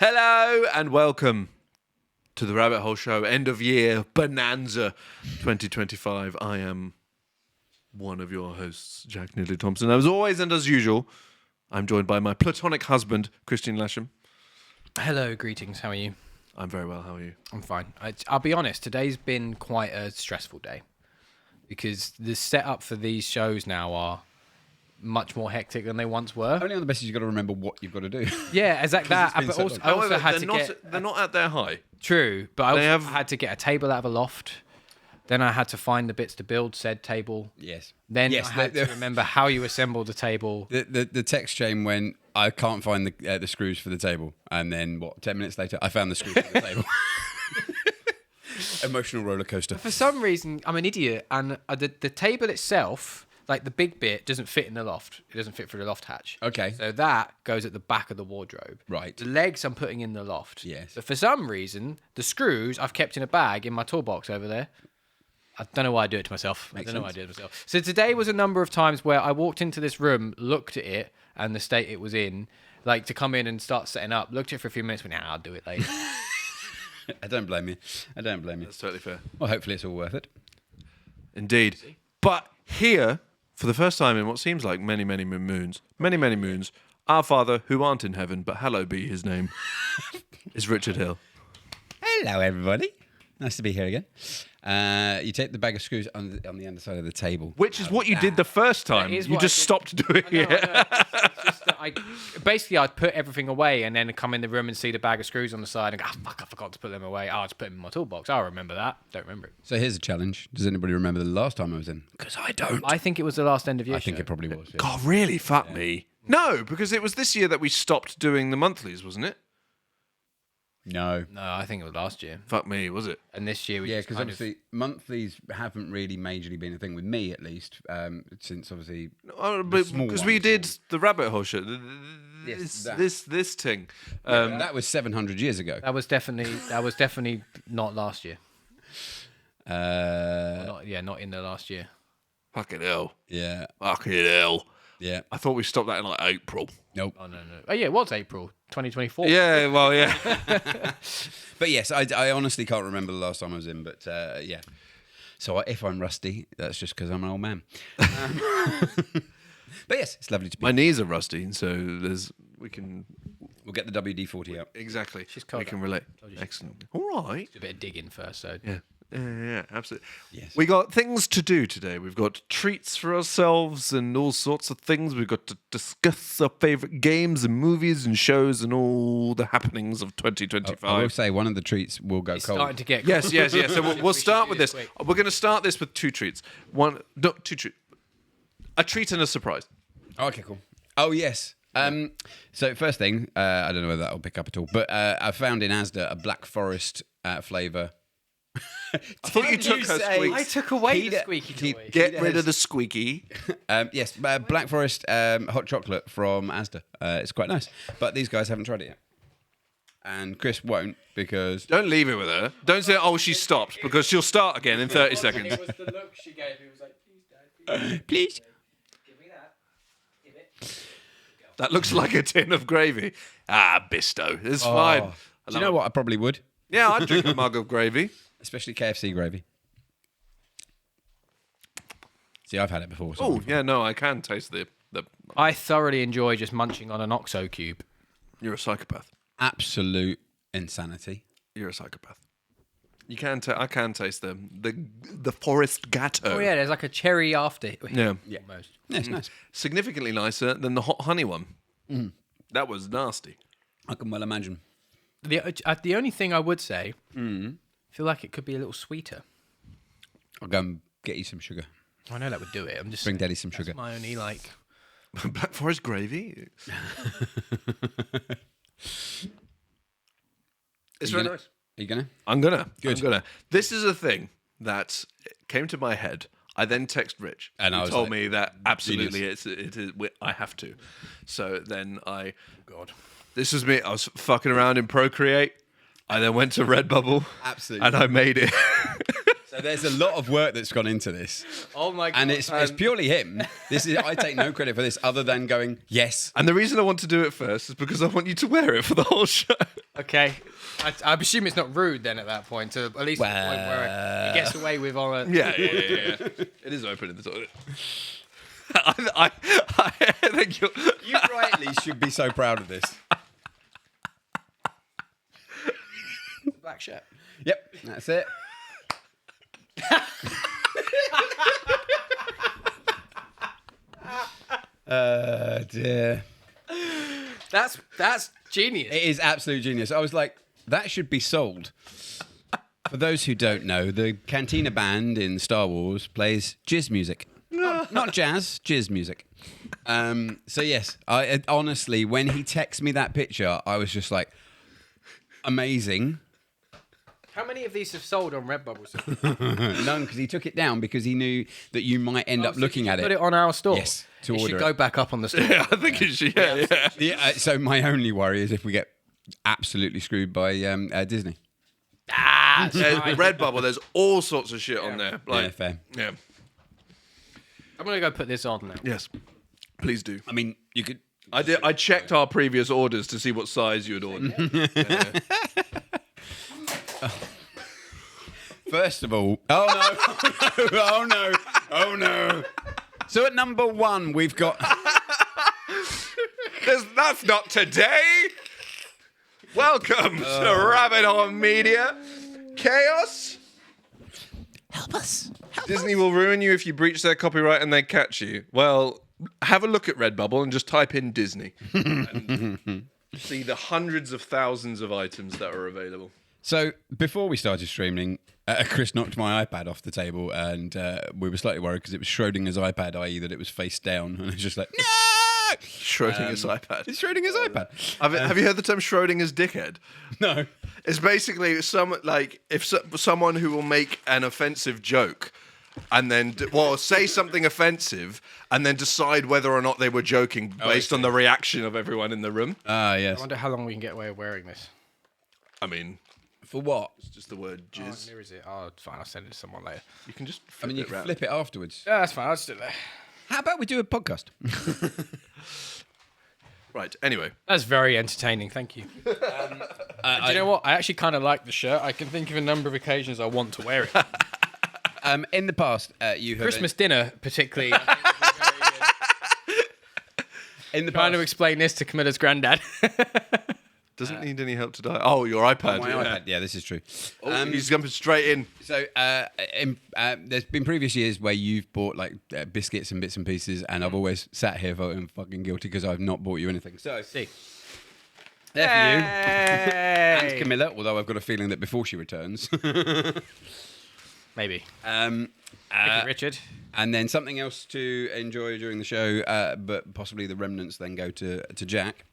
Hello and welcome to the Rabbit Hole Show End of Year Bonanza 2025. I am one of your hosts, Jack Neely Thompson. As always and as usual, I'm joined by my platonic husband, Kristian Lasham. Hello, greetings. How are you? I'm very well. How are you? I'm fine. I'll be honest, today's been quite a stressful day because the setup for these shows now are much more hectic than they once were. Only on the basis you've got to remember what you've got to do. Yeah, exactly that. But so also, long. I also However, had they're to not, get... They're not at their high. True, but I They also have- had to get a table out of a loft. Then I had to find the bits to build said table. Yes. Then Yes, I had to remember how you assemble the table. The text chain went, I can't find the screws for the table. And then, 10 minutes later, I found the screws for the table. Emotional roller coaster. For some reason, I'm an idiot, and the table itself, like the big bit, doesn't fit in the loft. It doesn't fit through the loft hatch. Okay. So that goes at the back of the wardrobe. Right. The legs I'm putting in the loft. Yes. But for some reason, the screws I've kept in a bag in my toolbox over there. I don't know why I do it to myself. Makes I don't know why I sense. do it to myself. So today was a number of times where I walked into this room, looked at it, and the state it was in, like to come in and start setting up, looked at it for a few minutes, went, I'll do it later. I don't blame you. That's totally fair. Well, hopefully it's all worth it. Indeed. But here, for the first time in what seems like many moons, our Father, who aren't in heaven, but hallowed be his name, is Richard Hill. Hello, everybody. Nice to be here again. You take the bag of screws on the underside of the table. Which is what you did the first time. That is You what just I did. stopped doing I know, it. I know. It's just that basically, I'd put everything away and then come in the room and see the bag of screws on the side and go, fuck, I forgot to put them away. I'll just put them in my toolbox. I'll remember that. Don't remember it. So here's a challenge. Does anybody remember the last time I was in? Because I don't. I think it was the last end of year I think show. it probably was. Yeah. God, really? Fuck me. No, because it was this year that we stopped doing the monthlies, wasn't it? No. No, I think it was last year. Fuck me, was it? And this year we Yeah, just because kind of... obviously monthlies haven't really majorly been a thing with me, at least, since obviously. Oh, small because we ones. did the rabbit hole show. Yes, This thing. That was 700 years ago. That was definitely not last year. Uh, Not in the last year. Fucking hell. yeah, Fucking hell. yeah. I thought we stopped that in like April. Nope. Oh, no. Oh, yeah, it was April 2024. Yeah, well, yeah. But yes, I honestly can't remember the last time I was in. But yeah. So if I'm rusty, that's just because I'm an old man. But yes, it's lovely to be. My knees are rusty, so we can We'll get the WD-40 out. exactly. She's cold We can up. relate. Told you she's Excellent. All right. Do a bit of digging first, so... Yeah. Yeah, absolutely. Yes. We got things to do today. We've got treats for ourselves and all sorts of things. We've got to discuss our favourite games and movies and shows and all the happenings of 2025. I will say one of the treats will go It's cold. starting to get... Yes. So we'll We start should with do this. this We're going to start this with two treats. Two treats. A treat and a surprise. Oh, okay, cool. Oh, yes. So first thing, I don't know whether that'll pick up at all, but I found in Asda a Black Forest flavour. I thought you took her squeaks. I took away the Peter- squeaky toy. Get rid of the squeaky. Yes, Black Forest hot chocolate from Asda. It's quite nice, but these guys haven't tried it yet, and Chris won't because Don't leave it with her. Don't say, oh, she stopped, because she'll start again in 30 seconds. It was the look she gave. It was like, please, Dad, please. give me that. Give it. That looks like a tin of gravy. Ah, Bisto. It's fine. Do you know what? I probably would, Yeah, I'd drink a mug of gravy. especially KFC gravy. See, I've had it before. So Oh, yeah, no, I can taste the... I thoroughly enjoy just munching on an OXO cube. You're a psychopath. absolute insanity. You're a psychopath. You can. I can taste the forest gatto. Oh, yeah, there's like a cherry after. Yeah. Almost. Yeah, it's nice. Significantly nicer than the hot honey one. That was nasty. I can well imagine. The only thing I would say, feel like it could be a little sweeter. I'll go and get you some sugar. I know that would do it. I'm just Bring saying, Daddy some that's sugar. my only like... Black forest gravy. It's very nice. Are you gonna? I'm gonna. Good. I'm gonna. This is a thing that came to my head. I then text Rich, And I who was told like, me that absolutely it is. I have to. So then God, this was me. I was fucking around in Procreate. I then went to Redbubble. Absolutely. And I made it. So there's a lot of work that's gone into this. Oh my God. And it's purely him. I take no credit for this other than going, yes. And the reason I want to do it first is because I want you to wear it for the whole show. Okay. I assume it's not rude then at that point, to at least the point where he gets away with on a... Yeah. It is open in the toilet. I think you're... You rightly should be so proud of this. Black shirt. Yep, that's it. Dear. That's genius. It is absolute genius. I was like, that should be sold. For those who don't know, the Cantina Band in Star Wars plays jizz music. Not jazz, jizz music. So yes, I honestly, when he texted me that picture, I was just like, amazing. How many of these have sold on Redbubble? None, because he took it down because he knew that you might end up looking at it. Put it on our store. Yes, to it order should it. go back up on the store. Yeah, I think it should. Yeah. So my only worry is if we get absolutely screwed by Disney. Redbubble, there's all sorts of shit on there. Yeah, fair. Yeah. I'm gonna go put this on now. Yes. Please do. I mean, you could. I checked our previous orders to see what size you had ordered. First of all, oh no. So at number 1, we've got. That's not today. Welcome to Rabbit Hole Media. Chaos. Help us. Disney will ruin you if you breach their copyright and they catch you. Well, have a look at Redbubble and just type in Disney. And see the hundreds of thousands of items that are available. So before we started streaming, Chris knocked my iPad off the table, and we were slightly worried because it was Schrodinger's iPad, i.e. that it was face down, and it was just like, no! Schrodinger's iPad. It's Schrodinger's iPad. Have you heard the term Schrodinger's dickhead? No. It's basically someone who will make an offensive joke and then say something offensive and then decide whether or not they were joking based on the reaction of everyone in the room. Ah, yes. I wonder how long we can get away with wearing this. I mean, For what? it's just the word jizz. Where is it? Oh, it's fine. I'll send it to someone later. You can just I mean, you can flip it afterwards. Yeah, that's fine. I'll just do it there. How about we do a podcast? Right, anyway. That's very entertaining. Thank you. Do you know what? I actually kind of like the shirt. I can think of a number of occasions I want to wear it. In the past, you have Christmas dinner, particularly. in the Trying to past, explain this to Camilla's granddad. Doesn't need any help to die. Oh, your iPad. my yeah. iPad. Yeah, this is true. He's jumping straight in. So there's been previous years where you've bought like biscuits and bits and pieces, and I've always sat here voting fucking guilty because I've not bought you anything. So See. there for you. And Hey. Camilla, although I've got a feeling that before she returns. Maybe. Thank Thank you, Richard. And then something else to enjoy during the show, but possibly the remnants then go to Jack.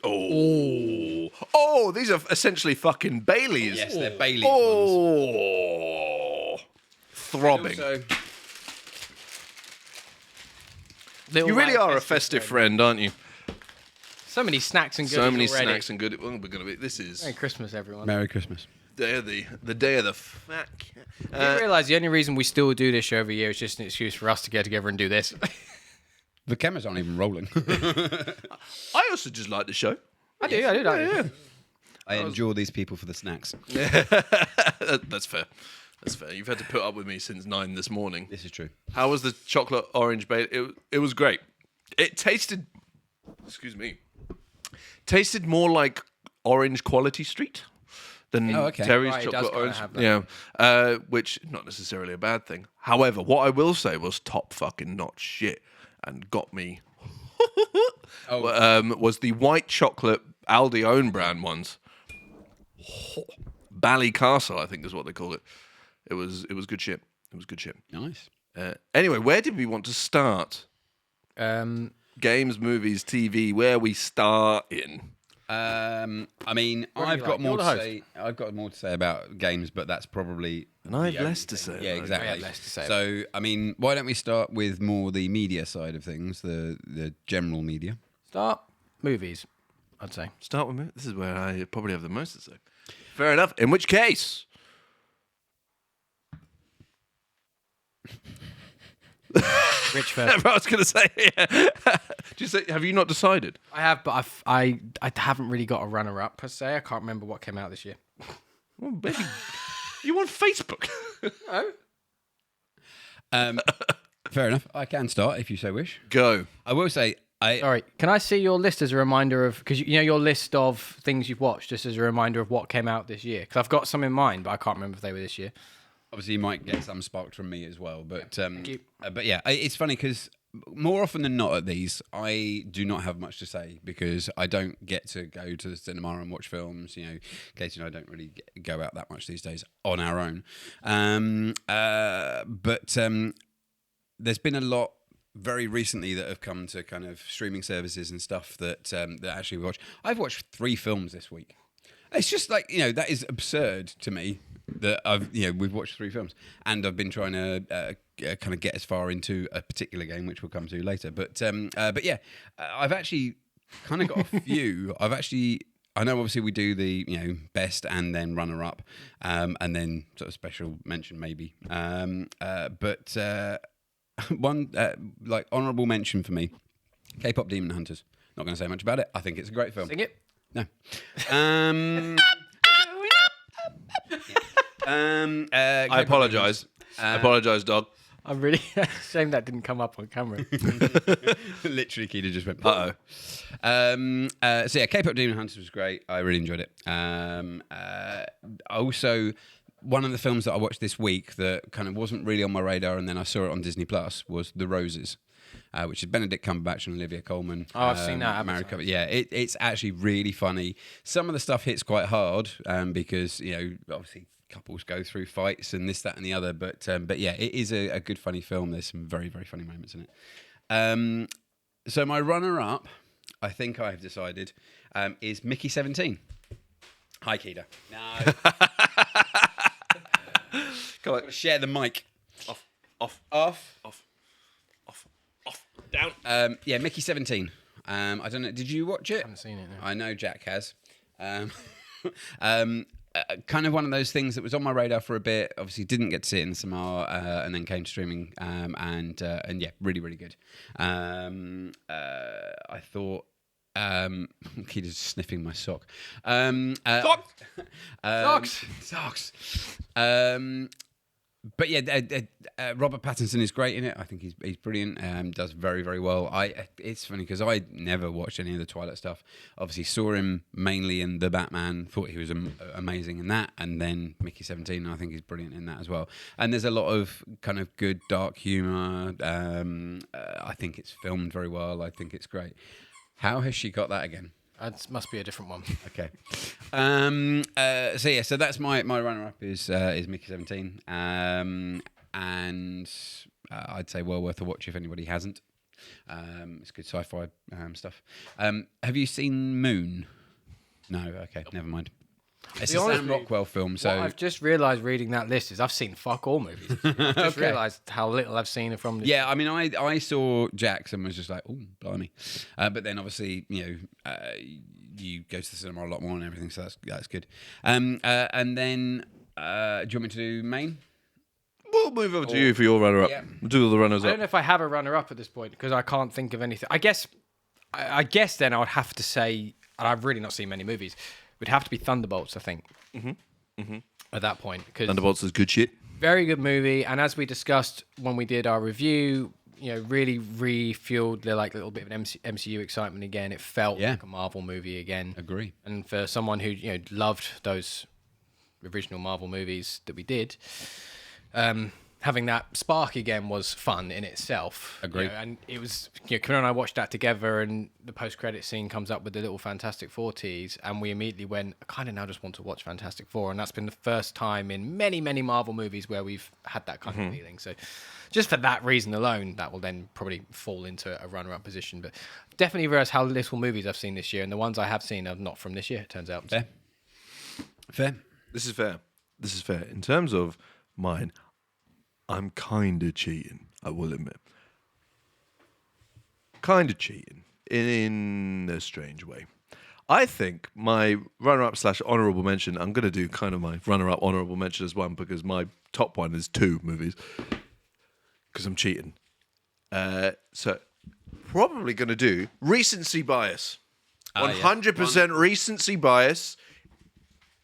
Oh, these are essentially fucking Baileys. Yes, they're Bailey ones. Oh, throbbing. Also, You really are a festive friend, aren't you? So many snacks and goodies So many already. snacks and good. Well, we're gonna be. This is Merry Christmas, everyone. Merry Christmas. day of the day of the fat cat. I realise the only reason we still do this show every year is just an excuse for us to get together and do this. The cameras aren't even rolling. I also just like the show. I do like it. I endure these people for the snacks. That's fair. That's fair. You've had to put up with me since 9 this morning. This is true. How was the chocolate orange Bailey? It was great. It tasted. Excuse me. Tasted more like Orange Quality Street than okay. Terry's Right, it does chocolate kinda orange. have that. Yeah, which not necessarily a bad thing. However, what I will say was top fucking notch shit and got me. Was the white chocolate Aldi own brand ones. Bally Castle, I think is what they call it. It was good shit. It was good shit. Nice. Anyway, where did we want to start? Games, movies, TV. Where we start in? I mean, do I've you got like? You're more to the host. say. I've got more to say about games, but that's probably. And I have the only less to thing. say. Yeah, exactly. I have less to say. So, I mean, why don't we start with more the media side of things, the general media? Start movies, I'd say. Start with me. This is where I probably have the most to say. Fair enough. In which case, Rich first. I was going to say, yeah. Have you not decided? I have, but I haven't really got a runner-up per se. I can't remember what came out this year. Well, maybe you on Facebook? No. Fair enough. I can start if you so wish. Go. I will say, Sorry, can I see your list as a reminder of, because you know your list of things you've watched, just as a reminder of what came out this year? Because I've got some in mind, but I can't remember if they were this year. obviously you might get some sparked from me as well, but you. but yeah, it's funny because more often than not at these, I do not have much to say because I don't get to go to the cinema and watch films. You know, Katie and I don't really go out that much these days on our own. But there's been a lot very recently that have come to kind of streaming services and stuff that that actually we watch. I've watched 3 films this week. It's just like, you know, that is absurd to me that we've watched 3 films, and I've been trying to kind of get as far into a particular game, which we'll come to later. But yeah, I've actually kind of got a few. I know obviously we do the best and then runner up, and then sort of special mention maybe. But one like honourable mention for me, K-pop Demon Hunters. Not going to say much about it. I think it's a great film. Sing it. No. I apologise. I apologise, dog. I'm really ashamed that didn't come up on camera. Literally, Keita just went. Uh-oh. So yeah, K-pop Demon Hunters was great. I really enjoyed it. Also, one of the films that I watched this week that kind of wasn't really on my radar, and then I saw it on Disney Plus, was The Roses. Which is Benedict Cumberbatch and Olivia Colman. Oh, I've seen that. Married couple. Yeah, it's actually really funny. Some of the stuff hits quite hard because obviously couples go through fights and this, that, and the other. But yeah, it is a good funny film. There's some very, very funny moments in it. So my runner-up, I think I've decided, is Mickey 17. Hi, Keita. No. Come on. Share the mic. Off. Down. Yeah, Mickey 17. I don't know. Did you watch it? I haven't seen it. No. I know Jack has. Kind of one of those things that was on my radar for a bit. Obviously, didn't get to see it in the cinema, and then came streaming. And yeah, really, really good. I thought. Keita's sniffing my sock. Socks. But yeah, Robert Pattinson is great in it. I think he's brilliant. Does very, very well. It's funny because I never watched any of the Twilight stuff. Obviously, saw him mainly in The Batman. Thought he was amazing in that, and then Mickey 17. I think he's brilliant in that as well. And there's a lot of kind of good dark humor. I think it's filmed very well. I think it's great. How has she got that again? That must be a different one. Okay. So that's my runner-up is Mickey 17, and I'd say well worth a watch if anybody hasn't. It's good sci-fi stuff. Have you seen Moon? No. Okay, never mind. It's a Sam Rockwell film. So what I've just realised reading that list is I've seen fuck all movies. I've just realised how little I've seen from this. Yeah, I mean, I saw Jax and was just like, oh, blimey. But then obviously, you go to the cinema a lot more and everything, so that's good. And then, do you want me to do main? We'll move over to you for your runner-up. Yeah. We'll do all the I runners-up. don't know if I have a runner-up at this point because I can't think of anything. I guess then I would have to say, and I've really not seen many movies, it would have to be Thunderbolts, I think, at that point. Because Thunderbolts is good shit. very good movie, and as we discussed when we did our review, really refueled the little bit of an MCU excitement again. It felt like a Marvel movie again. Agree. And for someone who loved those original Marvel movies that we did, having that spark again was fun in itself. Agree. And it was, Camille and I watched that together, and the post-credit scene comes up with the little Fantastic Four tease, and we immediately went, I kind of now just want to watch Fantastic Four, and that's been the first time in many, many Marvel movies where we've had that kind of feeling. So just for that reason alone, that will then probably fall into a runner-up position. But definitely realised how little movies I've seen this year, and the ones I have seen are not from this year, it turns out. Fair. This is fair. In terms of mine, I'm kind of cheating, I will admit. Kind of cheating in a strange way. I think my runner-up / honourable mention, I'm going to do kind of my runner-up honourable mention as one because my top one is 2 movies because I'm cheating. So probably going to do recency bias. Ah, yeah. 100% recency bias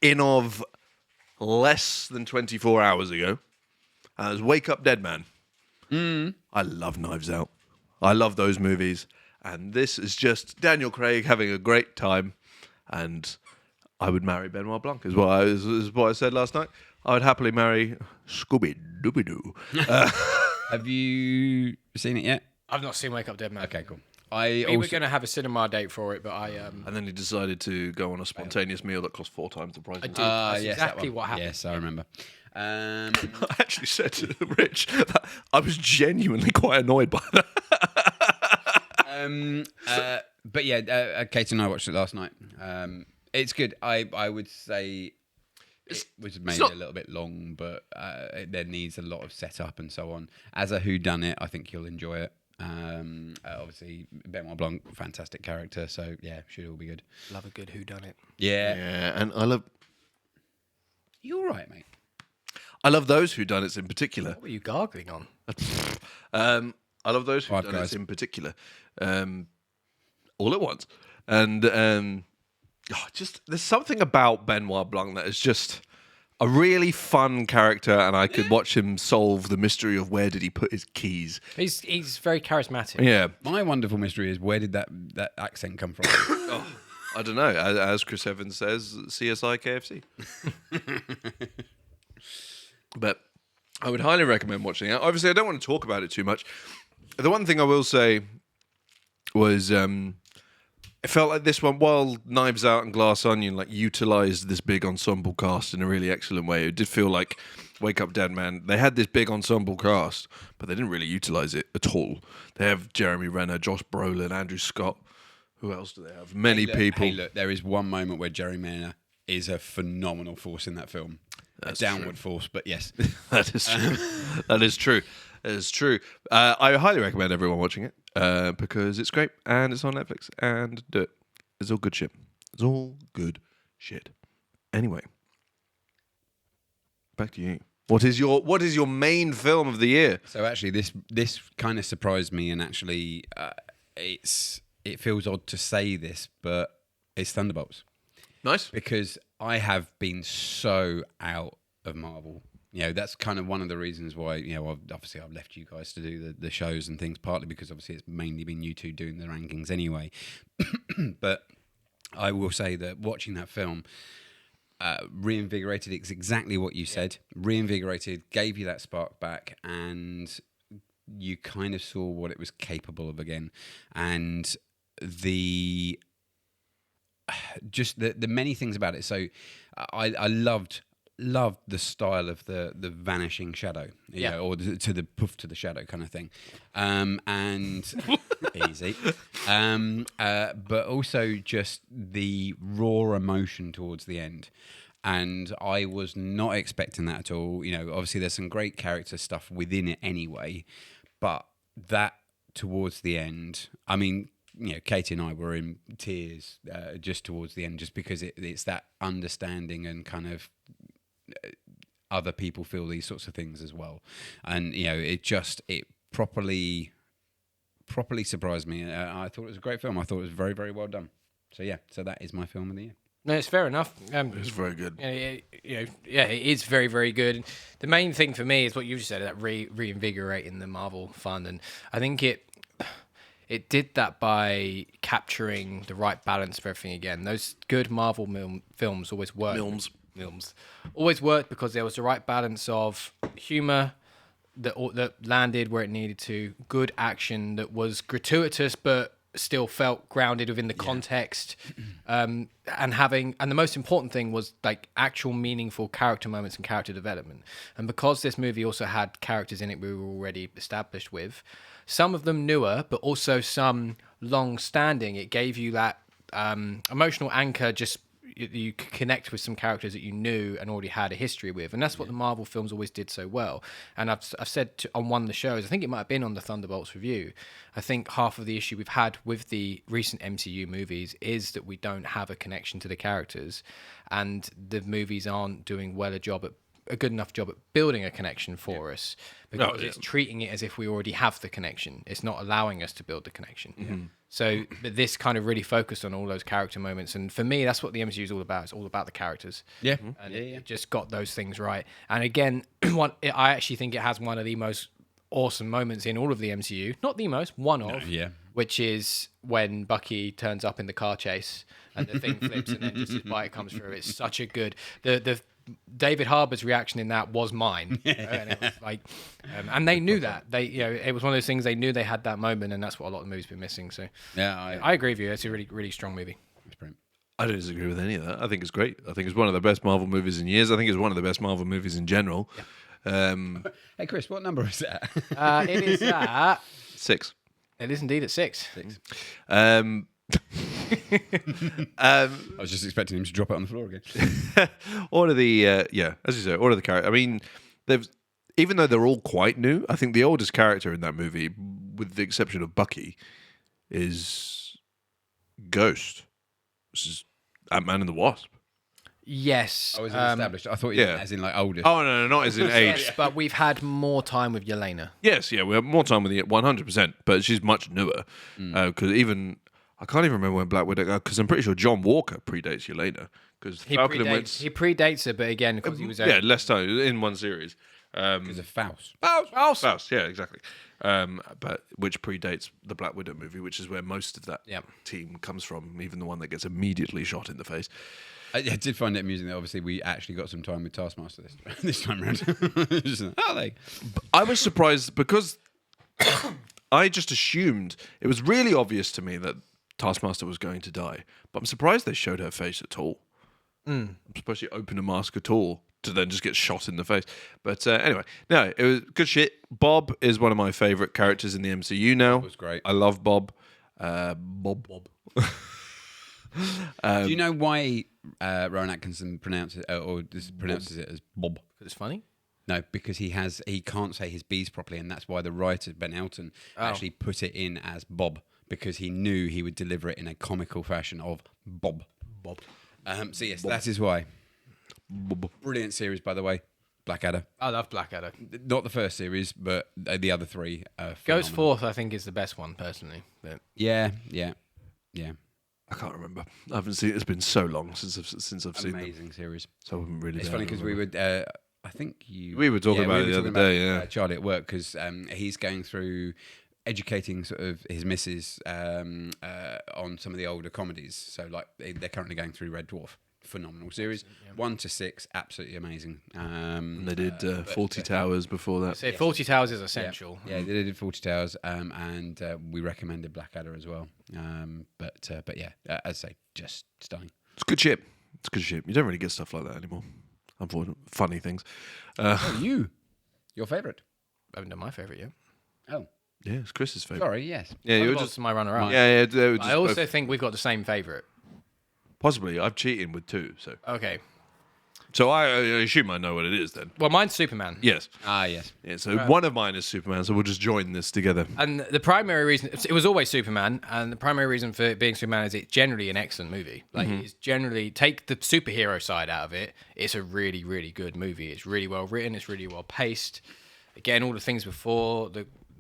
in of less than 24 hours ago. It was Wake Up Dead Man. I love Knives Out. I love those movies. And this is just Daniel Craig having a great time. And I would marry Benoit Blanc, is what I said last night. I would happily marry Scooby-Dooby-Doo. Have you seen it yet? I've not seen Wake Up Dead Man. Okay, cool. We were going to have a cinema date for it, but I And then he decided to go on a spontaneous meal that cost 4 times the price. did. yes, That's that exactly one. what happened. Yes, I remember. I actually said to Rich that I was genuinely quite annoyed by that. But yeah, Kate and I watched it last night. It's good. I would say it was maybe a little bit long, but there needs a lot of setup and so on. As a whodunit, I think you'll enjoy it. Obviously, Benoit Blanc, fantastic character. So yeah, should all be good. Love a good whodunit. Yeah. Yeah, and I love You all right, mate? those whodunits in particular. What were you gargling on? I love those Five whodunits Guys. in particular. All at once. And just there's something about Benoit Blanc that is just a really fun character, and I could watch him solve the mystery of where did he put his keys. He's very charismatic. Yeah. My wonderful mystery is, where did that accent come from? I don't know. As Chris Evans says, CSI KFC. But I would highly recommend watching it. Obviously, I don't want to talk about it too much. The one thing I will say was it felt like this one, while Knives Out and Glass Onion like utilized this big ensemble cast in a really excellent way, it did feel like Wake Up Dead Man, they had this big ensemble cast, but they didn't really utilize it at all. They have Jeremy Renner, Josh Brolin, Andrew Scott. Who else do they have? Many people. Hey, look, there is one moment where Jeremy Renner is a phenomenal force in that film. That's a downward force, but yes. That is true. That is true. It is true. I highly recommend everyone watching it because it's great and it's on Netflix, and do it. It's all good shit. It's all good shit. Anyway, back to you. What is your main film of the year? So actually, this kind of surprised me, and actually, it feels odd to say this, but it's Thunderbolts. Nice. Because I have been so out of Marvel. You know, that's kind of one of the reasons why, you know, obviously I've left you guys to do the shows and things, partly because obviously it's mainly been you two doing the rankings anyway. But I will say that watching that film reinvigorated, it's exactly what you said, reinvigorated, gave you that spark back, and you kind of saw what it was capable of again. And the many things about it. So I loved the style of the vanishing shadow, you know, or to the poof to the shadow kind of thing, and easy, but also just the raw emotion towards the end. And I was not expecting that at all. You know, obviously there's some great character stuff within it anyway, but that towards the end, I mean, you know, Katie and I were in tears just towards the end, just because it's that understanding and kind of other people feel these sorts of things as well. And, you know, it properly surprised me. I thought it was a great film. I thought it was very, very well done. So, yeah, so that is my film of the year. No, it's fair enough. It's very good. It is very, very good. The main thing for me is what you just said, that reinvigorating the Marvel fun, and I think it did that by capturing the right balance of everything again. Those good Marvel films always work. Films always worked because there was the right balance of humor that landed where it needed to, good action that was gratuitous but still felt grounded within the context, and the most important thing was like actual meaningful character moments and character development. And because this movie also had characters in it we were already established with, some of them newer but also some long-standing, it gave you that emotional anchor. Just you could connect with some characters that you knew and already had a history with, and that's what the Marvel films always did so well. And I've said on one of the shows, I think it might have been on the Thunderbolts review, I think half of the issue we've had with the recent MCU movies is that we don't have a connection to the characters, and the movies aren't doing well a job a good enough job at building a connection for us because Oh, yeah. it's treating it as if we already have the connection. It's not allowing us to build the connection. So, but this kind of really focused on all those character moments, and for me, that's what the MCU is all about. It's all about the characters. Yeah. And it just got those things right. And again, I actually think it has one of the most awesome moments in all of the MCU. Not the most, one of. Which is when Bucky turns up in the car chase and the thing flips and then just his bike comes through. It's such a good. The David Harbour's reaction in that was mine, and it was like, and they knew that it was one of those things they knew they had that moment, and that's what a lot of the movies been missing. So I agree with you. It's a really really strong movie. It's brilliant. I don't disagree with any of that. I think it's great. I think it's one of the best Marvel movies in years. I think it's one of the best Marvel movies in general. Hey, Chris, what number is that? It is at 6. It is indeed at 6. I was just expecting him to drop it on the floor again. All of the as you say, all of the characters. I mean, even though they're all quite new, I think the oldest character in that movie, with the exception of Bucky, is Ghost, which is Ant-Man and the Wasp. Yes. Oh, is it established? I thought you meant as in like oldest. Oh no, not as in age. Yes, but we've had more time with Yelena. Yes, we have more time with the 100%, but she's much newer. Because I can't even remember when Black Widow. Because I'm pretty sure John Walker predates Yelena. Because He predates her, but again, because he was less time in one series. Because of Faust. Faust, yeah, exactly. But which predates the Black Widow movie, which is where most of that team comes from, even the one that gets immediately shot in the face. I did find it amusing that obviously we actually got some time with Taskmaster this time around. I was surprised because I just assumed it was really obvious to me that Taskmaster was going to die, but I'm surprised they showed her face at all. I'm surprised she opened a mask at all to then just get shot in the face. But anyway, no, it was good shit. Bob is one of my favourite characters in the MCU now. It was great. I love Bob. Bob. Do you know why Rowan Atkinson pronounces it as Bob? Because it's funny. No, because he can't say his B's properly, and that's why the writer Ben Elton actually put it in as Bob, because he knew he would deliver it in a comical fashion of Bob. So yes, that is why. Brilliant series, by the way. Blackadder. I love Blackadder. Not the first series, but the other three. Goes Forth, I think, is the best one personally. But Yeah. I can't remember. I haven't seen it. It's been so long since I've seen them. Amazing series. So I haven't really. It's funny because we would. I think we were talking about it the other day. Yeah, Charlie at work, because he's going through educating sort of his missus on some of the older comedies. So like they're currently going through Red Dwarf. Phenomenal series. 1 to 6, absolutely amazing. And they did 40 Towers before that. so 40 Towers is essential. Yeah, they did 40 Towers, and we recommended Blackadder as well. But yeah, as I say, just stunning. It's good shit. It's good shit. You don't really get stuff like that anymore. Unfortunately, funny things. Your favourite? I haven't done my favourite yet. Oh, yeah, it's Chris's favourite. sorry, yes. Yeah, you were Thunderbolt's just my runner-up. yeah. I also think we've got the same favourite. Possibly. I've cheated with 2, so Okay. I assume I know what it is then. Well, mine's Superman. Yes. Yes. Yeah. So one of mine is Superman. So we'll just join this together. And the primary reason, it was always Superman, and the primary reason for it being Superman is it's generally an excellent movie. Like, it's generally, take the superhero side out of it, it's a really, really good movie. It's really well written, it's really well paced. Again, all the things before,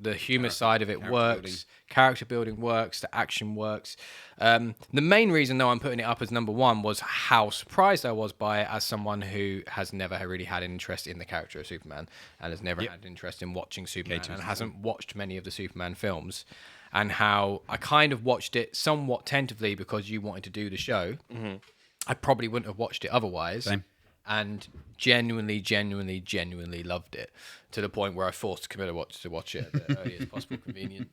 the humour side of it works, character building works, the action works. The main reason, though, I'm putting it up as number 1 was how surprised I was by it as someone who has never really had an interest in the character of Superman and has never had an interest in watching Superman and hasn't watched many of the Superman films, and how I kind of watched it somewhat tentatively because you wanted to do the show. I probably wouldn't have watched it otherwise. Same. And genuinely loved it, to the point where I forced Camilla to watch it at the earliest possible convenient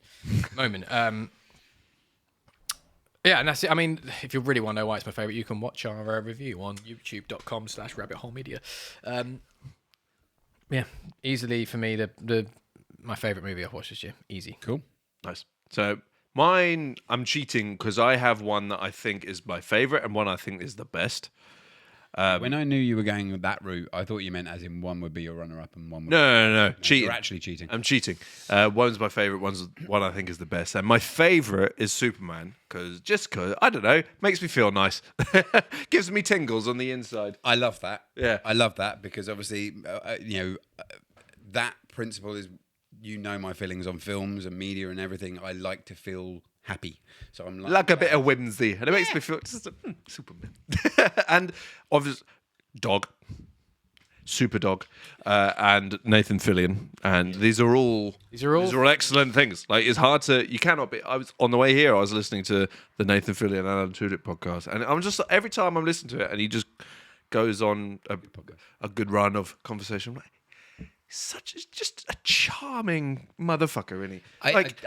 moment. Yeah, and that's it. I mean, if you really want to know why it's my favourite, you can watch our review on youtube.com/rabbithole-media. Yeah, easily for me, my favourite movie I've watched this year. Easy. Cool. Nice. So mine, I'm cheating because I have one that I think is my favourite and one I think is the best. When I knew you were going with that route, I thought you meant as in one would be your runner-up and one would No. Cheating. You're actually cheating. I'm cheating. One's my favorite. One's one I think is the best. And my favorite is Superman because I don't know, makes me feel nice. Gives me tingles on the inside. I love that. Yeah. I love that because obviously, that principle is, my feelings on films and media and everything. I like to feel happy. So I'm Like a bit of whimsy. And it makes me feel just Superman. And obviously, dog. Super Dog, and Nathan Fillion, and these are all excellent things. Like it's hard to, you cannot be. I was on the way here. I was listening to the Nathan Fillion and Alan Tudyk podcast, and I'm just every time I'm listening to it, and he just goes on a good run of conversation. I'm like, just a charming motherfucker, isn't he?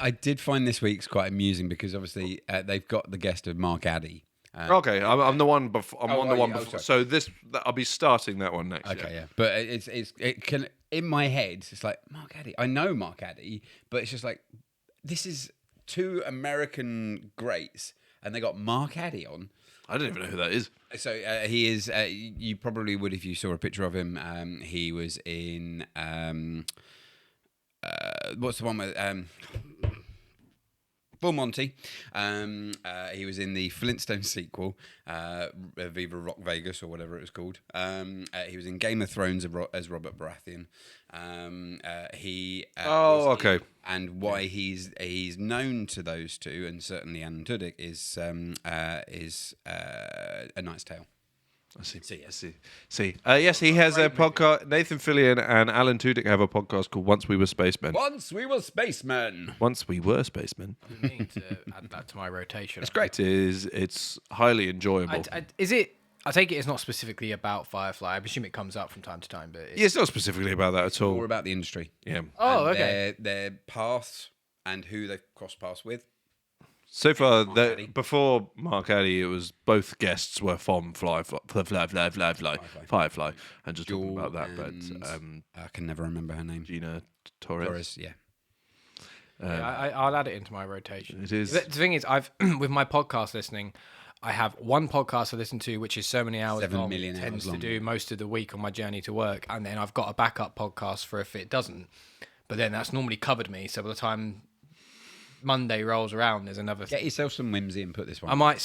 I did find this week's quite amusing because obviously they've got the guest of Mark Addy. Okay, I'm the one before. I'm on the one yeah, before. So I'll be starting that one next. Okay, yeah. But it can, in my head, it's like Mark Addy. I know Mark Addy, but it's just like this is two American greats, and they got Mark Addy on. I don't even know who that is. So he is. You probably would if you saw a picture of him. He was in. What's the one with? Full Monty. He was in the Flintstone sequel, Viva Rock Vegas or whatever it was called. He was in Game of Thrones as Robert Baratheon. Okay. And why he's known to those two, and certainly Alan Tudyk, is A Knight's Tale. I see. Yes, he has a podcast. Nathan Fillion and Alan Tudyk have a podcast called Once We Were Spacemen. Once we were spacemen. Once we were spacemen. I need to add that to my rotation. It's great. It's highly enjoyable. Is it? I take it it's not specifically about Firefly. I presume it comes up from time to time, but it's not specifically about that at all. More about the industry. Yeah. Oh, and okay. Their paths and who they've crossed paths with. So far, Addy. before Mark Addy, it was both guests were from Firefly, and just talking about that. But I can never remember her name. Gina Torres. Yeah. I'll add it into my rotation. It is. The thing is, I've with my podcast listening, I have one podcast I listen to, which is so many hours 7 long. million hours Tends long. to do most of the week on my journey to work, and then I've got a backup podcast for if it doesn't. But then that's normally covered me. So by the time Monday rolls around, there's another. Get yourself some whimsy and put this one. I might.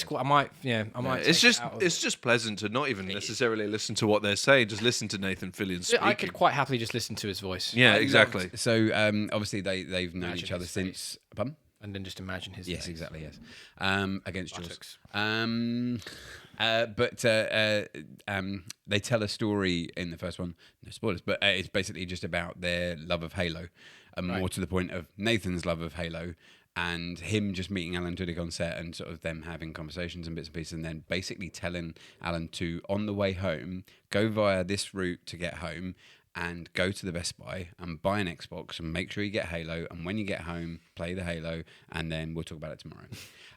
It's just pleasant to not even necessarily listen to what they're saying. Just listen to Nathan Fillion speaking. I could quite happily just listen to his voice. Yeah, exactly. So obviously they've known Imagine each other his since. Pardon? And then just imagine his. Yes, face. exactly. Yes. Against yours. Buttocks. They tell a story in the first one. No spoilers, but it's basically just about their love of Halo, and more to the point of Nathan's love of Halo, and him just meeting Alan Tudyk on set and sort of them having conversations and bits and pieces, and then basically telling Alan to, on the way home, go via this route to get home and go to the Best Buy and buy an Xbox and make sure you get Halo, and when you get home, play the Halo, and then we'll talk about it tomorrow.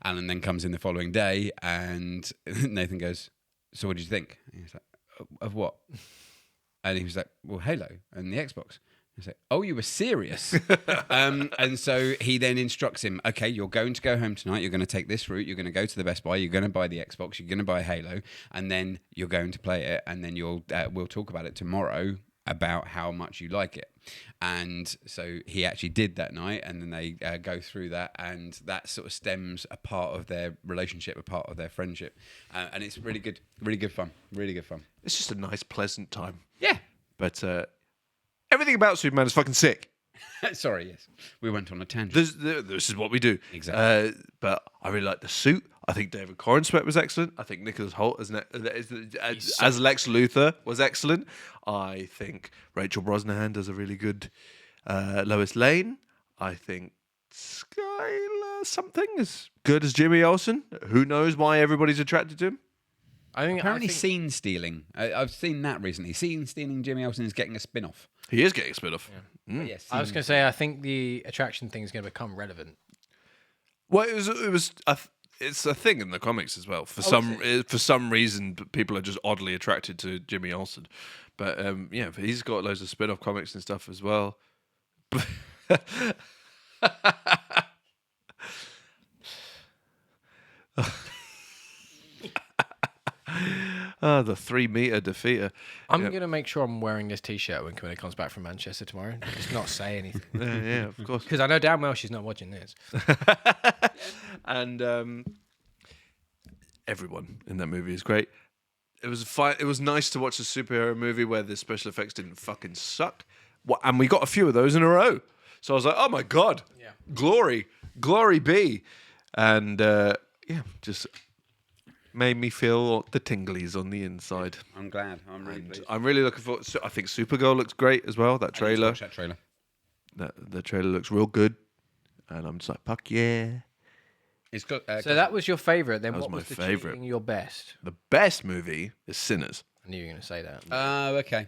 Alan then comes in the following day, and Nathan goes, so what did you think? And he's like, of what? And he was like, well, Halo and the Xbox. He's like, oh, you were serious? And so he then instructs him, okay, you're going to go home tonight. You're going to take this route. You're going to go to the Best Buy. You're going to buy the Xbox. You're going to buy Halo. And then you're going to play it. And then we'll talk about it tomorrow about how much you like it. And so he actually did that night. And then they go through that. And that sort of stems a part of their relationship, a part of their friendship. And it's really good fun. Really good fun. It's just a nice, pleasant time. Yeah. But everything about Superman is fucking sick. Sorry, yes. We went on a tangent. This is what we do. Exactly. But I really like the suit. I think David Corenswet was excellent. I think Nicholas Hoult as Lex Luthor was excellent. I think Rachel Brosnahan does a really good Lois Lane. I think Skylar something is good as Jimmy Olsen. Who knows why everybody's attracted to him? Apparently scene stealing. I've seen that recently. Scene stealing Jimmy Olsen is getting a spin-off. He is getting a spin-off. Yeah. Yes, I was going to say, I think the attraction thing is going to become relevant. Well, it's a thing in the comics as well. For some reason, people are just oddly attracted to Jimmy Olsen. But he's got loads of spin-off comics and stuff as well. The 3-meter defeater. I'm going to make sure I'm wearing this T-shirt when Camilla comes back from Manchester tomorrow. Just not say anything. Yeah, of course. Because I know damn well she's not watching this. And everyone in that movie is great. It was fine. It was nice to watch a superhero movie where the special effects didn't fucking suck. And we got a few of those in a row. So I was like, oh my God, Yeah. glory be. And just made me feel the tinglies on the inside. I'm glad. I'm really pleased. I'm really looking forward. I think Supergirl looks great as well. That I need to trailer. watch that trailer. The trailer looks real good. And I'm just like, fuck yeah. It's got. So that was your favourite. Then That was what my was the favourite. cheating your best? The best movie is Sinners. I knew you were going to say that. Okay.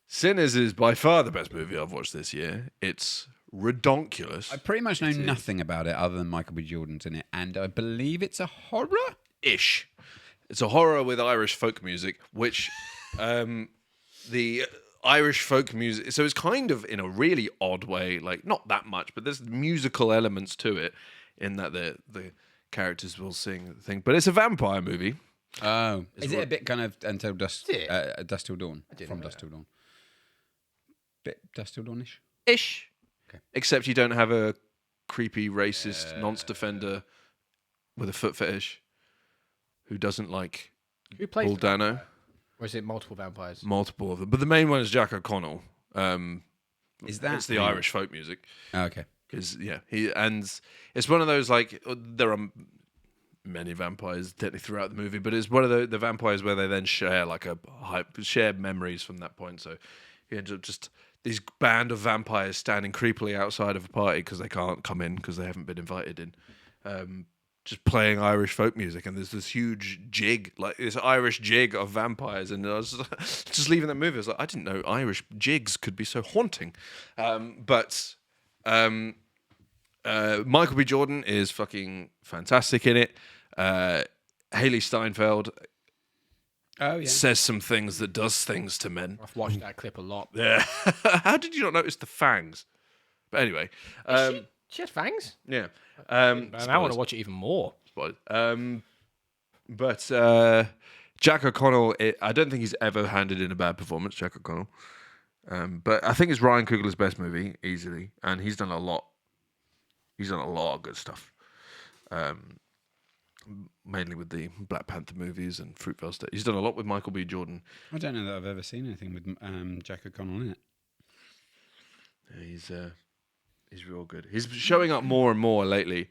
Sinners is by far the best movie I've watched this year. It's redonkulous. I pretty much know nothing about it other than Michael B. Jordan's in it, and I believe it's a horror. Ish. It's a horror with Irish folk music, which the Irish folk music. So it's kind of in a really odd way, like not that much, but there's musical elements to it in that the characters will sing the thing. But it's a vampire movie. Oh, is it a bit kind of until dusk? Is it? Dusk till dawn. didn't From know dusk till dawn. Bit dusk till dawnish. Ish. Okay. Except you don't have a creepy racist nonce defender with a foot fetish who doesn't like Who plays Paul the Dano. vampire? Or is it multiple vampires? Multiple of them, but the main one is Jack O'Connell. Is that It's the Irish folk music. Oh, okay. Because it's one of those like there are many vampires technically throughout the movie, but it's one of the vampires where they then share like share memories from that point. So you end up just these band of vampires standing creepily outside of a party because they can't come in because they haven't been invited in. Just playing Irish folk music, and there's this huge jig, like this Irish jig of vampires, and I was just leaving that movie. I was like, I didn't know Irish jigs could be so haunting. But Michael B. Jordan is fucking fantastic in it. Haley Steinfeld Oh yeah. says some things that does things to men. I've watched that clip a lot. Yeah. How did you not notice the fangs? But anyway, She has fangs? yeah. And I want to watch it even more. Spoilers. But Jack O'Connell, I don't think he's ever handed in a bad performance, Jack O'Connell. But I think it's Ryan Coogler's best movie, easily. And he's done a lot. He's done a lot of good stuff. Mainly with the Black Panther movies and Fruitvale State. He's done a lot with Michael B. Jordan. I don't know that I've ever seen anything with Jack O'Connell in it. Yeah, he's real good. He's showing up more and more lately.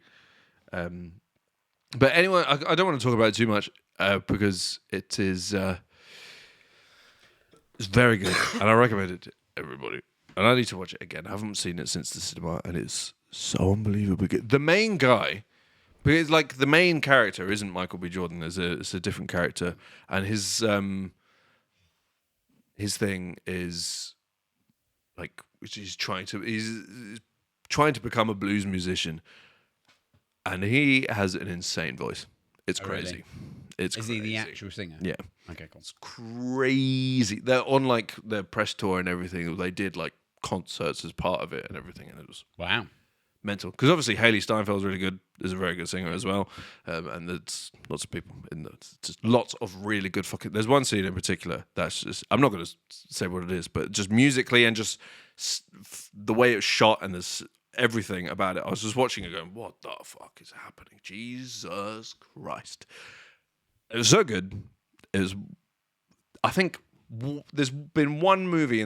But anyway, I don't want to talk about it too much because it is it's very good, and I recommend it to everybody. And I need to watch it again. I haven't seen it since the cinema, and it's so unbelievably good. The main guy, because like the main character isn't Michael B. Jordan. It's a different character, and his thing is like he's trying to become a blues musician, and he has an insane voice. It's crazy. Really? It's Is crazy. he the actual singer? Yeah, Okay, cool. it's crazy. They're on like their press tour and everything. They did like concerts as part of it and everything, and it was Wow. mental. Because obviously Haley Steinfeld's really good. Is a very good singer as well, and there's lots of people in there. It's just lots of really good fucking. There's one scene in particular that's just. I'm not going to say what it is, but just musically and just the way it's shot and there's everything about it. I was just watching it, going, "What the fuck is happening? Jesus Christ!" It was so good. It was. I think there's been one movie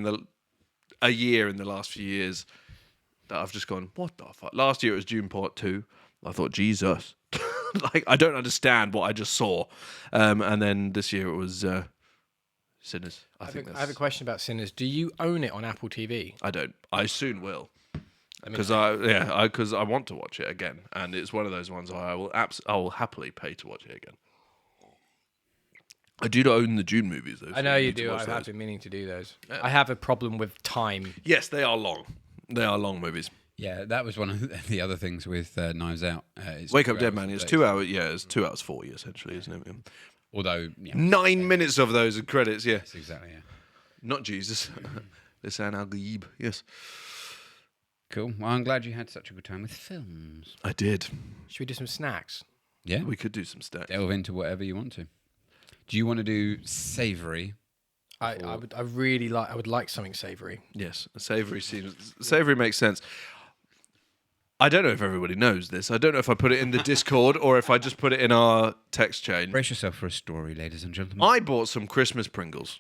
a year in the last few years that I've just gone, what the fuck? Last year it was Dune Part 2. I thought, Jesus. Like, I don't understand what I just saw. And then this year it was Sinners. I I have a question about Sinners. Do you own it on Apple TV? I don't. I soon will. Because I want to watch it again. And it's one of those ones I will happily pay to watch it again. I do own the Dune movies, though. I know you do. I've been meaning to do those. I have a problem with time. Yes, they are long. They are long movies. Yeah, that was one of the other things with Knives Out. It's Wake Up 2 Dead hours Man. It's 30. 2 hours. Yeah, it's 2 hours 40 essentially, isn't it? Although, yeah. 9 minutes of those are credits. Yeah, Yes, exactly, yeah. not Jesus. Lisan Al Ghaib. Yes, Cool. Well, I'm glad you had such a good time with films. I did. Should we do some snacks? Yeah. We could do some stats. Delve into whatever you want to. Do you want to do savoury? I would like something savoury. Yes, savoury makes sense. I don't know if everybody knows this. I don't know if I put it in the Discord or if I just put it in our text chain. Brace yourself for a story, ladies and gentlemen. I bought some Christmas Pringles.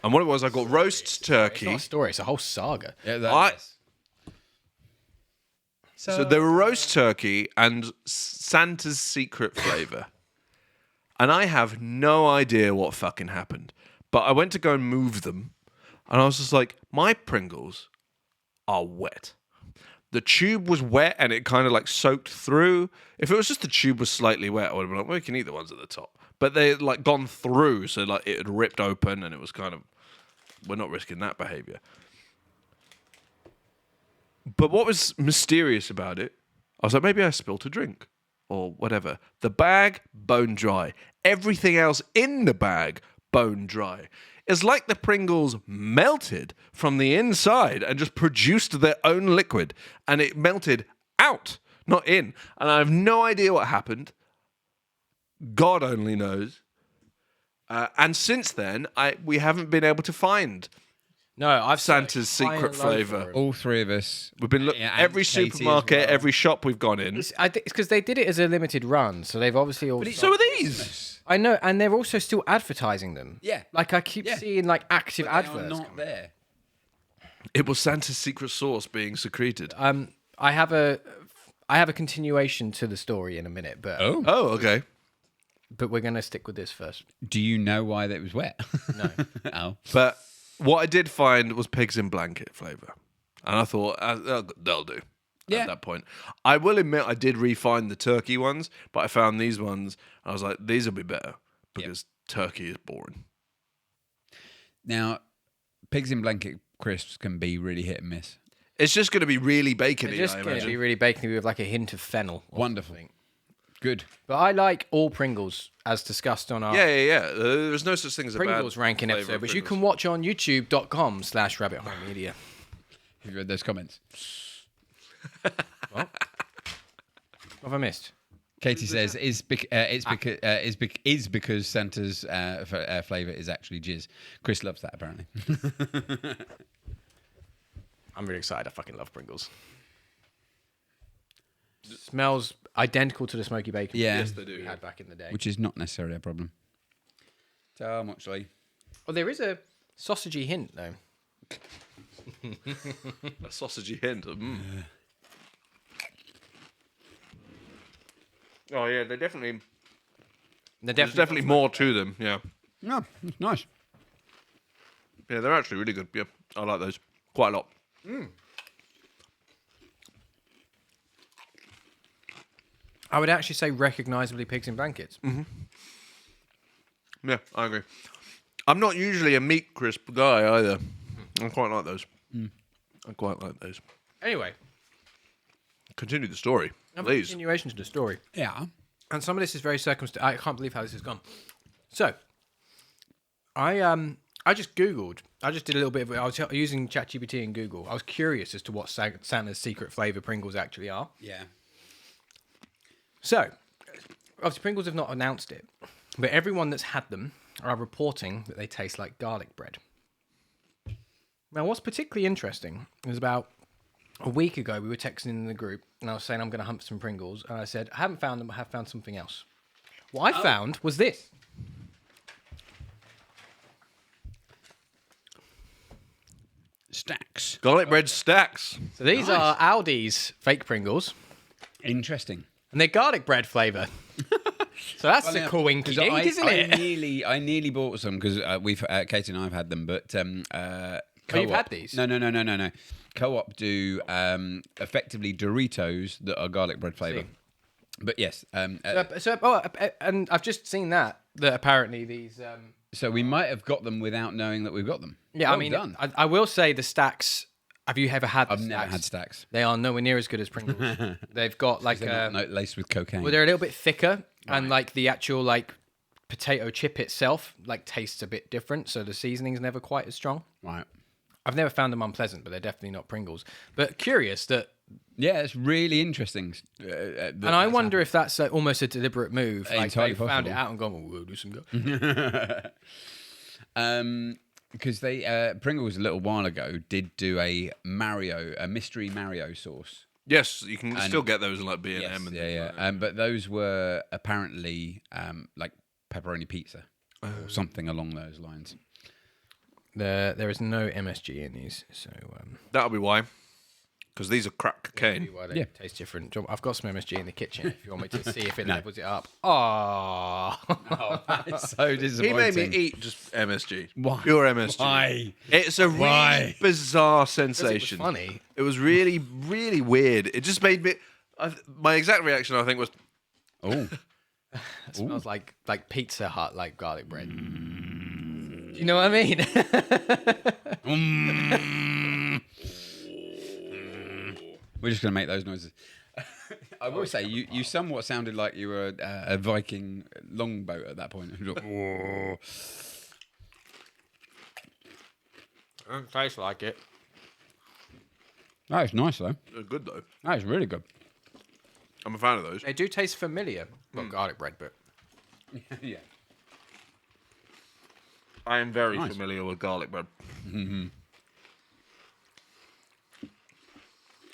And what it was, I got roast turkey. It's not a story, it's a whole saga. Yeah, So there were roast turkey and Santa's secret flavour. And I have no idea what fucking happened. But I went to go and move them. And I was just like, my Pringles are wet. The tube was wet and it kind of like soaked through. If it was just the tube was slightly wet, I would have been like, well, we can eat the ones at the top. But they had like gone through, so like it had ripped open and it was kind of, we're not risking that behavior. But what was mysterious about it, I was like, maybe I spilt a drink or whatever. The bag, bone dry. Everything else in the bag, bone dry. It's like the Pringles melted from the inside and just produced their own liquid. And it melted out, not in. And I have no idea what happened. God only knows. And since then, we haven't been able to find No, I've Santa's searched high secret and low for flavour. it. all three of us. We've been looking Yeah, and every Katie as supermarket, well. every shop we've gone in. It's because they did it as a limited run, so they've obviously all. So are these. I know, and they're also still advertising them. Yeah. like I keep seeing like active They are adverts. not there. It was Santa's secret sauce being secreted. I have a continuation to the story in a minute, but Oh. Oh, okay. but we're gonna stick with this first. Do you know why that was wet? No. Oh. But what I did find was pigs in blanket flavour. And I thought, they'll do Yeah. at that point. I will admit I did refine the turkey ones, but I found these ones. I was like, these will be better because turkey is boring. Now, pigs in blanket crisps can be really hit and miss. It's just going to be really bacony, They're just I going to imagine. be really bacony with like a hint of fennel. or Wonderful. something. Good. But I like all Pringles, as discussst on our Yeah. There's no such thing as a Pringles bad ranking flavour episode, of which you Pringles. can watch on youtube.com/rabbithole media. Have you read those comments? What have I missed? Katie says it's because Santa's flavour is actually jizz. Chris loves that apparently. I'm really excited. I fucking love Pringles. Smells identical to the smoky bacon Yeah. Yes, they do. we Yeah. had back in the day. Which is not necessarily a problem. So much like Well, there is a sausagey hint though. A sausagey hint. Oh, yeah, there's definitely more to them, yeah. no, it's nice. Yeah, they're actually really good. Yeah, I like those quite a lot. I would actually say recognisably pigs in blankets. Yeah, I agree. I'm not usually a meat crisp guy either. I quite like those. I quite like those. Anyway, Continue the story, another please. continuation to the story. Yeah. And some of this is very circumstantial. I can't believe how this has gone. So, I just Googled. I just did a little bit of it. I was using ChatGPT and Google. I was curious as to what Santa's secret flavour Pringles actually are. Yeah. So, obviously Pringles have not announced it, but everyone that's had them are reporting that they taste like garlic bread. Now, what's particularly interesting is about a week ago we were texting in the group, and I was saying I'm going to hunt for some Pringles, and I said I haven't found them, but I have found something else. What I found was this. Stacks. Garlic bread stacks. So these are Aldi's fake Pringles, Interesting. and they're garlic bread flavour. So that's a cool winky 'Cause dink, isn't it? I nearly bought some because Katie and I have had them, but you've Co-op- had these? No. Co-op do effectively Doritos that are garlic bread flavour. See. But yes, and I've just seen that apparently these. so we might have got them without knowing that we've got them. Yeah, Well I mean, done. I will say the stacks. Have you ever had? I've never had stacks. They are nowhere near as good as Pringles. They've got like They're not laced with cocaine. well, they're a little bit thicker, and like the actual like potato chip itself like tastes a bit different. So the seasoning's never quite as strong. Right. I've never found them unpleasant, but they're definitely not Pringles. But curious that Yeah, it's really interesting. And I wonder if that's almost a deliberate move. Like Entirely they found possible. it out and gone, well, we'll do some go. Because they Pringles a little while ago did do a mystery Mario sauce. Yes, you can still get those in like B&M and things yeah. like that. But those were apparently like pepperoni pizza or something along those lines. There is no MSG in these, so That'll be why. Because these are crack cocaine. maybe why they taste different. I've got some MSG in the kitchen if you want me to see if it No. levels it up. Oh, It's so disappointing. He made me eat just MSG. Why? Pure MSG. Why? It's a Why? really bizarre it was sensation. funny. It was really, really weird. It just made me... my exact reaction, I think, was... Oh, It smells like Pizza Hut, like garlic bread. Do you know what I mean? we're just gonna make those noises. I will say you somewhat sounded like you were a Viking longboat at that point. It doesn't taste like it. That is nice though. They're good, though. That is really good. I'm a fan of those. They do taste familiar. Well, garlic bread, but Yeah. I am very Nice. familiar with garlic bread.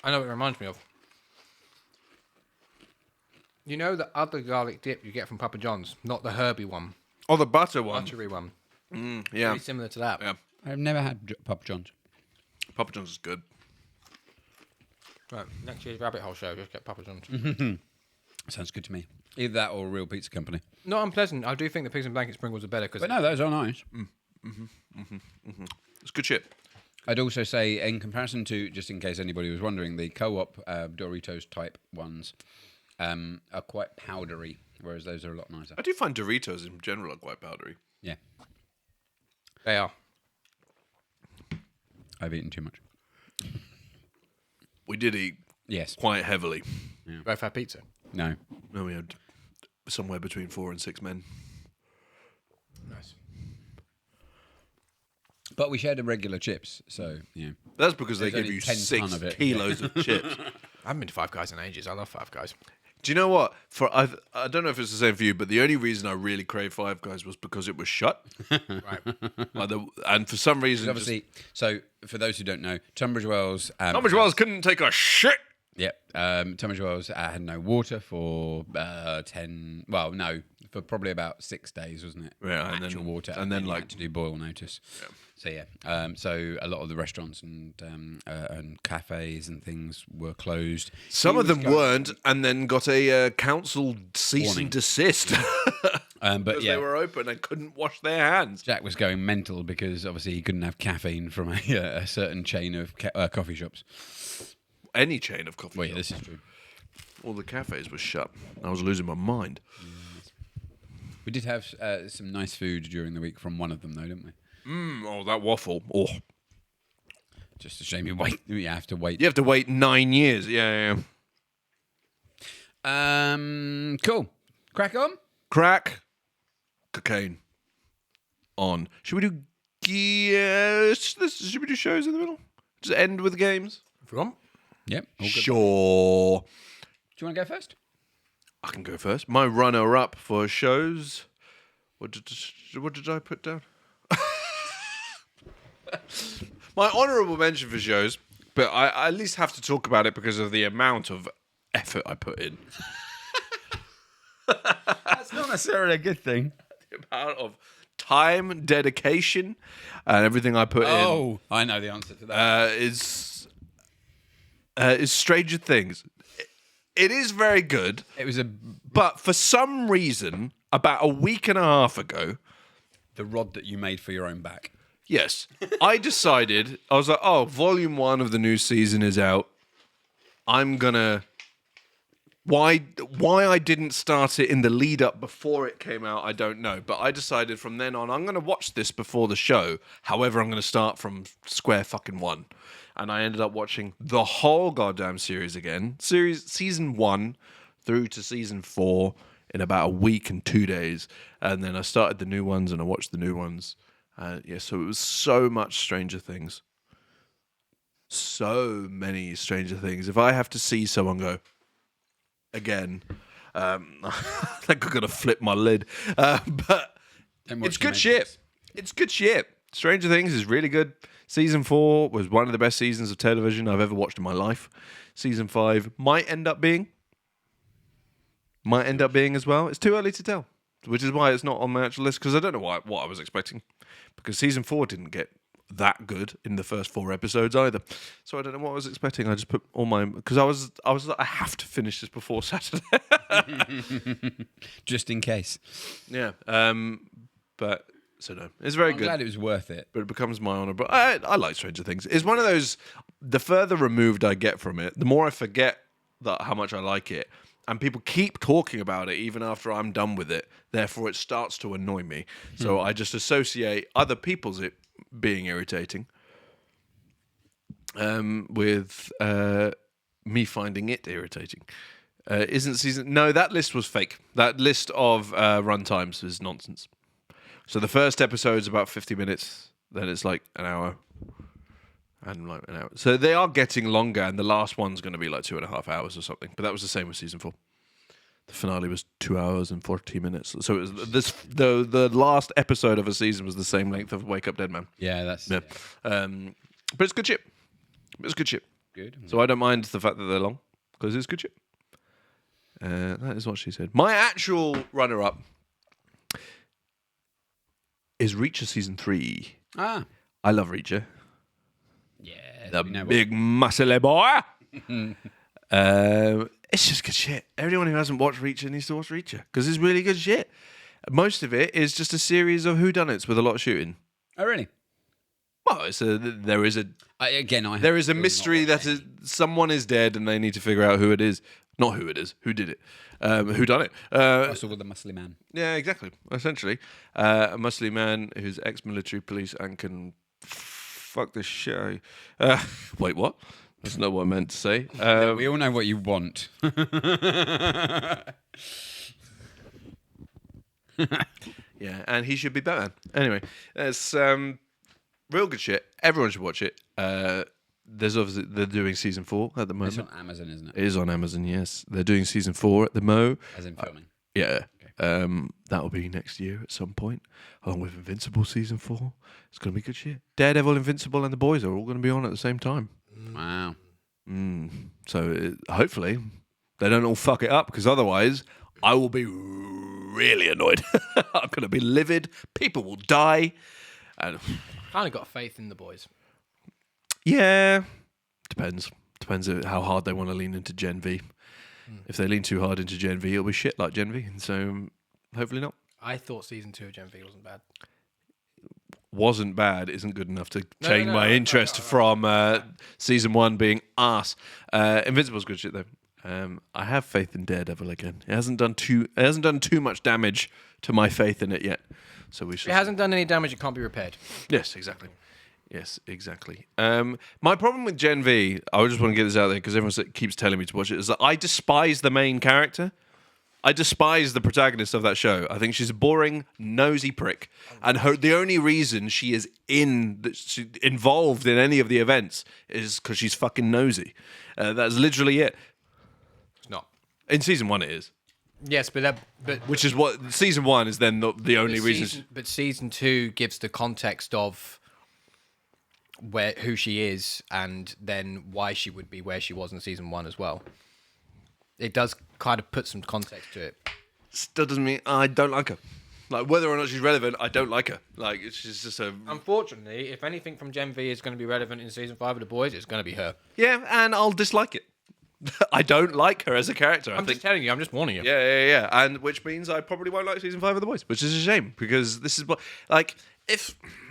I know what it reminds me of. You know the other garlic dip you get from Papa John's, not the herby one, Oh, the butter one. buttery one. Yeah. Very similar to that. Yeah. I've never had Papa John's. Papa John's is good. Right, next year's rabbit hole show, just get Papa John's. Sounds good to me. Either that or a real pizza company. Not unpleasant. I do think the pigs and blanket Pringles are better because But no, those are nice. It's good shit. I'd also say, in comparison to, just in case anybody was wondering, the co-op Doritos type ones are quite powdery, whereas those are a lot nicer. I do find Doritos in general are quite powdery. Yeah, they are. I've eaten too much. We did eat Yes. quite heavily. Both had pizza. No. No, we had somewhere between 4 and 6 men. Nice. But we shared the regular chips, so, yeah. That's because they There's give only you 10 ton 6 of it. kilos of chips. I haven't been to Five Guys in ages. I love Five Guys. Do you know what? I don't know if it's the same for you, but the only reason I really craved Five Guys was because it was shut. Right. And for some reason, Obviously, so for those who don't know, Tunbridge Wells... Tunbridge Wells couldn't take a shit. Yep. Tunbridge Wells had no water for for probably about 6 days, wasn't it? Yeah, and Actual then- water, and then, you like- had to do boil notice. Yeah. So yeah, so a lot of the restaurants and cafes and things were closed. Some He of was them going- weren't, and then got a council cease Warning. and desist but because yeah, they were open and couldn't wash their hands. Jack was going mental because obviously he couldn't have caffeine from a certain chain of coffee shops. Any chain of coffee Well, yeah, shops. this is true. All the cafes were shut. I was losing my mind. We did have some nice food during the week from one of them, though, didn't we? Oh, that waffle. Oh, Just a shame you have to wait. you have to wait 9 years. Yeah. Cool. Crack on. Crack, cocaine, on. Should we do should we do shows in the middle? Just end with games. If you want. Yep. All good. Sure. Do you want to go first? I can go first. My runner-up for shows. What did I put down? My honourable mention for shows, but I at least have to talk about it because of the amount of effort I put in. That's not necessarily a good thing. The amount of time, dedication, and everything I put in Oh, I know the answer to that. is Stranger Things. It is very good, It was but for some reason, about a week and a half ago, the rod that you made for your own back. yes, I decided, I was like, oh, volume 1 of the new season is out. I'm gonna... Why I didn't start it in the lead up before it came out, I don't know. But I decided from then on, I'm going to watch this before the show. However, I'm going to start from square fucking one. And I ended up watching the whole goddamn series again. Season 1 through to season 4 in about a week and 2 days. And then I started the new ones and I watched the new ones. So it was so much Stranger Things. so many Stranger Things. If I have to see someone go again, I think I'm gonna flip my lid. But it's good shit. It's good shit. Stranger Things is really good. Season 4 was one of the best seasons of television I've ever watched in my life. Season 5 might end up being as well. It's too early to tell, which is why it's not on my actual list, because I don't know what I was expecting, because season 4 didn't get that good in the first 4 episodes either. So I don't know what I was expecting. I just put all my, because I was like, I have to finish this before Saturday. Just in case. Yeah. But so no, it's very I'm good. glad it was worth it. But it becomes my honor. But I like Stranger Things. It's one of those, the further removed I get from it, the more I forget that how much I like it. And people keep talking about it even after I'm done with it. Therefore, it starts to annoy me. So I just associate other people's it being irritating with me finding it irritating. No, that list was fake. That list of run times is nonsense. So the first episode's about 50 minutes, then it's like an hour, and like an hour. So they are getting longer, and the last one's going to be like 2.5 hours or something. But that was the same with season 4. The finale was 2 hours and 40 minutes. So it was the last episode of a season was the same length of Wake Up Dead Man. Yeah, that's... Yeah. But it's good shit. It's good shit. Good. So I don't mind the fact that they're long, because it's good shit. That is what she said. My actual runner-up is Reacher season 3. Ah. I love Reacher. Yeah. The big muscly boy. It's just good shit. Everyone who hasn't watched Reacher needs to watch Reacher, because it's really good shit. Most of it is just a series of whodunits with a lot of shooting. Oh, really? Well, there is a mystery that someone is dead and they need to figure out who it is. Not who it is, who did it, who done it. Also with the muscly man. Yeah, exactly. Essentially, a muscly man who's ex-military police and can fuck the shit. Wait, what? That's not what I meant to say. We all know what you want. Yeah, and he should be Batman. Anyway, it's real good shit. Everyone should watch it. There's obviously they're doing season 4 at the moment. It's on Amazon, isn't it? It is on Amazon. Yes, they're doing season 4 at the Mo. As in filming. Yeah. That will be next year at some point, along with Invincible season 4. It's going to be good shit. Daredevil, Invincible, and The Boys are all going to be on at the same time. Wow. So hopefully they don't all fuck it up, because otherwise I will be really annoyed. I'm going to be livid. People will die. And Kind of got faith in the boys. yeah, depends how hard they want to lean into Gen V. If they lean too hard into Gen V, it'll be shit like Gen V. And so hopefully not. I thought season 2 of Gen V wasn't bad. Wasn't bad isn't good enough to change my interest from season 1 being arse. Invincible's good shit though. I have faith in Daredevil again. It hasn't done too much damage to my faith in it yet. So we should. It hasn't done any damage. It can't be repaired. Yes, exactly. My problem with Gen V, I just want to get this out there because everyone keeps telling me to watch it, is that I despise the main character. I despise the protagonist of that show. I think she's a boring, nosy prick, and the only reason she is involved in any of the events is because she's fucking nosy. That's literally it. It's not. In season 1, it is. Yes, but Which is what season 1 is then the only reason. But season 2 gives the context of who she is, and then why she would be where she was in season 1 as well. It does kind of put some context to it. Still doesn't mean I don't like her. Like, whether or not she's relevant, I don't like her. Like, she's just a... Unfortunately, if anything from Gen V is going to be relevant in season 5 of The Boys, it's going to be her. Yeah, and I'll dislike it. I don't like her as a character. I'm just telling you. I'm just warning you. Yeah. And which means I probably won't like season 5 of The Boys, which is a shame, because this is what... Like,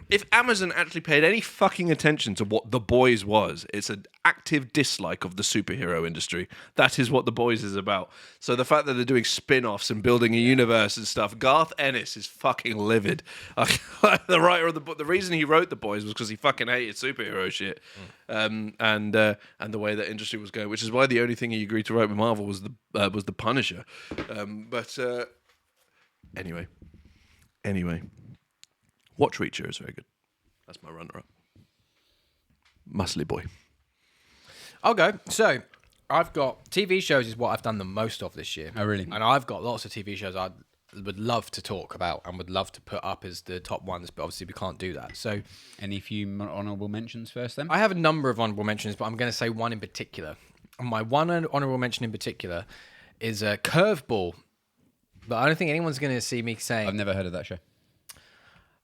if Amazon actually paid any fucking attention to what The Boys was, it's an active dislike of the superhero industry. That is what The Boys is about. So the fact that they're doing spin-offs and building a universe and stuff, Garth Ennis is fucking livid. The writer of the book, the reason he wrote The Boys was because he fucking hated superhero shit, and the way that industry was going, which is why the only thing he agreed to write with Marvel was the Punisher. Anyway. Watch Reacher is very good. That's my runner-up. Muscly boy. I'll go. So, I've got TV shows is what I've done the most of this year. Oh, really? And I've got lots of TV shows I would love to talk about and would love to put up as the top ones, but obviously we can't do that. So, Any few honourable mentions first, then? I have a number of honourable mentions, but I'm going to say one in particular. And my one honourable mention in particular is a Curveball. But I don't think anyone's going to see me saying I've never heard of that show.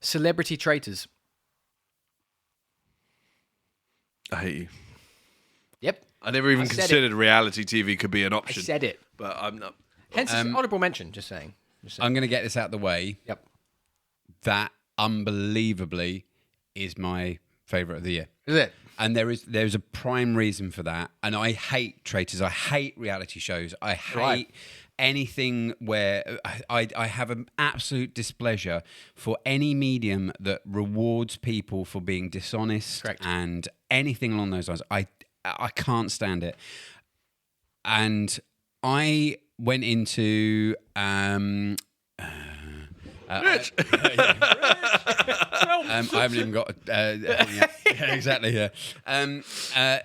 Celebrity Traitors. I hate you. Yep. I never even said considered reality TV could be an I option. said it. But I'm not. Hence, it's an honourable mention, just saying. I'm going to get this out the way. Yep. That unbelievably is my favourite of the year. Is it? And there's a prime reason for that. And I hate traitors. I hate reality shows. I hate Right. anything where I have an absolute displeasure for any medium that rewards people for being dishonest. Correct. And anything along those lines. I can't stand it. And I went into Rich. I haven't even got yeah, exactly. Yeah.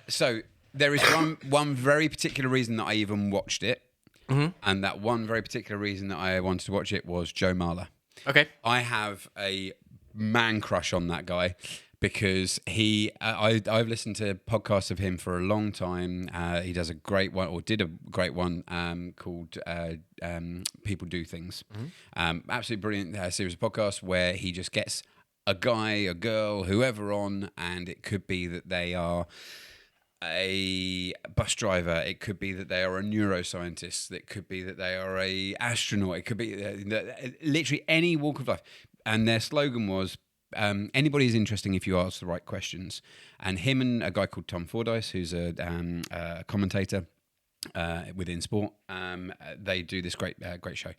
So there is one very particular reason that I even watched it, and that one very particular reason that I wanted to watch it was Joe Marler. Okay. I have a man crush on that guy because I've listened to podcasts of him for a long time. He does a great one, or did a great one, called People Do Things. Absolutely brilliant series of podcasts where he just gets a guy, a girl, whoever on, and it could be that they are a bus driver, it could be that they are a neuroscientist, it could be that they are a astronaut, it could be literally any walk of life. And their slogan was, anybody is interesting if you ask the right questions. And him and a guy called Tom Fordyce, who's a commentator within sport, they do this great show.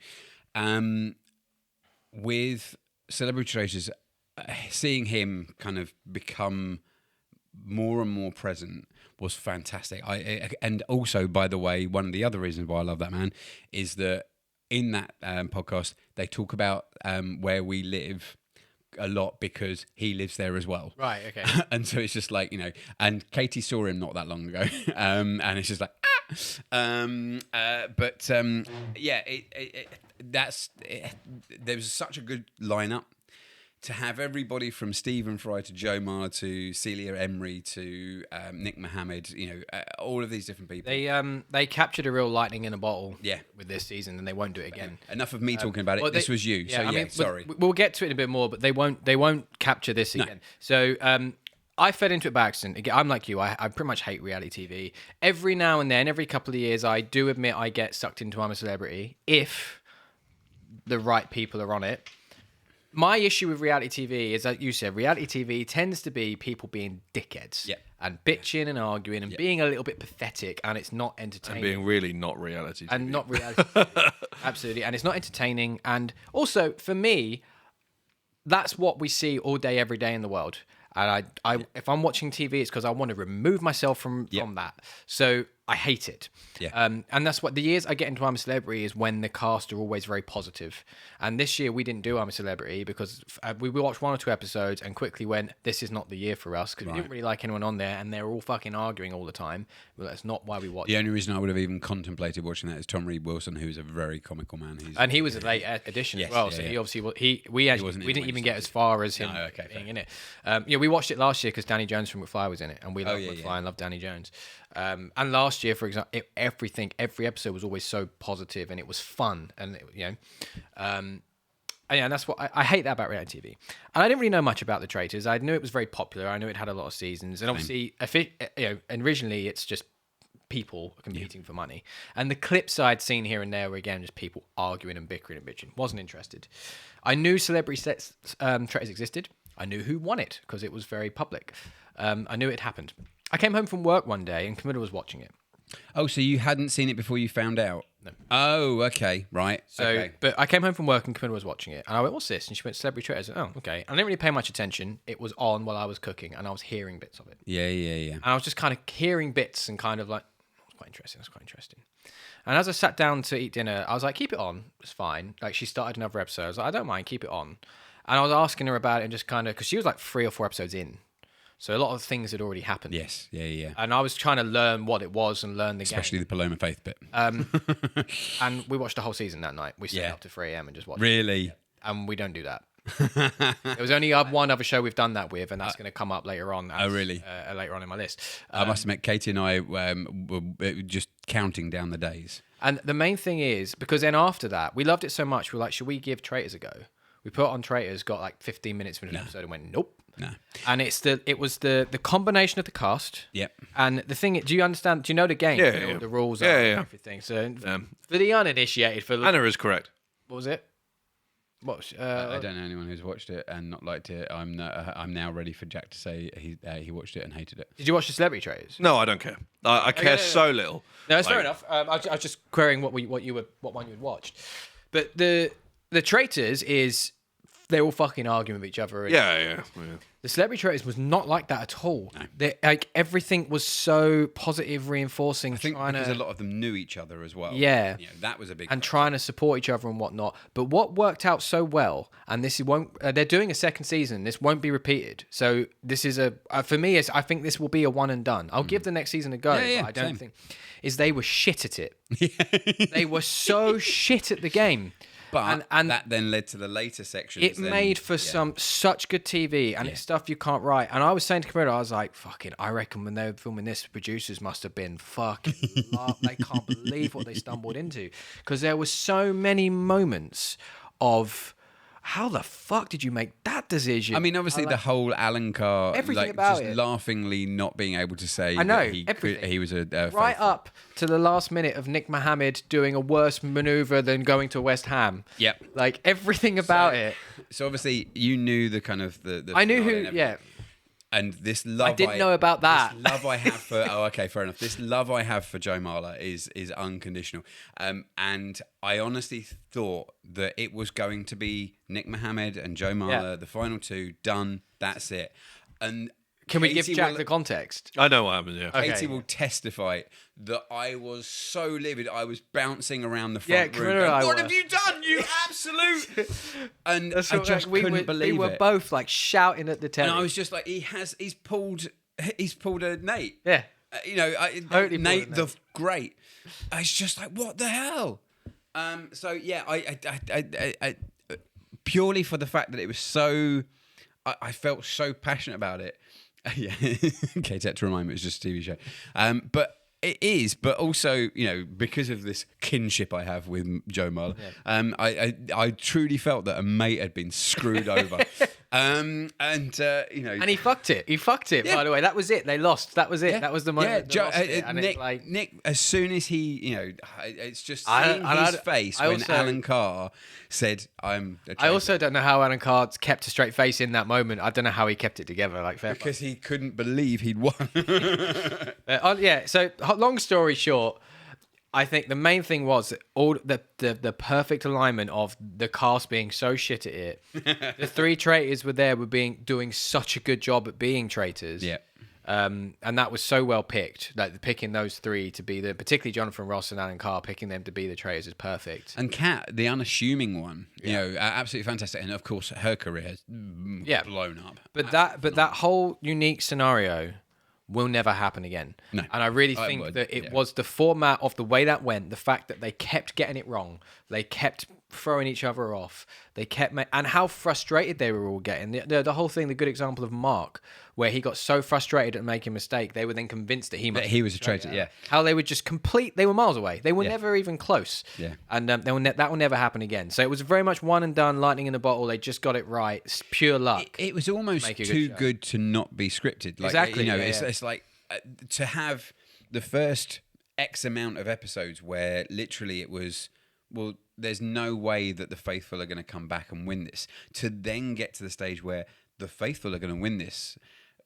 With Celebrity Traitors, seeing him kind of become more and more present was fantastic. And also, by the way, one of the other reasons why I love that man is that in that podcast, they talk about where we live a lot because he lives there as well. Right, okay. And so it's just like, and Katie saw him not that long ago. And it's just like, yeah, there was such a good lineup. To have everybody from Stephen Fry to Joe Marler to Celia Emery to Nick Mohammed, all of these different people. They captured a real lightning in a bottle. Yeah. With this season, and they won't do it again. Enough of me talking about it. Well, This was you. Yeah, So sorry. We'll get to it in a bit more, but they won't capture this again. So I fed into it by accident. Again, I'm like you. I pretty much hate reality TV. Every now and then, every couple of years, I do admit I get sucked into I'm a Celebrity if the right people are on it. My issue with reality TV is, like you said, reality TV tends to be people being dickheads and bitching and arguing and being a little bit pathetic, and it's not entertaining. And being really not reality TV. And not reality TV. Absolutely. And it's not entertaining. And also, for me, that's what we see all day, every day in the world. And if I'm watching TV, it's because I want to remove myself from that. So I hate it. Yeah. And that's what the years I get into I'm a Celebrity is when the cast are always very positive. And this year we didn't do I'm a Celebrity because we watched 1 or 2 episodes and quickly went, this is not the year for us, because we didn't really like anyone on there and they were all fucking arguing all the time. Well, that's not why we watched. The only reason I would have even contemplated watching that is Tom Reed Wilson, who's a very comical man. And he was a late addition as well, so he obviously we didn't even get as far as him being in it. We watched it last year because Danny Jones from McFly was in it, and we love McFly and love Danny Jones. And last year, for example, every episode was always so positive and it was fun, and and that's what I hate that about reality TV. And I didn't really know much about the Traitors. I knew it was very popular. I knew it had a lot of seasons, and obviously, originally it's just people competing for money. And the clips I'd seen here and there were again just people arguing and bickering and bitching. Wasn't interested. I knew Celebrity Traitors existed. I knew who won it because it was very public. I knew it happened. I came home from work one day and Camilla was watching it. Oh, so you hadn't seen it before you found out? No. Oh, okay, right. So, okay. But I came home from work and Camilla was watching it. And I went, what's this? And she went, Celebrity Traitors. Oh, okay. I didn't really pay much attention. It was on while I was cooking and I was hearing bits of it. Yeah. And I was just kind of hearing bits and kind of like, that's quite interesting. And as I sat down to eat dinner, I was like, keep it on. It's fine. Like, she started another episode. I was like, I don't mind, keep it on. And I was asking her about it and just kind of, because she was like 3 or 4 episodes in. So a lot of things had already happened. Yes. Yeah. And I was trying to learn what it was and learn the Especially game. the Paloma Faith bit. And we watched the whole season that night. We stayed Yeah. up to 3 a.m. and just watched Really? it. And we don't do that. There was only one other show we've done that with, and that's going to come up later on. Really? Later on in my list. I must admit, Katie and I were just counting down the days. And the main thing is, because then after that, we loved it so much, we were like, should we give Traitors a go? We put on Traitors, got like 15 minutes into an episode and went, nope. No. And it was the combination of the cast. Yep. And the thing, do you understand? Do you know the game? Yeah, You know yeah. what the rules Yeah, are yeah. and everything. So for the uninitiated, Anna is correct. what was it? What? I don't know anyone who's watched it and not liked it. I'm now ready for Jack to say he watched it and hated it. Did you watch the Celebrity Traitors? No, I don't care. I care so little. No, it's fair Like- enough. I was just querying what one you had watched. But the Traitors is they're all fucking arguing with each other. And Yeah. The Celebrity Traitors was not like that at all. No. Like everything was so positive, reinforcing. I think trying because to, a lot of them knew each other as well. Yeah. That was a big. and trying to support each other and whatnot. But what worked out so well, and this won't, they're doing a second season. This won't be repeated. So this is for me, I think this will be a one and done. I'll give the next season a go. Yeah, but I don't same. think is they were shit at it. They were so shit at the game. But and that then led to the later sections. it made for such good TV, and it's stuff you can't write. And I was saying to Camilla, I was like, "Fucking, I reckon when they were filming this, the producers must have been fucking. They can't believe what they stumbled into, because there were so many moments of." How the fuck did you make that decision? I mean, obviously, the whole Alan Carr, Everything like, about just it. laughingly not being able to say I know, that everything. he was a right faithful. up to the last minute of Nick Mohammed doing a worse maneuver than going to West Ham. Yep. Like everything about it. So obviously, you knew the kind of the I knew finale who. and everything. Yeah. And this love I didn't know about that. This love I have for okay, fair enough. This love I have for Joe Marler is unconditional. And I honestly thought that it was going to be Nick Mohammed and Joe Marler, the final two, done. That's it. And Can we give Katie Jack will- the context? I know what happened, yeah. Okay. Katie will testify that I was so livid. I was bouncing around the Yeah, front room. Camilla and I Going, what were. have you done, you absolute? And That's I what, just like, we couldn't were, believe we were it. both like shouting at the telly. And I was just like, he's pulled a Nate. yeah. Totally Nate pulled a the great. It's just like, what the hell? So yeah, I purely for the fact that it was so, I felt so passionate about it. Yeah, Kate had to remind me it was just a TV show. But it is, but also, because of this kinship I have with Joe Marler, I truly felt that a mate had been screwed over. And And he fucked it. He fucked it, by the way. That was it. They lost. That was it. Yeah. That was the moment. they lost it. And Nick, it's like, Nick, as soon as he, it's just I- seeing and his I- face I when also- Alan Carr said, "I'm a I traitor," also don't know how Alan Carr kept a straight face in that moment. I don't know how he kept it together. Like fair play. because he couldn't believe he'd won. So long story short, I think the main thing was that all the perfect alignment of the cast being so shit at it. The three traitors were doing such a good job at being traitors. Yeah. And that was so well picked. Like picking those three to be particularly Jonathan Ross and Alan Carr, picking them to be the traitors is perfect. And Kat, the unassuming one, absolutely fantastic. And of course, her career has blown up. But that whole unique scenario will never happen again. No. And I really I think would, that it yeah. was the format of the way that went, the fact that they kept getting it wrong, they kept throwing each other off, they kept and how frustrated they were all getting. The whole thing, the good example of Mark, where he got so frustrated at making a mistake, they were then convinced that he was a traitor, yeah. How they would just they were miles away. They were never even close. Yeah. And that will never happen again. So it was very much one and done, lightning in a bottle. They just got it right. It's pure luck. It was almost Make a good too show. good to not be scripted. Like, Exactly, yeah, it's like to have the first X amount of episodes where literally it was, well, there's no way that the faithful are going to come back and win this. To then get to the stage where the faithful are going to win this,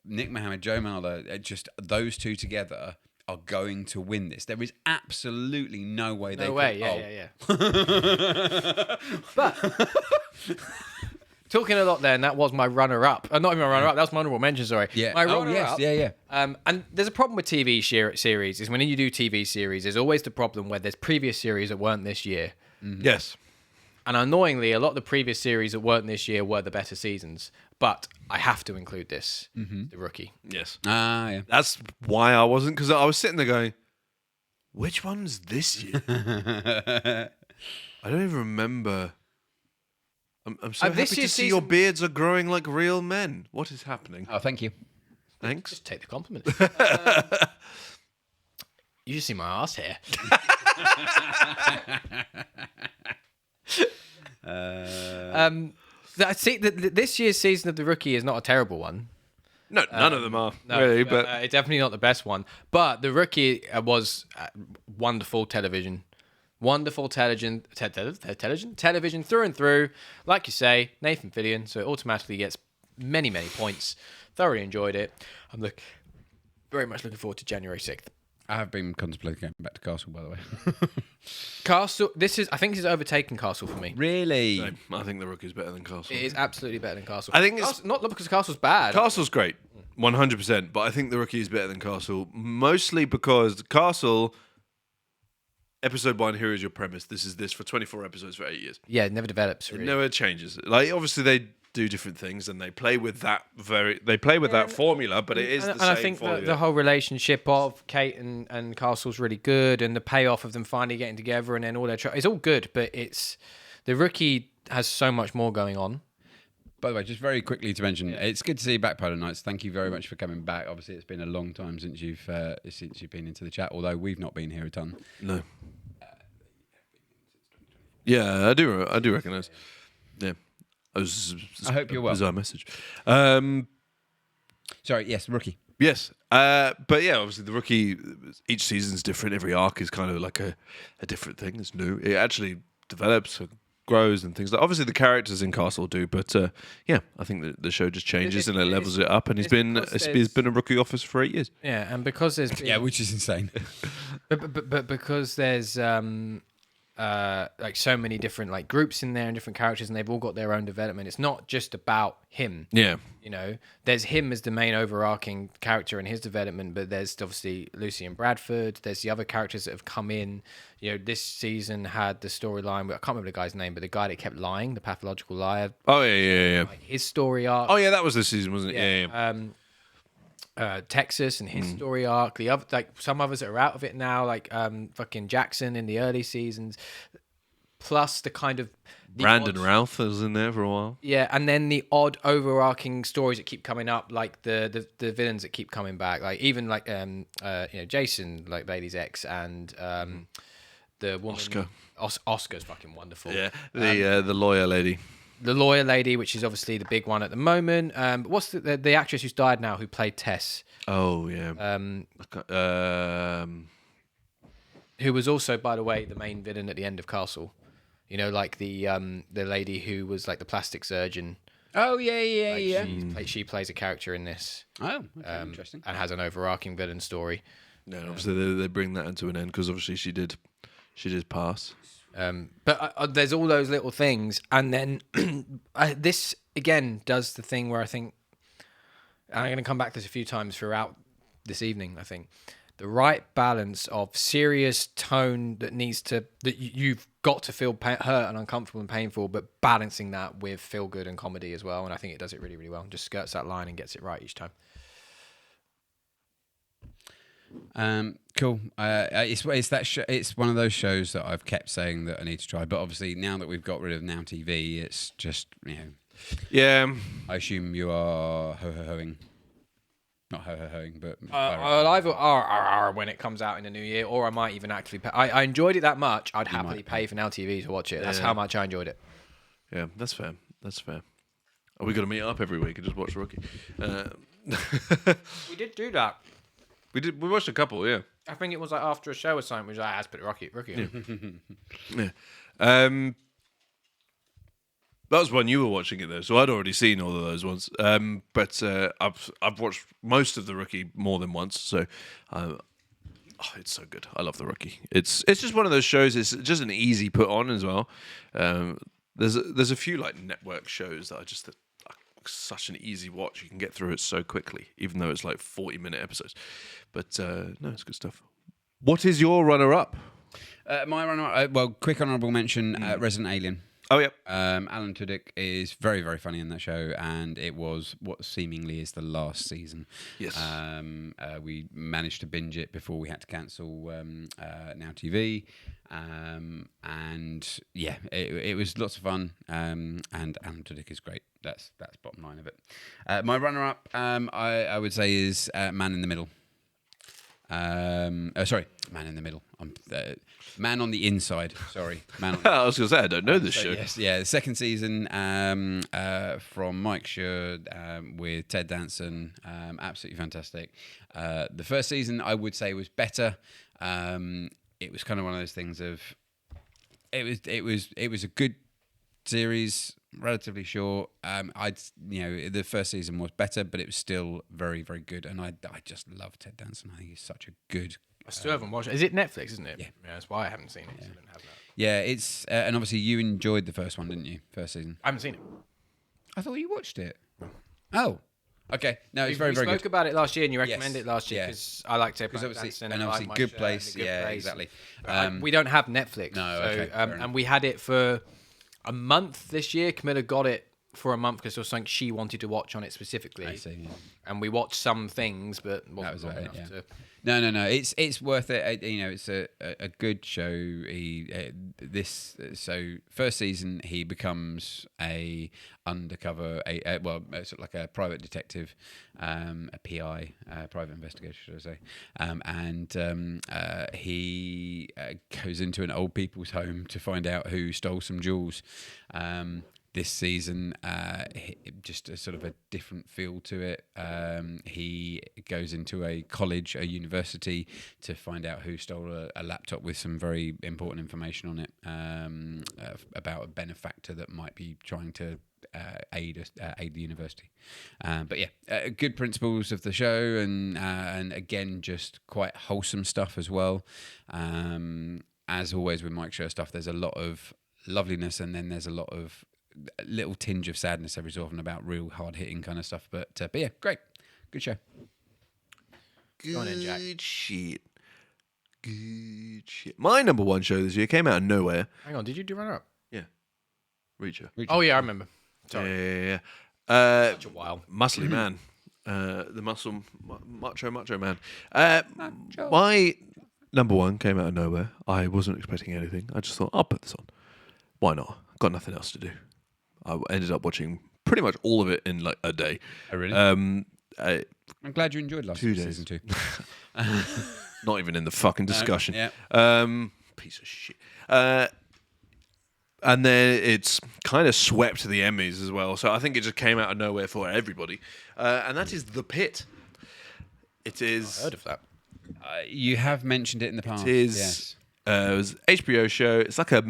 Nick Mohammed, Joe Marler, just those two together are going to win this. There is absolutely no way they No way. could. But talking a lot there, and that was my runner-up. Not even my runner-up. That was my honorable mention. Sorry. Yeah. My Oh, yes. runner-up, Yeah. and there's a problem with TV series is when you do TV series, there's always the problem where there's previous series that weren't this year. Yes. And annoyingly, a lot of the previous series that weren't this year were the better seasons. But I have to include this, The Rookie. Yes. Yeah. That's why I wasn't, because I was sitting there going, which one's this year? I don't even remember. I'm so This happy to year's see your season- beards are growing like real men. What is happening? Oh, thank you. Thanks. Just take the compliment. You just see my ass hair. This year's season of The Rookie is not a terrible one. No, none of them are No, really, but it's definitely not the best one. But The Rookie was wonderful television. Wonderful television through and through. Like you say, Nathan Fillion, so it automatically gets many, many points. Thoroughly enjoyed it. I'm very much looking forward to January 6th. I have been contemplating going back to Castle, by the way. Castle, I think this is overtaken Castle for me. Really? no, I think The Rookie's better than Castle. It is absolutely better than Castle. I think it's- Castle, not because Castle's bad. Castle's great, 100%. But I think The Rookie is better than Castle, mostly because Castle, episode 1, here is your premise. This is this for 24 episodes for 8 years. Yeah, it never develops. It Really. never changes. Like obviously they do different things and they play with that formula, but it is the And same I think formula. the whole relationship of Kate and Castle's really good, and the payoff of them finally getting together, and then all their it's all good. But it's The Rookie has so much more going on. By the way, just very quickly to mention, it's good to see you back, Polo Nights. Thank you very much for coming back. Obviously, it's been a long time since you've been into the chat, although we've not been here a ton. No. Yeah, I do recognise. Yeah. I hope you're well. Bizarre message. Sorry, yes, Rookie. Yes. But yeah, obviously The Rookie, each season's different. Every arc is kind of like a different thing. It's new. It actually develops, grows and things like. Obviously the characters in Castle do, but yeah, I think the show just changes and it levels it up. And he's been a Rookie officer for 8 years. Yeah, and because there's Yeah, which is insane. but because there's like so many different like groups in there and different characters, and they've all got their own development. It's not just about him. Yeah. You know, there's him as the main overarching character and his development, but there's obviously Lucy and Bradford. There's the other characters that have come in. You know, this season had the storyline. I can't remember the guy's name, but the guy that kept lying, the pathological liar. Oh yeah. Like his story arc. Oh yeah, that was this season, wasn't it? Yeah. Texas and his story arc. The other, like some others that are out of it now, like fucking Jackson in the early seasons. Plus the kind of Brandon odd, Routh was in there for a while. yeah, and then the odd overarching stories that keep coming up, like the villains that keep coming back, like even like Jason, like Bailey's ex, and the woman Oscar. Oscar's fucking wonderful. Yeah, the lawyer lady. The lawyer lady, which is obviously the big one at the moment. But what's the actress who's died now who played Tess? Oh yeah. Who was also, by the way, the main villain at the end of Castle. You know, like the lady who was like the plastic surgeon. Oh, yeah. Like, she plays a character in this. Oh, okay, interesting. And has an overarching villain story. No, obviously they bring that into an end because obviously she did pass. But there's all those little things, and then this again does the thing where I think, and I'm going to come back to this a few times throughout this evening. I think the right balance of serious tone that you've got to feel hurt and uncomfortable and painful, but balancing that with feel good and comedy as well. And I think it does it really, really well. Just skirts that line and gets it right each time. Cool. It's one of those shows that I've kept saying that I need to try, but obviously now that we've got rid of Now TV, it's just Yeah. I assume you are ho-ho-hoing. Not ho-ho-hoing, but I'll either when it comes out in the new year, or I might even actually pay. I enjoyed it that much. I'd happily pay for Now TV to watch it. That's how much I enjoyed it. Yeah, that's fair. Are we going to meet up every week and just watch Rookie? We did do that. We watched a couple, yeah. I think it was like after a show or something. We was like, let's put Rookie. Yeah. That was when you were watching it though, so I'd already seen all of those ones. But I've watched most of The Rookie more than once, so it's so good. I love The Rookie. It's just one of those shows. It's just an easy put on as well. There's a few like network shows that are such an easy watch. You can get through it so quickly, even though it's like 40-minute episodes. But no, it's good stuff. What is your runner-up? my runner. Quick honourable mention: Resident Alien. Oh, yep. Alan Tudyk is very, very funny in that show, and it was what seemingly is the last season. Yes. We managed to binge it before we had to cancel Now TV, and yeah, it was lots of fun. And Alan Tudyk is great. That's bottom line of it. My runner-up, I would say, is Man in the Middle. Sorry, Man in the Middle. Man on the Inside. Sorry, Man. On the I was going to say, I don't know this show. Yes, yeah, the second season from Mike Schur with Ted Danson, absolutely fantastic. The first season, I would say, was better. It was kind of one of those things of it was a good series, relatively short. The first season was better, but it was still very, very good, and I just love Ted Danson. I think he's such a good. I still haven't watched it. Is it Netflix, isn't it? Yeah. That's why I haven't seen it. 'Cause I didn't have that. Yeah, it's and obviously you enjoyed the first one, didn't you? First season. I haven't seen it. I thought you watched it. Oh, okay. No, it's very, we very spoke good. about it last year, and you Yes. recommended it last year Yeah. because I liked it. Because obviously, and and obviously, Mike Good Schur Place. and The Good Yeah, Place. exactly. We don't have Netflix. No, so, okay, fair enough. and we had it for a month this year. Camilla got it for a month because there was something she wanted to watch on it specifically. I see. Yeah. And we watched some things, but wasn't That was long about it, enough yeah. to. No. It's worth it. It's a good show. So first season he becomes a undercover, sort of like a private detective, a PI, private investigator, should I say? And he goes into an old people's home to find out who stole some jewels. This season, just a sort of a different feel to it. He goes into a college, a university, to find out who stole a laptop with some very important information on it about a benefactor that might be trying to aid the university. But yeah, good principles of the show, and again, just quite wholesome stuff as well. As always with Mike Schur stuff, there's a lot of loveliness, and then there's a lot of little tinge of sadness every so often about real hard hitting kind of stuff. But yeah, great, good show. Good on in, Jack. shit. Good shit. My number one show this year came out of nowhere. Hang on, did you do runner up? Yeah. Reacher. Oh yeah, I remember. Sorry, Yeah. such a while. Muscly man. The macho man. My number one came out of nowhere. I wasn't expecting anything. I just thought, I'll put this on. Why not? Got nothing else to do. I ended up watching pretty much all of it in like a day. Oh really? I'm glad you enjoyed last 2 days. season 2. not even in the fucking discussion. Yeah. Piece of shit. And then it's kind of swept the Emmys as well. So I think it just came out of nowhere for everybody. And that is The Pit. It is. I heard of that. You have mentioned it in the past. It is. Yes. It was an HBO show. It's like a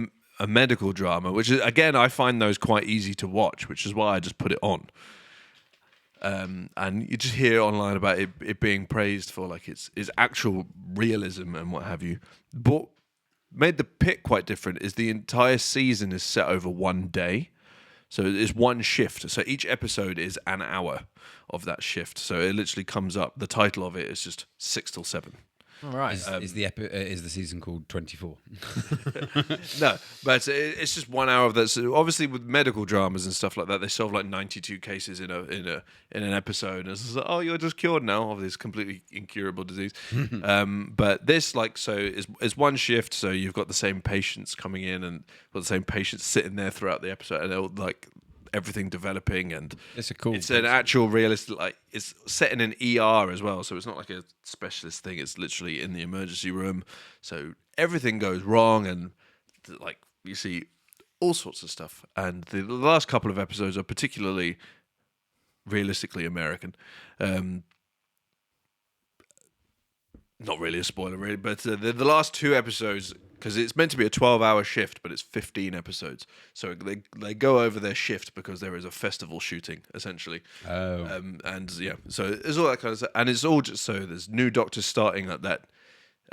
medical drama, which is, again, I find those quite easy to watch, which is why I just put it on. And you just hear online about it being praised for like its actual realism and what have you. But made The Pit quite different is the entire season is set over one day. So it's one shift. So each episode is an hour of that shift. So it literally comes up. The title of it is just 6 till 7. All right. Is the season called 24? No, but it's just 1 hour of that. So obviously, with medical dramas and stuff like that, they solve like 92 cases in an episode. And it's just like, oh, you're just cured now of this completely incurable disease. But this, is one shift. So you've got the same patients coming in, and got the same patients sitting there throughout the episode, and they're like everything developing, and It's a cool. it's an actual realistic, like it's set in an ER as well, so it's not like a specialist thing. It's literally in the emergency room, so everything goes wrong, and like you see all sorts of stuff. And the last couple of episodes are particularly realistically American. Not really a spoiler, really, but the last 2 episodes, because it's meant to be a 12-hour shift, but it's 15 episodes. So they go over their shift because there is a festival shooting, essentially. Oh. And yeah, so there's all that kind of stuff. And it's all just so there's new doctors starting at that.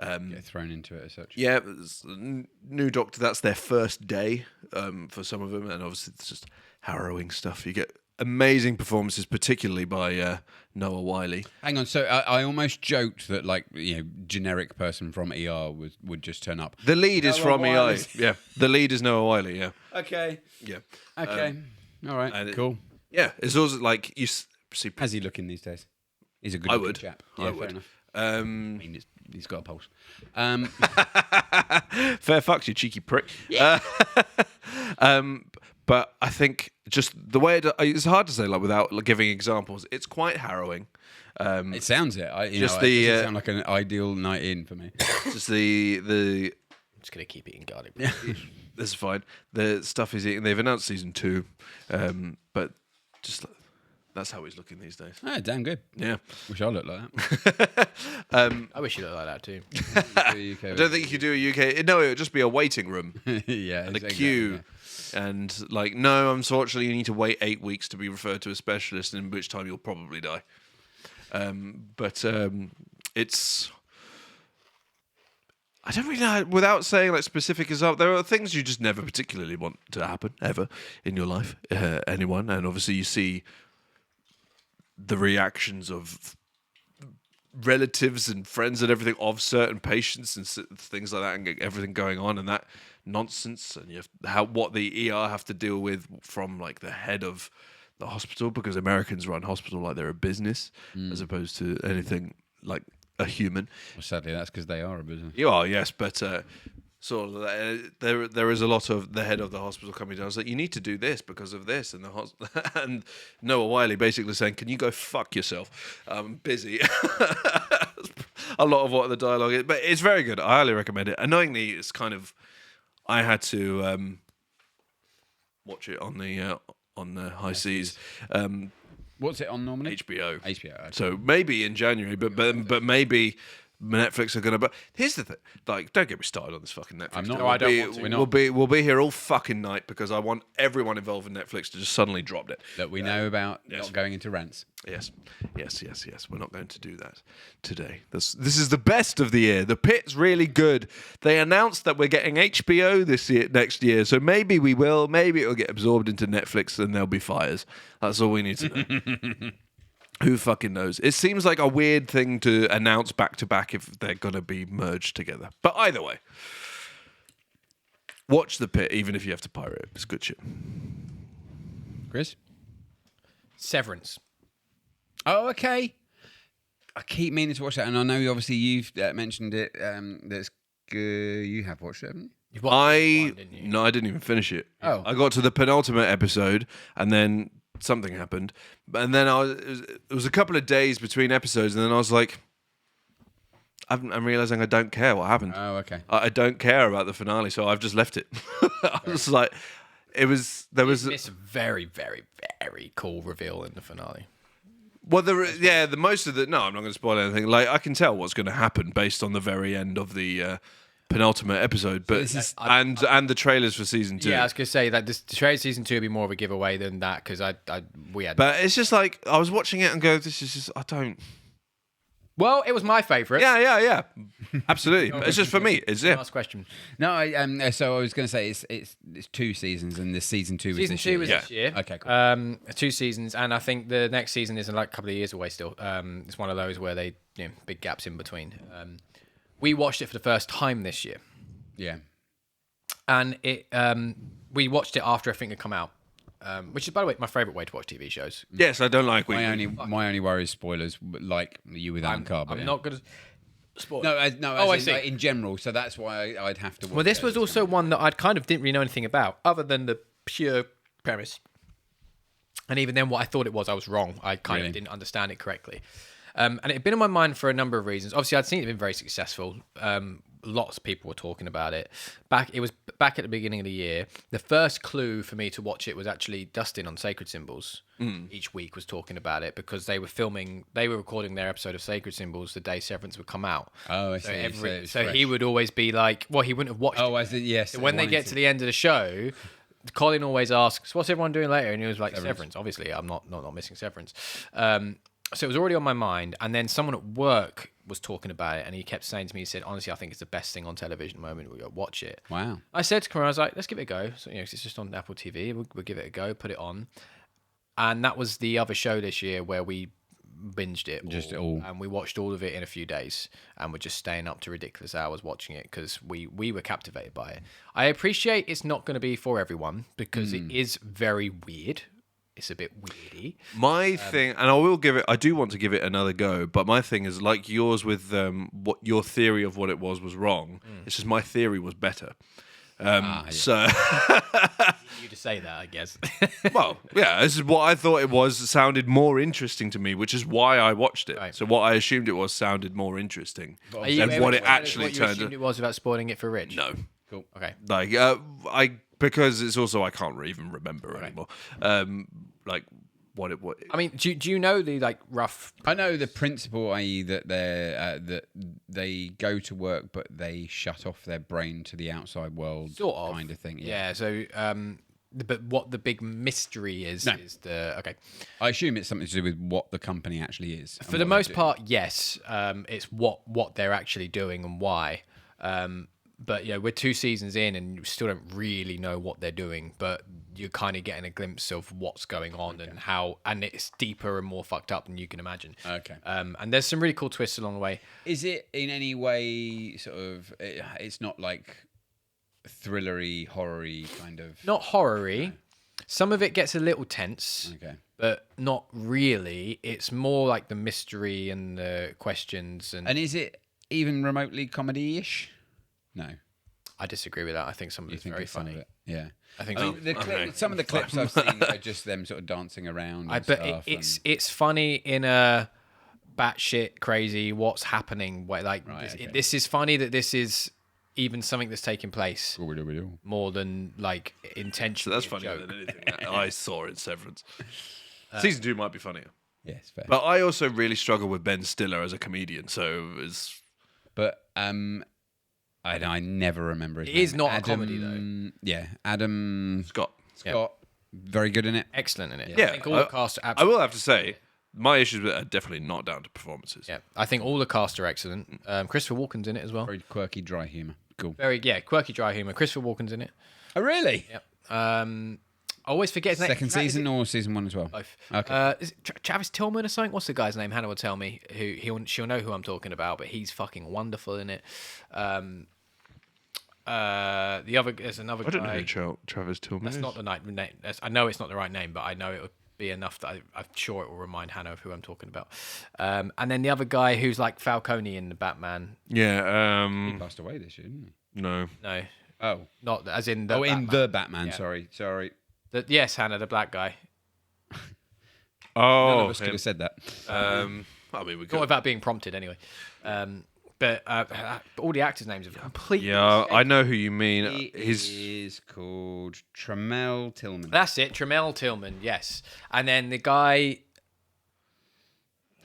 Get thrown into it as such. Yeah, there's a new doctor, that's their first day for some of them. And obviously it's just harrowing stuff. You get amazing performances, particularly by Noah Wyle. Hang on, so I almost joked that, like, generic person from ER would just turn up. The lead is Noah from Wyle. EI. Yeah, the lead is Noah Wyle. Yeah, Okay. yeah, Okay. All right. and Cool. yeah. It's also like you see. How's he looking these days? He's a good I looking would. chap. I Yeah, would. fair enough. I mean, he's got a pulse. Fair fucks, you cheeky prick. But I think just the way it's hard to say, like, without giving examples. It's quite harrowing. It sounds it. It Just doesn't sound like an ideal night in for me. Just the I'm just gonna keep eating garlic. Yeah. this is fine. The stuff he's eating. They've announced season 2, but just that's how he's looking these days. Oh, damn good. Yeah. Wish I looked like that. I wish you looked like that too. I don't think you could do a UK. No, it would just be a waiting room. Yeah, And a exactly, queue. yeah. And like, no, unfortunately, you need to wait 8 weeks to be referred to a specialist, in which time you'll probably die. But it's. I don't really know. Without saying like specific as there are things you just never particularly want to happen ever in your life, anyone, and obviously you see the reactions of relatives and friends and everything of certain patients and things like that, and everything going on and that nonsense, and you have what the ER have to deal with from like the head of the hospital, because Americans run hospital like they're a business as opposed to anything like a human. Well, sadly, that's because they are a business. You are, yes, but sort of there is a lot of the head of the hospital coming down. It's like, you need to do this because of this, and and Noah Wyle basically saying, "Can you go fuck yourself? I'm busy." A lot of what the dialogue is, but it's very good. I highly recommend it. Annoyingly, it's kind of I had to watch it on the high seas. What's it on normally? HBO. HBO. Okay. So maybe in January, but maybe Netflix are gonna. But here's the thing: like, don't get me started on this fucking Netflix. I'm not. thing. No, I don't want to. We're not. We'll be here all fucking night because I want everyone involved in Netflix to just suddenly drop it. That we know about yes. not going into rants. Yes. We're not going to do that today. This is the best of the year. The Pit's really good. They announced that we're getting HBO next year, so maybe we will. Maybe it'll get absorbed into Netflix and there'll be fires. That's all we need to know. Who fucking knows? It seems like a weird thing to announce back to back if they're gonna be merged together. But either way, watch The Pit, even if you have to pirate it. It's good shit. Chris? Severance. Oh, okay. I keep meaning to watch that, and I know obviously you've mentioned it. That's good. You have watched it, haven't you? You've watched one, didn't you? No, I didn't even finish it. Oh. I got to the penultimate episode, and then something happened, and then it was a couple of days between episodes, and then I was like, I'm realizing I don't care what happened. Oh, okay. I don't care about the finale, so I've just left it. I was like, there was It's a very, very, very cool reveal in the finale. well, the most of the no, I'm not going to spoil anything. Like, I can tell what's going to happen based on the very end of the penultimate episode, but this is- and the trailers for season 2. Yeah, I was gonna say that the trade season 2 would be more of a giveaway than that because we had. But it's just like I was watching it and go, this is just I don't. Well, it was my favourite. Yeah. Absolutely. It's just for me. It's it. Last question. No, so I was going to say it's 2 seasons, and this season 2 Season is this 2 year. was Yeah. this year. Okay, cool. 2 seasons, and I think the next season is like a couple of years away still. It's one of those where they big gaps in between. We watched it for the first time this year, Yeah. and it we watched it after everything had come out, which is, by the way, my favourite way to watch TV shows. Yes, I don't like My weekly. only worry is spoilers, like you with Alan Carr. I'm not gonna spoil. No, Oh, I in, see. like, in general. So that's why I'd have to. Watch Well, this it was as also one that I kind of didn't really know anything about, other than the pure premise. And even then, what I thought it was, I was wrong. I kind Really? of didn't understand it correctly. And it had been in my mind for a number of reasons. Obviously, I'd seen it been very successful. Lots of people were talking about it. It was back at the beginning of the year. The first clue for me to watch it was actually Dustin on Sacred Symbols. Each week was talking about it because they were recording their episode of Sacred Symbols the day Severance would come out. Oh, I see. So it's So he fresh. would always be like, well, he wouldn't have watched Oh, it. I see. Yes. So when they get to the end of the show, Colin always asks, "What's everyone doing later?" And he was like, "Severance." Obviously, I'm not missing Severance. So it was already on my mind. And then someone at work was talking about it, and he kept saying to me, he said, "Honestly, I think it's the best thing on television at the moment. We'll watch it." Wow. I said to Corinne, I was like, "Let's give it a go." So it's just on Apple TV. We'll give it a go. Put it on. And that was the other show this year where we binged it all. and we watched all of it in a few days, and we're just staying up to ridiculous hours watching it because we were captivated by it. I appreciate it's not going to be for everyone because it is very weird. It's a bit weirdy. My thing, and I do want to give it another go, but my thing is like yours with what your theory of what it was wrong. It's just my theory was better. So, You just say that, I guess. well, yeah, this is what I thought it was. It sounded more interesting to me, which is why I watched it. Right. So what I assumed it was sounded more interesting Are you than able what to it tell us actually what you turned assumed out. it was without spoiling it for Rich? No. Cool. Okay. Like, because it's also I can't even remember anymore. Like what it was. I mean, do you know the like rough? I know the principle, i.e., that they go to work, but they shut off their brain to the outside world, Sort of. kind of thing. Yeah. So, but what the big mystery is the okay. I assume it's something to do with what the company actually is. For the most part, yes. It's what they're actually doing and why. But yeah, we're 2 seasons in and you still don't really know what they're doing, but you're kind of getting a glimpse of what's going on and how, and it's deeper and more fucked up than you can imagine. Okay. And there's some really cool twists along the way. Is it in any way sort of? It's not like thrillery, horror-y kind of. Not horror-y. Some of it gets a little tense. Okay. But not really. It's more like the mystery and the questions. And is it even remotely comedy-ish? No. I disagree with that. I think some of it's very funny. Yeah. I think Some of the clips I've seen are just them sort of dancing around. But it's funny in a batshit crazy what's happening way. Like this is funny that this is even something that's taking place more than like intentionally. So that's funnier than anything that I saw in Severance. Season 2 might be funnier. Yes, fair. But I also really struggle with Ben Stiller as a comedian. So it's. But I never remember his name. It is not a comedy though. Yeah, Adam Scott. Very good in it. Excellent in it. Yeah, I think all the cast are I absolutely. will have to say, my issues with it are definitely not down to performances. Yeah, I think all the cast are excellent. Christopher Walken's in it as well. Very quirky, dry humour. Cool. Quirky, dry humor. Christopher Walken's in it. Oh, really? Yep. I always forget his name. Second season or season 1 as well? Both. Okay. Is it Travis Tillman or something? What's the guy's name? Hannah will tell me. She'll know who I'm talking about, but he's fucking wonderful in it. There's another guy. I don't know who Travis Tillman That's is. not the name. I know it's not the right name, but I know it would be enough that I'm sure it will remind Hannah of who I'm talking about. And then the other guy who's like Falcone in the Batman. Yeah. He passed away this year, didn't he? No. No, Oh. not as in the. In Batman. the Batman. Yeah. Sorry. Yes, Hannah, the black guy. Oh. None of us could have said that. I mean, we Not could. without being prompted, anyway. But all the actors' names have completely. Yeah, escaped. I know who you mean. He His is called Tremel Tillman. That's it, Tremel Tillman. Yes, and then the guy.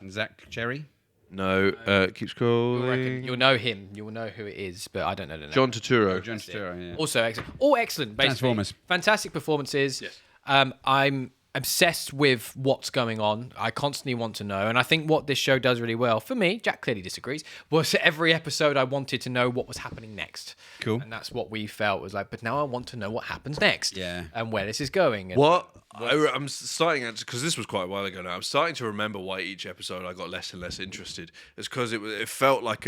Zach Cherry. no. Keep scrolling. You'll know him. You'll know who it is, but I don't know the name. John Turturro. John Turturro, yeah. Also excellent. All excellent. Basically. Transformers. Fantastic performances. Yes. I'm obsessed with what's going on. I constantly want to know. And I think what this show does really well, for me, Jack clearly disagrees, was every episode I wanted to know what was happening next. Cool. And that's what we felt was like, but now I want to know what happens next. Yeah. And where this is going. And What? I'm starting because this was quite a while ago now. I'm starting to remember why each episode I got less and less interested. It's because it felt like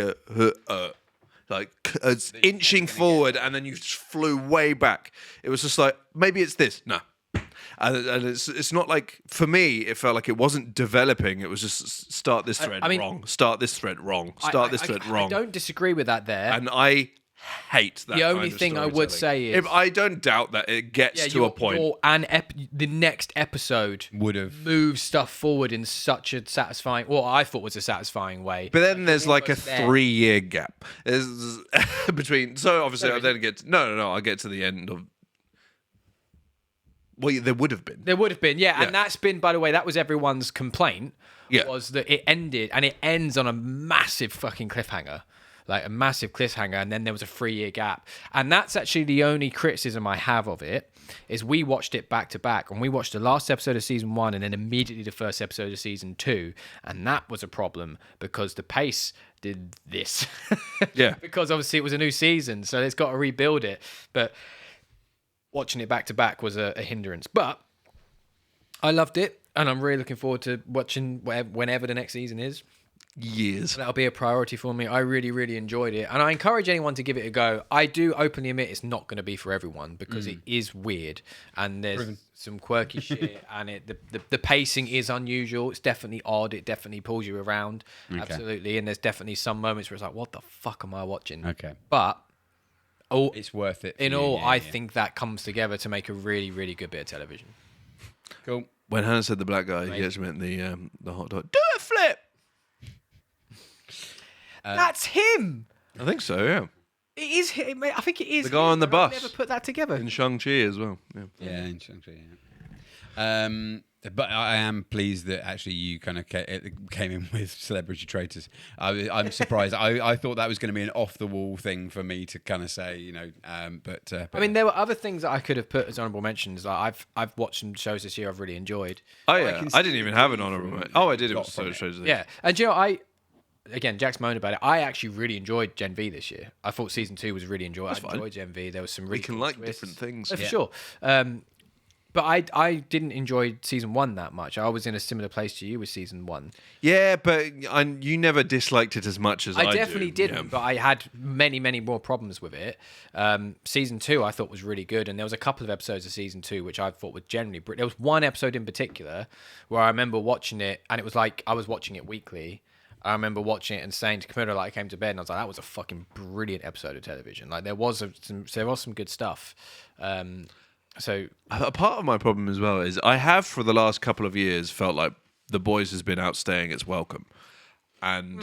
it's inching forward and then you just flew way back. It was just like maybe it's this. No. And it's not like, for me, it felt like it wasn't developing. It was just start this thread wrong, start this thread wrong, start this thread wrong. I don't disagree with that there. And I hate that. The only kind of thing I would storytelling. say is- if I don't doubt that it gets to a point. The next episode Would have. moves stuff forward in such a satisfying, well, I thought was a satisfying way. But then there's like a almost there. 3-year gap there's between. So obviously, I then get no. I'll get to the end of. Well, there would have been. There would have been, yeah. Yeah. And that's been, by the way, that was everyone's complaint. Yeah. Was that it ended, and it ends on a massive fucking cliffhanger. Like a massive cliffhanger, and then there was a 3-year gap. And that's actually the only criticism I have of it, is we watched it back to back, and we watched the last episode of season 1 and then immediately the first episode of season 2. And that was a problem because the pace did this. Yeah. Because obviously it was a new season, so it's got to rebuild it. But watching it back to back was a hindrance. But I loved it, and I'm really looking forward to watching whenever the next season is. Years. That'll be a priority for me. I really, really enjoyed it, and I encourage anyone to give it a go. I do openly admit it's not going to be for everyone because it is weird, and there's some quirky shit, and the pacing is unusual. It's definitely odd. It definitely pulls you around, absolutely. And there's definitely some moments where it's like, "What the fuck am I watching?" Okay, but it's worth it. I think that comes together to make a really, really good bit of television. Cool. When Hannah said the black guy, he actually meant the hot dog. Do a flip. That's him. I think so. Yeah. It is him. I think it is The guy on the bus. I never put that together. In Shang-Chi as well. Yeah. Yeah, in Shang-Chi, yeah. But I am pleased that actually you kind of came in with Celebrity Traitors. I'm surprised. I thought that was going to be an off-the-wall thing for me to kind of say, you know. But I mean, there were other things that I could have put as honourable mentions. Like I've watched some shows this year I've really enjoyed. Oh yeah, I didn't even have an honourable mention. Oh, I did. It was so shows. Yeah, and you know, again, Jack's moaned about it. I actually really enjoyed Gen V this year. I thought season 2 was really enjoyable. I enjoyed Gen V. There was some really We can cool like twists. different things. For sure. But I didn't enjoy season 1 that much. I was in a similar place to you with season 1. Yeah, but you never disliked it as much as I definitely do. didn't, but I had many, many more problems with it. Season 2 I thought was really good, and there was a couple of episodes of season 2 which I thought were generally brilliant. There was one episode in particular where I remember watching it, and it was like I was watching it weekly. I remember watching it and saying to Camilla, like, I came to bed and I was like, that was a fucking brilliant episode of television. Like, there was some good stuff. So A part of my problem as well is I have for the last couple of years felt like The Boys has been outstaying its welcome, and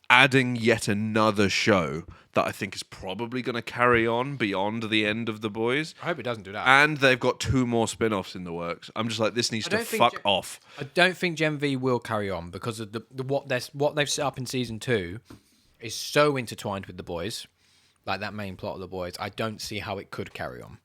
adding yet another show that I think is probably going to carry on beyond the end of The Boys. I hope it doesn't do that. And they've got 2 more spin-offs in the works. I'm just like, this needs to fuck off. I don't think Gen V will carry on because of what they've set up in season 2 is so intertwined with The Boys, like that main plot of The Boys. I don't see how it could carry on.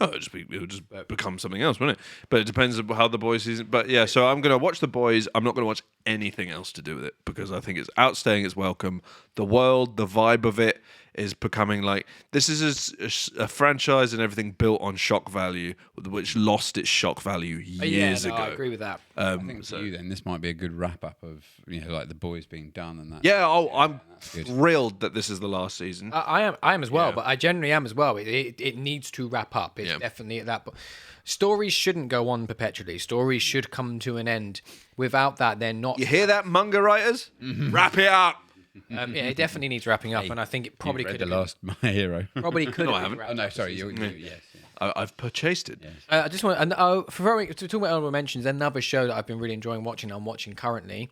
Oh, it'll just become something else, won't it? But it depends on how The Boys season. But yeah, so I'm going to watch The Boys. I'm not going to watch anything else to do with it because I think it's outstaying its welcome. The world, the vibe of it is becoming like this is a franchise and everything built on shock value, which lost its shock value years ago. I agree with that. I think for you then this might be a good wrap up of like The Boys being done and that. Yeah, I'm thrilled that this is the last season. I am as well, but I generally am as well. It needs to wrap up. It's definitely at that point. Stories shouldn't go on perpetually. Stories should come to an end. Without that, they're not. You hear that, manga writers? Wrap it up. Yeah, it definitely needs wrapping up, and I think it probably read could. The last My Hero. Probably could. No, I haven't. Oh no, sorry. You yes. Yeah. I've purchased it. Yes. I just want to talk about honorable mentions. Another show that I've been really enjoying watching. I'm watching currently,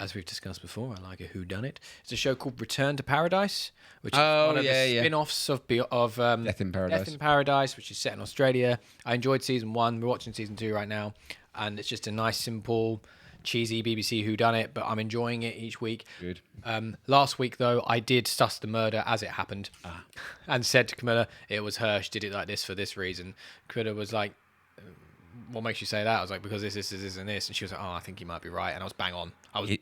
as we've discussed before. I like a whodunit. It's a show called Return to Paradise, which is one of the spin-offs of Death in Paradise. Death in Paradise, which is set in Australia. I enjoyed season 1. We're watching season 2 right now, and it's just a nice, simple, cheesy BBC whodunit, but I'm enjoying it each week. Good. Last week, though, I did suss the murder as it happened and said to Camilla, it was her. She did it like this for this reason. Camilla was like, what makes you say that? I was like, because this, and this. And she was like, oh, I think you might be right. And I was bang on.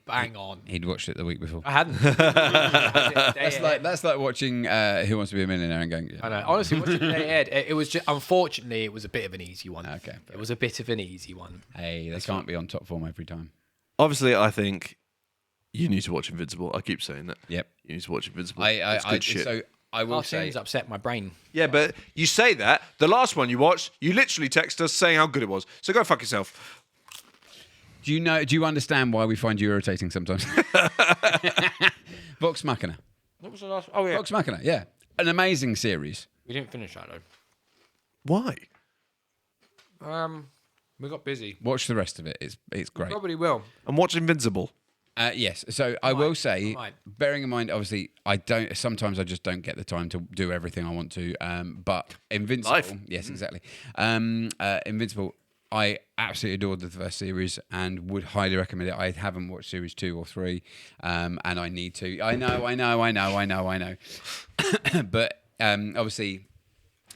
Bang on. He'd watched it the week before. I hadn't. That's like watching Who Wants to Be a Millionaire and going. Yeah. I know. Honestly, watching the day ahead, it was just, unfortunately, it was a bit of an easy one. Okay. It was a bit of an easy one. Hey, they can't be on top form every time. Obviously, I think you need to watch Invincible. I keep saying that. Yep. You need to watch Invincible. It's good shit. So I will say. Cartoons upset my brain. Yeah, but you say that. The last one you watched, you literally text us saying how good it was. So go fuck yourself. Do you understand why we find you irritating sometimes? Vox Machina. What was the last? Oh yeah, Vox Machina. Yeah, an amazing series. we didn't finish that Why? though. We got busy. Watch the rest of it. It's great. Probably will. And watch Invincible. Yes. So I will say, might. bearing in mind, obviously, sometimes I just don't get the time to do everything I want to. But Invincible, Life. yes, exactly. Invincible, I absolutely adored the first series and would highly recommend it. I haven't watched series 2 or 3, and I need to. I know. But obviously.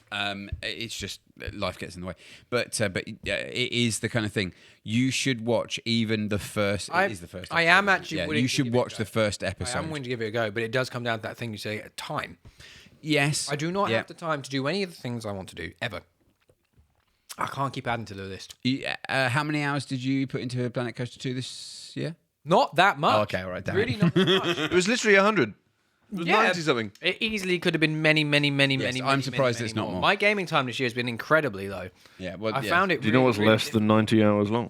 It's just life gets in the way, but yeah, it is the kind of thing you should watch. Even the first, it is the first. I episode. am actually. Yeah, willing you to should give it a watch go. the first I episode. am willing to give it a go, but it does come down to that thing you say: time. Yes, I do not Yeah. have the time to do any of the things I want to do ever. I can't keep adding to the list. How many hours did you put into Planet Coaster 2 this year? Not that much. Oh, okay, all right, damn Really it. not that much. It was literally 100. It was 90 something. It easily could have been many, many, many, Yes, many. I'm many, surprised many, it's many not more. My gaming time this year has been incredibly low. Yeah, well, I found it. Do you know what's really, less than 90 hours long?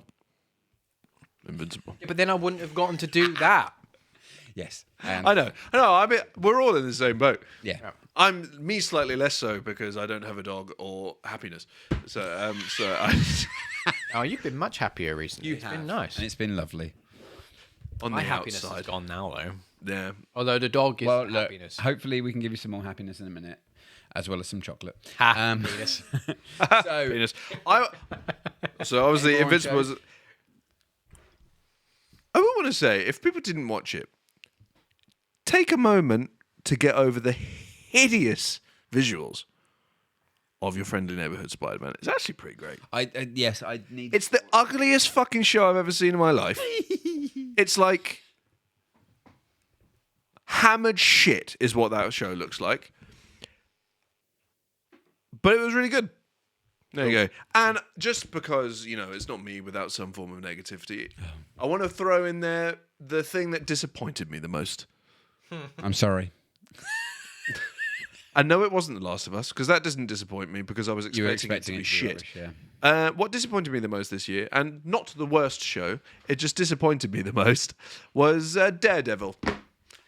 Invincible. Yeah, but then I wouldn't have gotten to do that. Yes. I know. I mean, we're all in the same boat. Yeah. I'm me slightly less so because I don't have a dog or happiness. So I Oh, you've been much happier recently. It's been nice. And it's been lovely. on My the happiness outside. is gone now, though. Yeah. Although the dog is Well, look, happiness. hopefully we can give you some more happiness in a minute, as well as some chocolate. Happiness. So, Penis. So obviously, Any more Invincible shows? was. I would want to say, if people didn't watch it, take a moment to get over the hideous visuals of your friendly neighborhood Spider-Man. It's actually pretty great. yes, I need. It's the ugliest fucking show I've ever seen in my life. It's like hammered shit is what that show looks like. But it was really good. There you go. And just because, it's not me without some form of negativity, I want to throw in there the thing that disappointed me the most. I'm sorry. I know it wasn't The Last of Us, because that doesn't disappoint me because I was You were expecting it to be shit. rubbish, yeah. What disappointed me the most this year, and not the worst show, it just disappointed me the most, was Daredevil.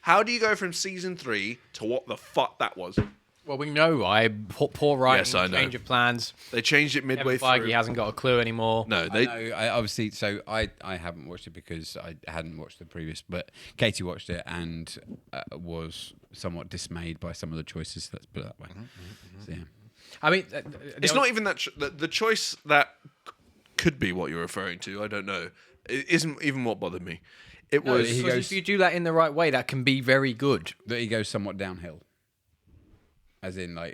How do you go from season 3 to what the fuck that was? Well, we know, poor writing, Yes, I know. change of plans. They changed it midway Kevin Feige through. hasn't got a clue anymore. No, I know. I obviously, so I haven't watched it because I hadn't watched the previous, but Katie watched it and was somewhat dismayed by some of the choices. Let's put it that way. So, yeah. I mean, it's not even that the choice that could be what you're referring to. I don't know. It isn't even what bothered me. It No, was. because if you do that in the right way, that can be very good. That he goes somewhat downhill, as in like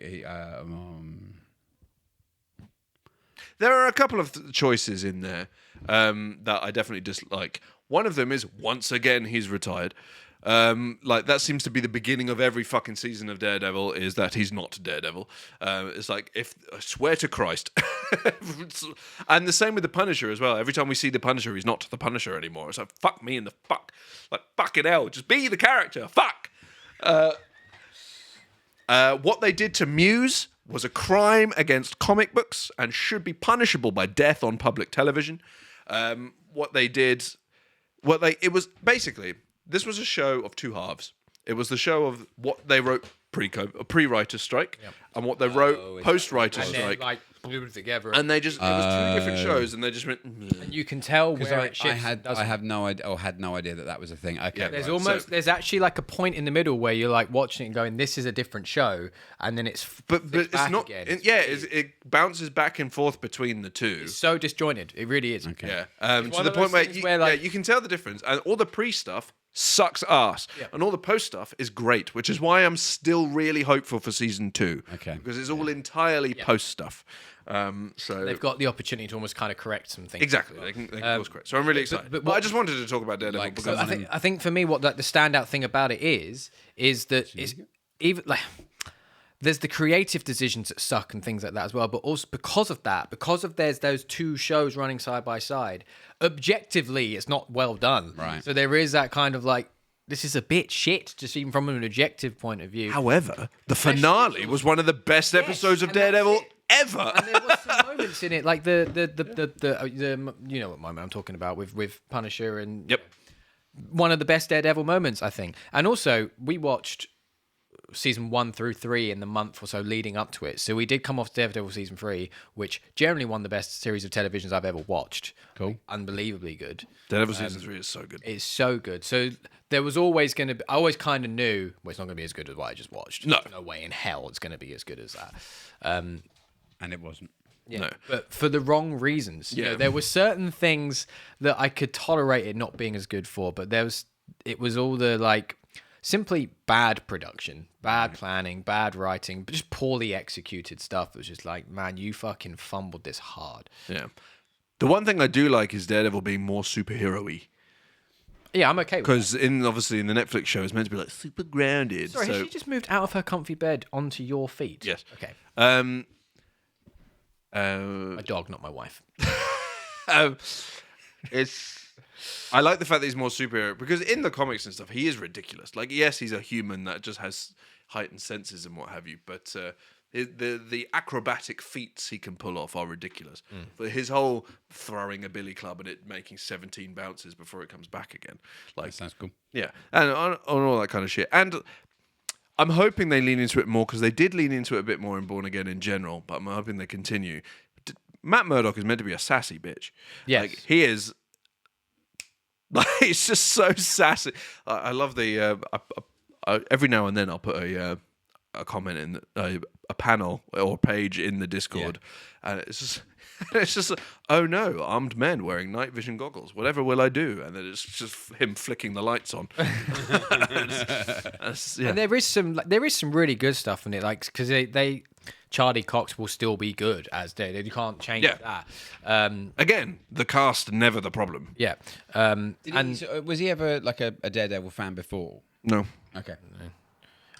There are a couple of choices in there that I definitely dislike. One of them is once again he's retired. Like that seems to be the beginning of every fucking season of Daredevil is that he's not Daredevil. It's like I swear to Christ. And the same with the Punisher as well. Every time we see the Punisher, he's not the Punisher anymore. It's like fuck me in the fuck. Like fucking hell, just be the character. Fuck. What they did to Muse was a crime against comic books and should be punishable by death on public television. It was basically, this was a show of two halves. It was the show of what they wrote pre-writer's strike, and what they wrote post-writer's And strike. then, like, glued together. And they just, it was two different shows, and they just went, And you can tell where it I shifts. had no idea, or had no idea that was a thing. Okay, Yeah, There's right. almost there's actually like a point in the middle where you're like watching it and going, this is a different show, and then it's but flips it's back not, again. it bounces back and forth between the two. It's so disjointed. It really is. Okay. Yeah, It's to one the of point those where things you, where, like- you can tell the difference, and all the pre-stuff sucks ass, and all the post stuff is great, which is why I'm still really hopeful for season 2. Okay. Because it's all entirely post stuff. So They've got the opportunity to almost kind of correct some things. exactly, they can course correct. So I'm really excited. But, what- I just wanted to talk about Daredevil Like because I think for me, what the standout thing about it is that it's even like there's the creative decisions that suck and things like that as well. But also because of there's those two shows running side by side. Objectively, it's not well done. Right. So there is that kind of like this is a bit shit, just even from an objective point of view. however, the finale was one of the best episodes of and that's Daredevil it. ever. And there was some moments in it, like the you know what moment I'm talking about with Punisher and Yep. one of the best Daredevil moments, I think. And also, we watched season 1 through 3 in the month or so leading up to it. So we did come off Daredevil season 3, which generally one of the best series of televisions I've ever watched. Cool. Like, unbelievably good. Daredevil season 3 is so good. It's so good. So there was always going to be, I always kind of knew, well, it's not going to be as good as what I just watched. No. There's no way in hell it's going to be as good as that. And it wasn't. Yeah, No. but for the wrong reasons. You know, there were certain things that I could tolerate it not being as good for, but it was all the like simply bad production, bad planning, bad writing, but just poorly executed stuff. It was just like, man, you fucking fumbled this hard. Yeah. The one thing I do like is Daredevil being more superhero-y. Yeah, I'm okay with that. Because obviously in the Netflix show, it's meant to be like super grounded. Sorry, has she just moved out of her comfy bed onto your feet? Yes. Okay. My dog, not my wife. I like the fact that he's more superhero because in the comics and stuff, he is ridiculous. Like, yes, he's a human that just has heightened senses and what have you, but the acrobatic feats he can pull off are ridiculous. But his whole throwing a billy club and it making 17 bounces before it comes back again, like, That sounds cool. yeah, and on all that kind of shit. And I'm hoping they lean into it more because they did lean into it a bit more in Born Again in general, but I'm hoping they continue. Matt Murdock is meant to be a sassy bitch. Yes. Like, he is. Like, it's just so sassy. I love the. Every now and then I'll put a comment in a panel or page in the Discord, and it's just oh no, armed men wearing night vision goggles. Whatever will I do? And then it's just him flicking the lights on. Yeah. And there is some really good stuff in it, like because they Charlie Cox will still be good as Daredevil. You can't change that. Again, the cast never the problem. Yeah. Was he ever like a Daredevil fan before? No. Okay.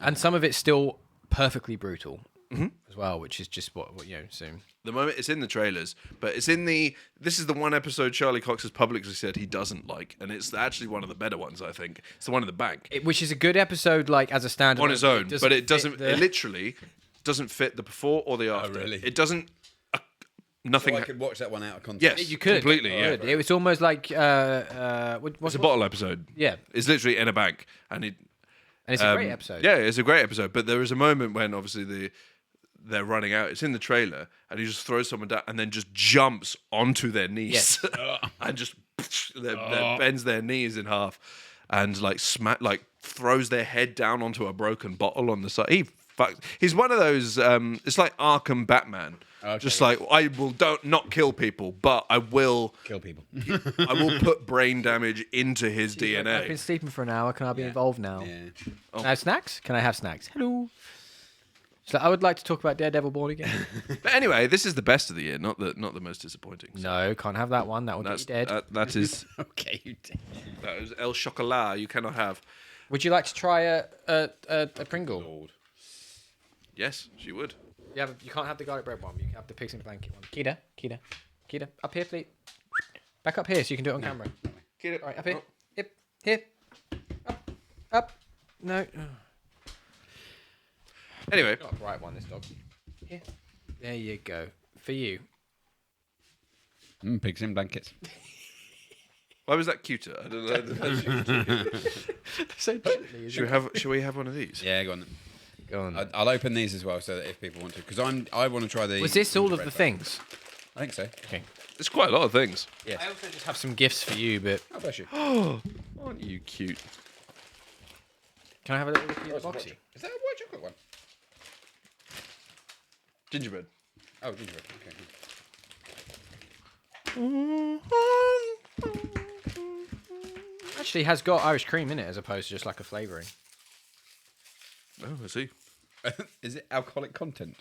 And some of it's still perfectly brutal as well, which is just what soon. The moment it's in the trailers, but it's in the. This is the one episode Charlie Cox has publicly said he doesn't like, and it's actually one of the better ones. I think it's the one in the bank Which is a good episode, like as a standalone on its own, but it doesn't. fit It literally doesn't fit the before or the after. really? It doesn't. Nothing. So I could watch that one out of context. Yes, You could completely. You Yeah, could. It was almost like it's a bottle episode. Yeah, It's literally in a bank, and it's a great episode. Yeah, it's a great episode. But there is a moment when obviously they're running out. It's in the trailer, and he just throws someone down, and then just jumps onto their knees, and just bends their knees in half, and like throws their head down onto a broken bottle on the side. He's one of those. It's like Arkham Batman. Okay. Just like I will not kill people, but I will Kill people. I will put brain damage into his DNA. I've been sleeping for an hour. Can I be involved now? Yeah. Can I have snacks? Can I have snacks? Hello. So I would like to talk about Daredevil Born Again. But anyway, this is the best of the year, not the most disappointing. So No, can't have that one. That would be dead. that is Okay, you did. that is El Chocolat. You cannot have. Would you like to try a Pringle? Lord. Yes, she would. You can't have the garlic bread one. You can have the pigs in blanket one. Kida, up here, please. Back up here so you can do it on camera. Kida, All right, up here. Yep, here. Up. No. Anyway, Not a bright one, this dog. Here. There you go. For you. Pigs in blankets. why was that cuter? I don't know. So gently. Should we have one of these? Yeah, go on. Go on. I'll open these as well, so that if people want to, because I want to try the. Was this all of gingerbread the flavor. things? I think so. Okay. It's quite a lot of things. Yes. I also just have some gifts for you, but Oh, bless you. Aren't you cute? can I have a little look at your boxy? Is that a white chocolate one? Gingerbread. Oh, gingerbread. Okay. Actually, has got Irish cream in it as opposed to just like a flavouring. Oh, I see. Is it alcoholic content?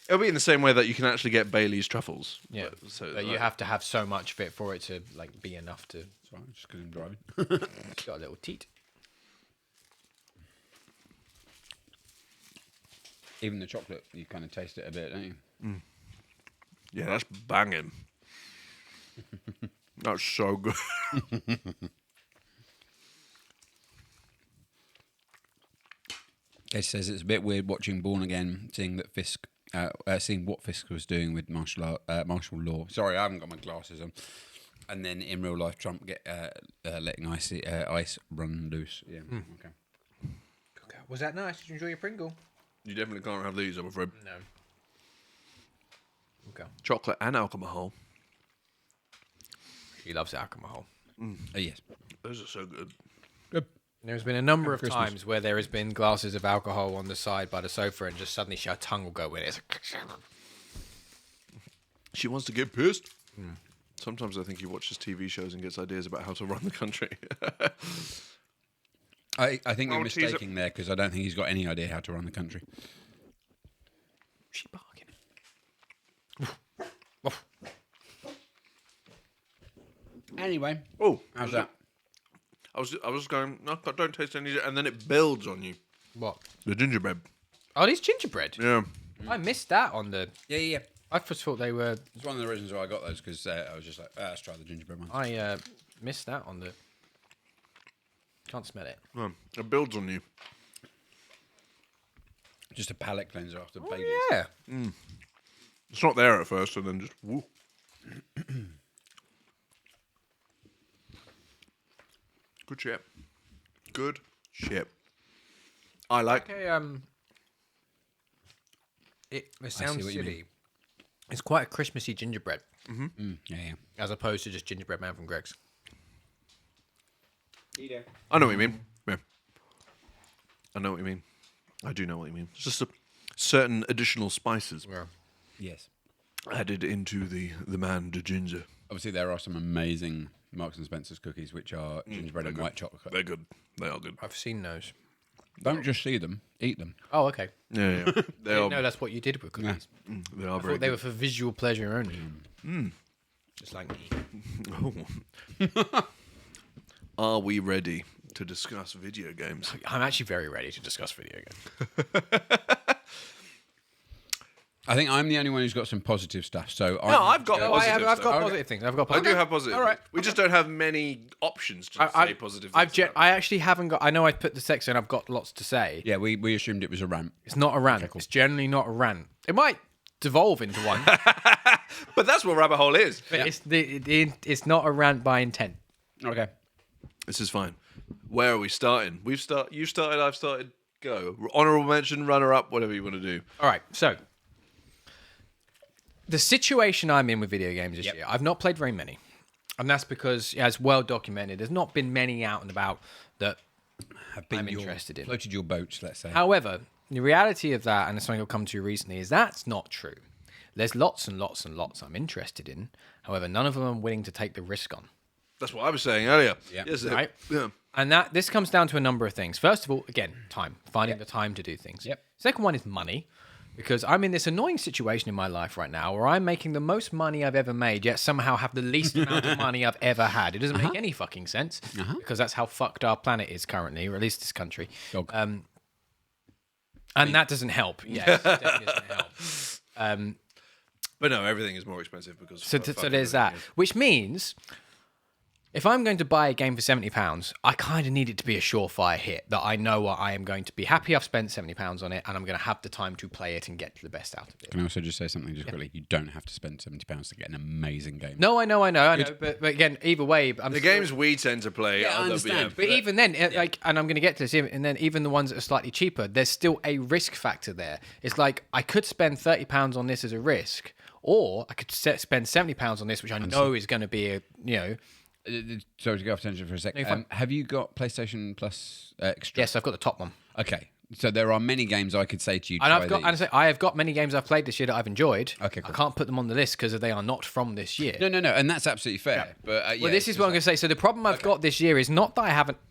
It'll be in the same way that you can actually get Bailey's truffles. Yeah. So But you have to have so much of it for it to like be enough to. Sorry, just because I'm driving. It's got a little teat. Even the chocolate, you kind of taste it a bit, don't you? Yeah, that's banging. That's so good. It says it's a bit weird watching Born Again, seeing that seeing what Fisk was doing with martial law. Sorry, I haven't got my glasses on. And then in real life, Trump letting ice run loose. Yeah. Okay. Was that nice? Did you enjoy your Pringle? You definitely can't have these, I'm afraid. No. Okay. Chocolate and alcohol. She loves alcohol. Yes. Those are so good. Good. There's been a number of Christmas. times where there has been glasses of alcohol on the side by the sofa, and just suddenly her tongue will go in it. She wants to get pissed. Sometimes I think he watches TV shows and gets ideas about how to run the country. I think you're Oh, teaser. mistaking there, because I don't think he's got any idea how to run the country. She barking. Anyway, Oh, how's that? I was going, no, don't taste any, and then it builds on you. What? The gingerbread. Oh, these gingerbread. Yeah. I missed that on the. Yeah. I first thought they were. It's one of the reasons why I got those because I was just like, let's try the gingerbread one. I missed that on the. Can't smell it. It builds on you. Just a palate cleanser after babies. Yeah. It's not there at first, and then just woo. Good shit. Good shit. I like. Okay. It sounds what you silly. It's quite a Christmassy gingerbread, Yeah. as opposed to just gingerbread man from Greg's. I know what you mean. Yeah. I know what you mean. I do know what you mean. It's just a certain additional spices Yes. added into the man de ginger. Obviously, there are some amazing Marks and Spencer's cookies, which are gingerbread and white chocolate. They're good. They are good. I've seen those. Don't just see them, eat them. Oh, okay. Yeah, yeah. They I are. didn't know that's what you did with cookies. They are I very thought they were good. for visual pleasure only. Just like me. Are we ready to discuss video games? I'm actually very ready to discuss video games. I think I'm the only one who's got some positive stuff. So No, I've got No, positive I've stuff. got positive things. I've got I positive. do have positive. All right. We just don't have many options to say positive things. about. I actually haven't got. I know I put the section. I've got lots to say. yeah, we assumed it was a rant. It's not a rant. It's generally not a rant. It might devolve into one, But that's what Rabbit Hole is. but it's not a rant by intent. Okay. This is fine. Where are we starting? You started. I've started. Go. Honorable mention, runner up, whatever you want to do. All right. So the situation I'm in with video games this year, I've not played very many, and that's because, as well documented, there's not been many out and about that Have been I'm interested in. Floated your boats, let's say. However, the reality of that, and it's something I've come to recently, is that's not true. There's lots and lots and lots I'm interested in. However, none of them I'm willing to take the risk on. That's what I was saying earlier. Yeah. Yes, Right. Yeah. And this comes down to a number of things. First of all, again, time. Finding the time to do things. Yep. Second one is money. Because I'm in this annoying situation in my life right now where I'm making the most money I've ever made, yet somehow have the least amount of money I've ever had. It doesn't make any fucking sense because that's how fucked our planet is currently, or at least this country. Dog. And that doesn't help. Yes, it definitely doesn't help. But no, everything is more expensive because. So there's that, which means if I'm going to buy a game for £70, I kind of need it to be a surefire hit that I know what I am going to be happy I've spent £70 on it and I'm going to have the time to play it and get the best out of it. Can I also just say something quickly? You don't have to spend £70 to get an amazing game. No, I know. But again, either way, The games we tend to play. Yeah, I understand. But even then, like, and I'm going to get to this, and then even the ones that are slightly cheaper, there's still a risk factor there. It's like I could spend £30 on this as a risk, or I could spend £70 on this, which I know is going to be a, Sorry to go off tangent for a sec. No, you're fine. Have you got PlayStation Plus Extra? Yes, I've got the top one. Okay. So there are many games I could say to you. And try these. I have got many games I've played this year that I've enjoyed. Okay, cool. I can't put them on the list because they are not from this year. No, and that's absolutely fair. But Well, this is what I'm going to say. So the problem I've got this year is not that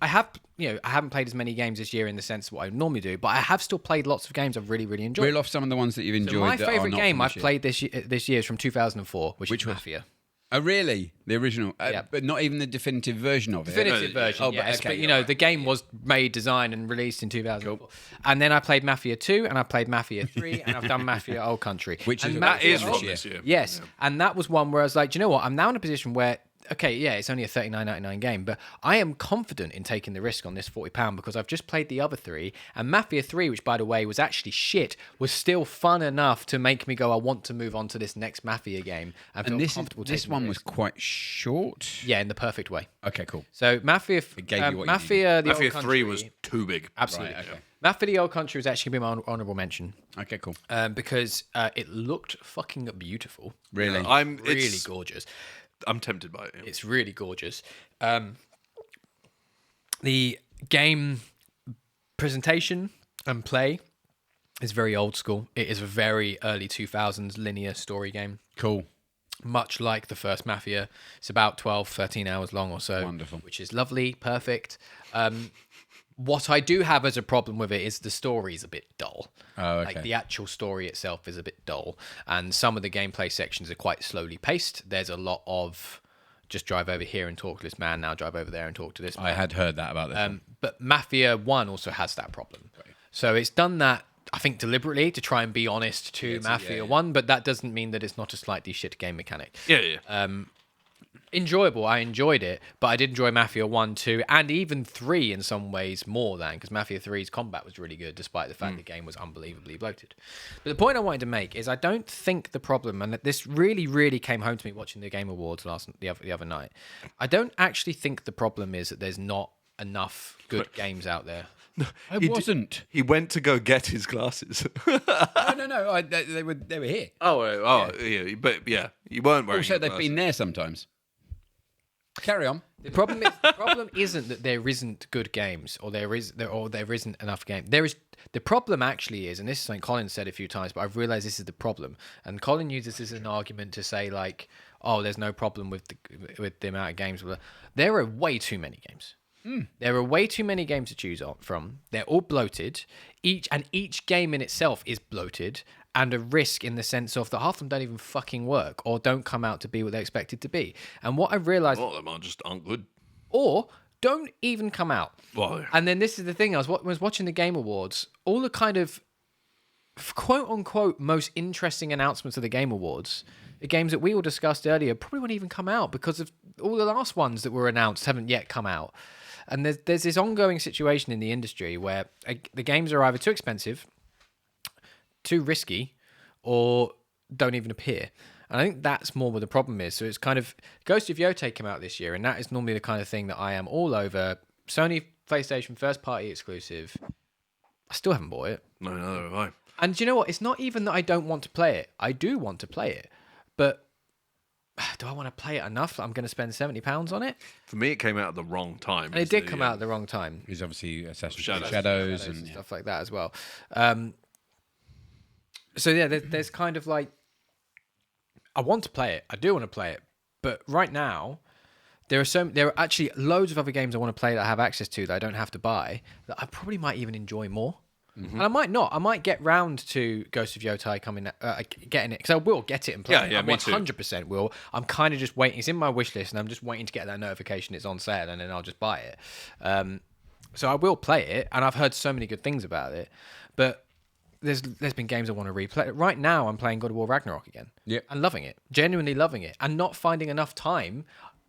I haven't played as many games this year in the sense of what I normally do, but I have still played lots of games I've really, really enjoyed. reel off some of the ones that you've enjoyed. So my that are favourite not game from I've this year. played this year is from 2004, which is one? Mafia. Oh, really? The original? Yeah. But not even the definitive version of it? Definitive version, Oh, yes. okay, But, alright. the game was made, designed, and released in 2004. And then I played Mafia 2, and I played Mafia 3, and I've done Mafia Old Country. Which And is- That is Mafia from Old- this year. Yes. And that was one where I was like, do you know what? I'm now in a position where, okay, yeah, it's only a $39.99 game, but I am confident in taking the risk on this £40 because I've just played the other three. And Mafia 3, which, by the way, was actually shit, was still fun enough to make me go, I want to move on to this next Mafia game. And feel And comfortable this taking one the was risk. quite short. Yeah, in the perfect way. Okay, cool. So Mafia, gave you what you Mafia, the Mafia Old 3 Country, was too big. absolutely. Right, okay. Mafia the Old Country was actually going to be my honourable mention Okay, cool. because it looked fucking beautiful, Really? really gorgeous. I'm tempted by it. Yeah. It's really gorgeous. The game presentation and play is very old school. It is a very early 2000s linear story game. Cool. Much like the first Mafia. It's about 12, 13 hours long or so. Wonderful. Which is lovely, perfect. What I do have as a problem with it is the story's a bit dull. Oh, okay. Like the actual story itself is a bit dull. And some of the gameplay sections are quite slowly paced. There's a lot of just drive over here and talk to this man, now drive over there and talk to this man. I had heard that about this one. But Mafia 1 also has that problem. So it's done that I think deliberately to try and be honest to Mafia 1, but that doesn't mean that it's not a slightly shit game mechanic. Yeah. Enjoyable. I enjoyed it, but I did enjoy Mafia 1, 2, and even 3 in some ways more than, because Mafia 3's combat was really good, despite the fact the game was unbelievably bloated. But the point I wanted to make is I don't think the problem, and this really, really came home to me watching the Game Awards the other night, I don't actually think the problem is that there's not enough good games out there. I wasn't. He went to go get his glasses. No. They were here. Yeah. But yeah, you weren't wearing. Also, your they've glasses. been there sometimes. Carry on. The problem isn't that there isn't good games or there isn't enough game. The problem actually is, and this is something Colin said a few times, but I've realised this is the problem. And Colin uses this as an argument to say like, oh, there's no problem with the amount of games. There are way too many games. There are way too many games to choose from. They're all bloated. Each game in itself is bloated and a risk in the sense of that half of them don't even fucking work or don't come out to be what they're expected to be. And what I've realised... A lot of them aren't good. Or don't even come out. Well, And then this is the thing, I was watching the Game Awards, all the kind of quote-unquote most interesting announcements of the Game Awards, the games that we all discussed earlier, probably won't even come out because of all the last ones that were announced haven't yet come out. And there's this ongoing situation in the industry where the games are either too expensive, too risky, or don't even appear. And I think that's more what the problem is. So it's kind of... Ghost of Yotei came out this year, and that is normally the kind of thing that I am all over. Sony PlayStation first-party exclusive. I still haven't bought it. no, neither have I. And do you know what? It's not even that I don't want to play it. I do want to play it. But do I want to play it enough that I'm going to spend £70 on it? For me, it came out at the wrong time. And it did come out at the wrong time. He's obviously Assassin's Shadows. Creed Shadows And and stuff like that as well. So yeah, there's kind of like... I want to play it. I do want to play it. But right now, there are actually loads of other games I want to play that I have access to that I don't have to buy that I probably might even enjoy more. And I might not. I might get round to Ghost of Yotei getting it, because I will get it and play it. Yeah, I me too. 100% will. I'm kind of just waiting. It's in my wish list, and I'm just waiting to get that notification it's on sale, and then I'll just buy it. So I will play it, and I've heard so many good things about it. But there's been games I want to replay. Right now, I'm playing God of War Ragnarok again. Yep. And loving it. Genuinely loving it. And not finding enough time.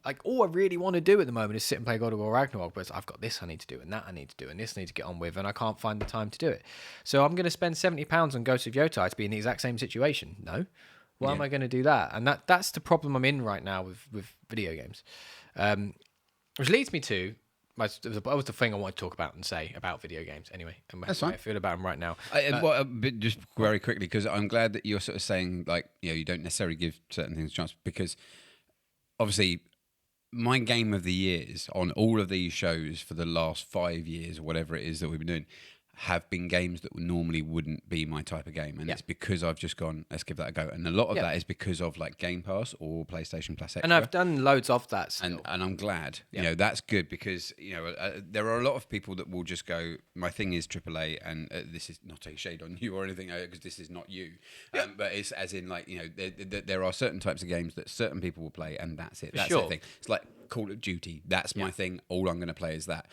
Like, all I really want to do at the moment is sit and play God of War Ragnarok, but I've got this I need to do, and that I need to do, and this I need to get on with, and I can't find the time to do it. So I'm going to spend £70 on Ghost of Yotei to be in the exact same situation. No. Why am I going to do that? And that's the problem I'm in right now with video games. Which leads me to... That was the thing I wanted to talk about and say about video games anyway. And That's how fine. I feel about them right now. But just very quickly, because I'm glad that you're sort of saying, like, you don't necessarily give certain things a chance, because obviously my game of the years on all of these shows for the last 5 years or whatever it is that we've been doing have been games that normally wouldn't be my type of game, and it's because I've just gone, let's give that a go. And a lot of that is because of like Game Pass or PlayStation Plus Extra. And I've done loads of that still. And I'm glad, that's good, because there are a lot of people that will just go, my thing is AAA, and this is not a shade on you or anything, because this is not you, but it's as in like there are certain types of games that certain people will play, and that's it. That's the thing. It's like Call of Duty. That's my thing. All I'm going to play is that.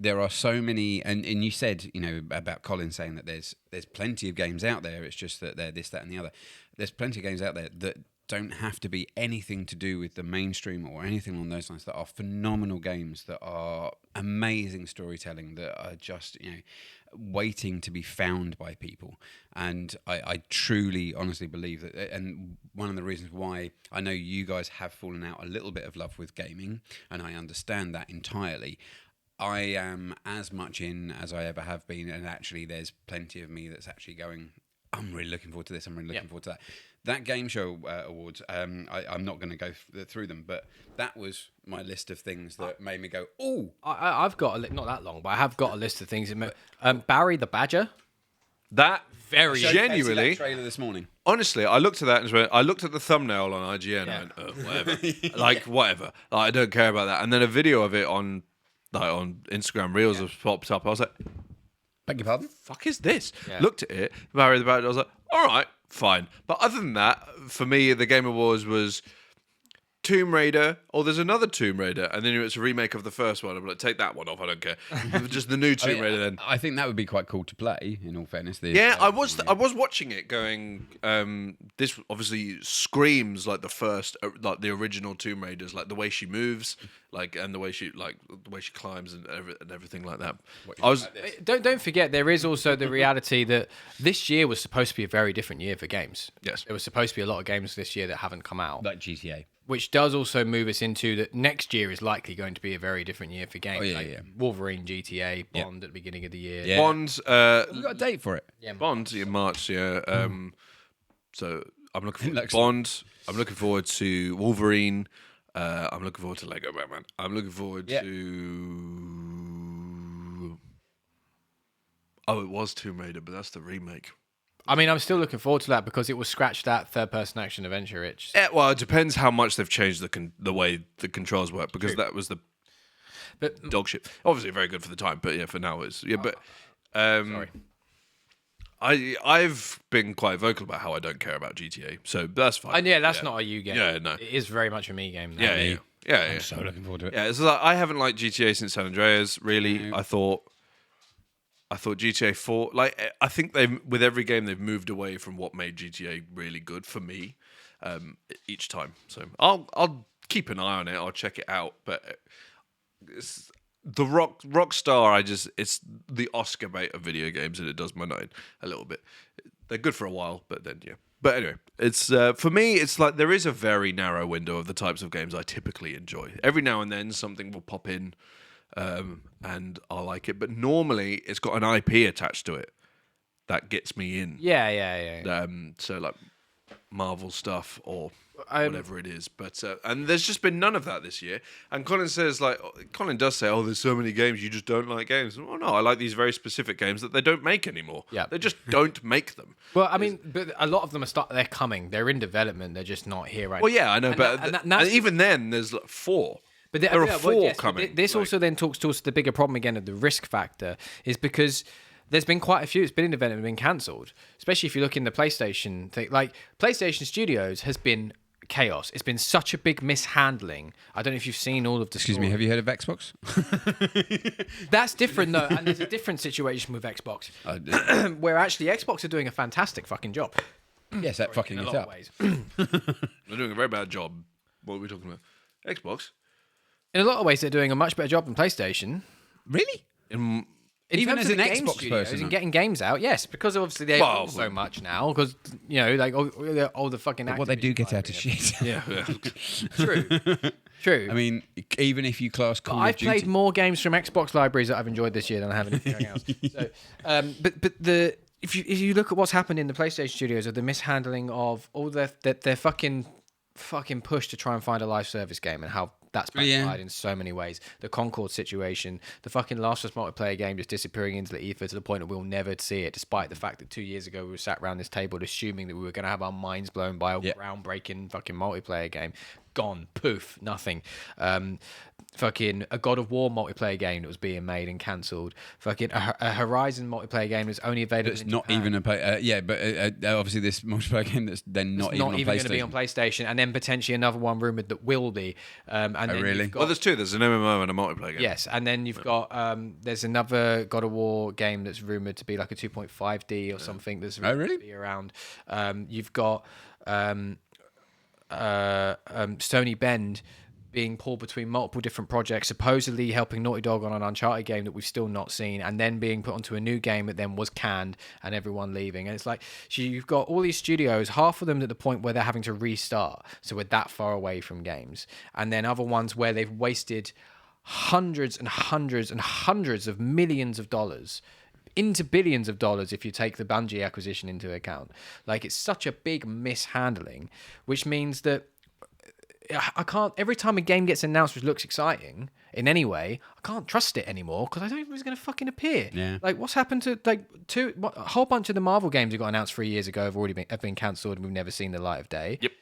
There are so many, and you said, about Colin saying that there's plenty of games out there. It's just that they're this, that, and the other. There's plenty of games out there that don't have to be anything to do with the mainstream or anything along those lines, that are phenomenal games, that are amazing storytelling, that are just, waiting to be found by people. And I truly, honestly believe that, and one of the reasons why I know you guys have fallen out a little bit of love with gaming, and I understand that entirely, I am as much in as I ever have been, and actually there's plenty of me that's actually going, I'm really looking forward to this, I'm really looking forward to that. That Game Show Awards, I'm not going to go through them, but that was my list of things that made me go, oh! I've got, not that long, but I have got a list of things. Barry the Badger. That Very genuinely That trailer this morning. Honestly, I looked at that and went, I looked at the thumbnail on IGN and I went, whatever. Whatever. I don't care about that. And then a video of it on Instagram Reels has popped up. I was like, Beg your pardon? fuck is this? Yeah. Looked at it, Barry the Badger, I was like, all right, fine. But other than that, for me, the Game Awards was Tomb Raider, or there's another Tomb Raider, and then it's a remake of the first one. I'm like, take that one off. I don't care. Just the new Tomb Raider then. I think that would be quite cool to play. In all fairness, I was watching it, going. This obviously screams like the first, like the original Tomb Raiders, like the way she moves, and the way she climbs and everything like that. Don't forget, there is also the reality that this year was supposed to be a very different year for games. Yes, there was supposed to be a lot of games this year that haven't come out, like GTA. Which does also move us into that next year is likely going to be a very different year for games. Wolverine, GTA, Bond at the beginning of the year. Yeah. Bond. We've got a date for it. Yeah, Bond in March. Yeah. So I'm looking forward to Bond. I'm looking forward to Wolverine. I'm looking forward to Lego Batman. I'm looking forward to. Oh, it was Tomb Raider, but that's the remake. I mean, I'm still looking forward to that because it will scratch that third-person action adventure itch. Yeah, well, it depends how much they've changed the way the controls work, because that was the dog shit. Obviously, very good for the time, but yeah, for now it's But sorry, I've been quite vocal about how I don't care about GTA, so that's fine. And that's not a you game. Yeah, no, it is very much a me game. Now. Yeah. I'm so looking forward to it. Yeah, it's like I haven't liked GTA since San Andreas. Really, No. I thought GTA 4, I think with every game they've moved away from what made GTA really good for me, each time. So I'll keep an eye on it. I'll check it out. But it's the Rockstar. It's the Oscar bait of video games, and it does my night a little bit. They're good for a while, but then yeah. But anyway, it's for me. It's like there is a very narrow window of the types of games I typically enjoy. Every now and then something will pop in. And I like it, but normally it's got an IP attached to it that gets me in. Yeah. So like Marvel stuff or whatever it is, but and there's just been none of that this year. And Colin does say, "Oh, there's so many games, you just don't like games." Well, no, I like these very specific games that they don't make anymore. Yeah, they just don't make them. Well, I mean, but a lot of them they're coming. They're in development. They're just not here right now. Well, yeah, I know, and even then, there's like 4. But there are 4 coming. This also then talks to us the bigger problem again of the risk factor is because there's been quite a few. It's been in development, been cancelled. Especially if you look in the PlayStation thing. Like PlayStation Studios has been chaos. It's been such a big mishandling. I don't know if you've seen all of the. Excuse me. Have you heard of Xbox? That's different though, and there's a different situation with Xbox, where actually Xbox are doing a fantastic fucking job. Yes, that fucking in a it lot up. of ways. They're doing a very bad job. What are we talking about? Xbox. In a lot of ways, they're doing a much better job than PlayStation. Really? In Even terms as of an the game Xbox studios person, and getting games out, yes, because obviously they own so much now. Because like all the fucking. What they do Activision get out of library. shit. Yeah. True. I mean, even if you class Call of I've Duty, played more games from Xbox libraries that I've enjoyed this year than I have anything else. So, but if you look at what's happened in the PlayStation studios of the mishandling of all their fucking push to try and find a live service game and how that's backfired in so many ways. The Concord situation, the fucking Last of Us multiplayer game just disappearing into the ether to the point that we'll never see it, despite the fact that 2 years ago we were sat around this table assuming that we were going to have our minds blown by a groundbreaking fucking multiplayer game. Gone, poof, nothing. Fucking a God of War multiplayer game that was being made and cancelled. Fucking a Horizon multiplayer game that's only available in not Japan. even a but obviously this multiplayer game that's then not even going to be on PlayStation, and then potentially another one rumored that will be. And then really? you've got, Well, there's 2. There's an MMO and a multiplayer game. yes, and then you've got there's another God of War game that's rumored to be like a 2.5D or something. That's really? to be around. You've got Stony Bend being pulled between multiple different projects, supposedly helping Naughty Dog on an Uncharted game that we've still not seen, and then being put onto a new game that then was canned and everyone leaving. And it's like, so you've got all these studios, half of them at the point where they're having to restart, so we're that far away from games, and then other ones where they've wasted hundreds and hundreds and hundreds of millions of dollars into billions of dollars if you take the Bungie acquisition into account. Like, it's such a big mishandling, which means that I can't, every time a game gets announced which looks exciting in any way, I can't trust it anymore because I don't know if it's going to fucking appear. Yeah. Like, what's happened to a whole bunch of the Marvel games that got announced 3 years ago have been cancelled and we've never seen the light of day. Yep.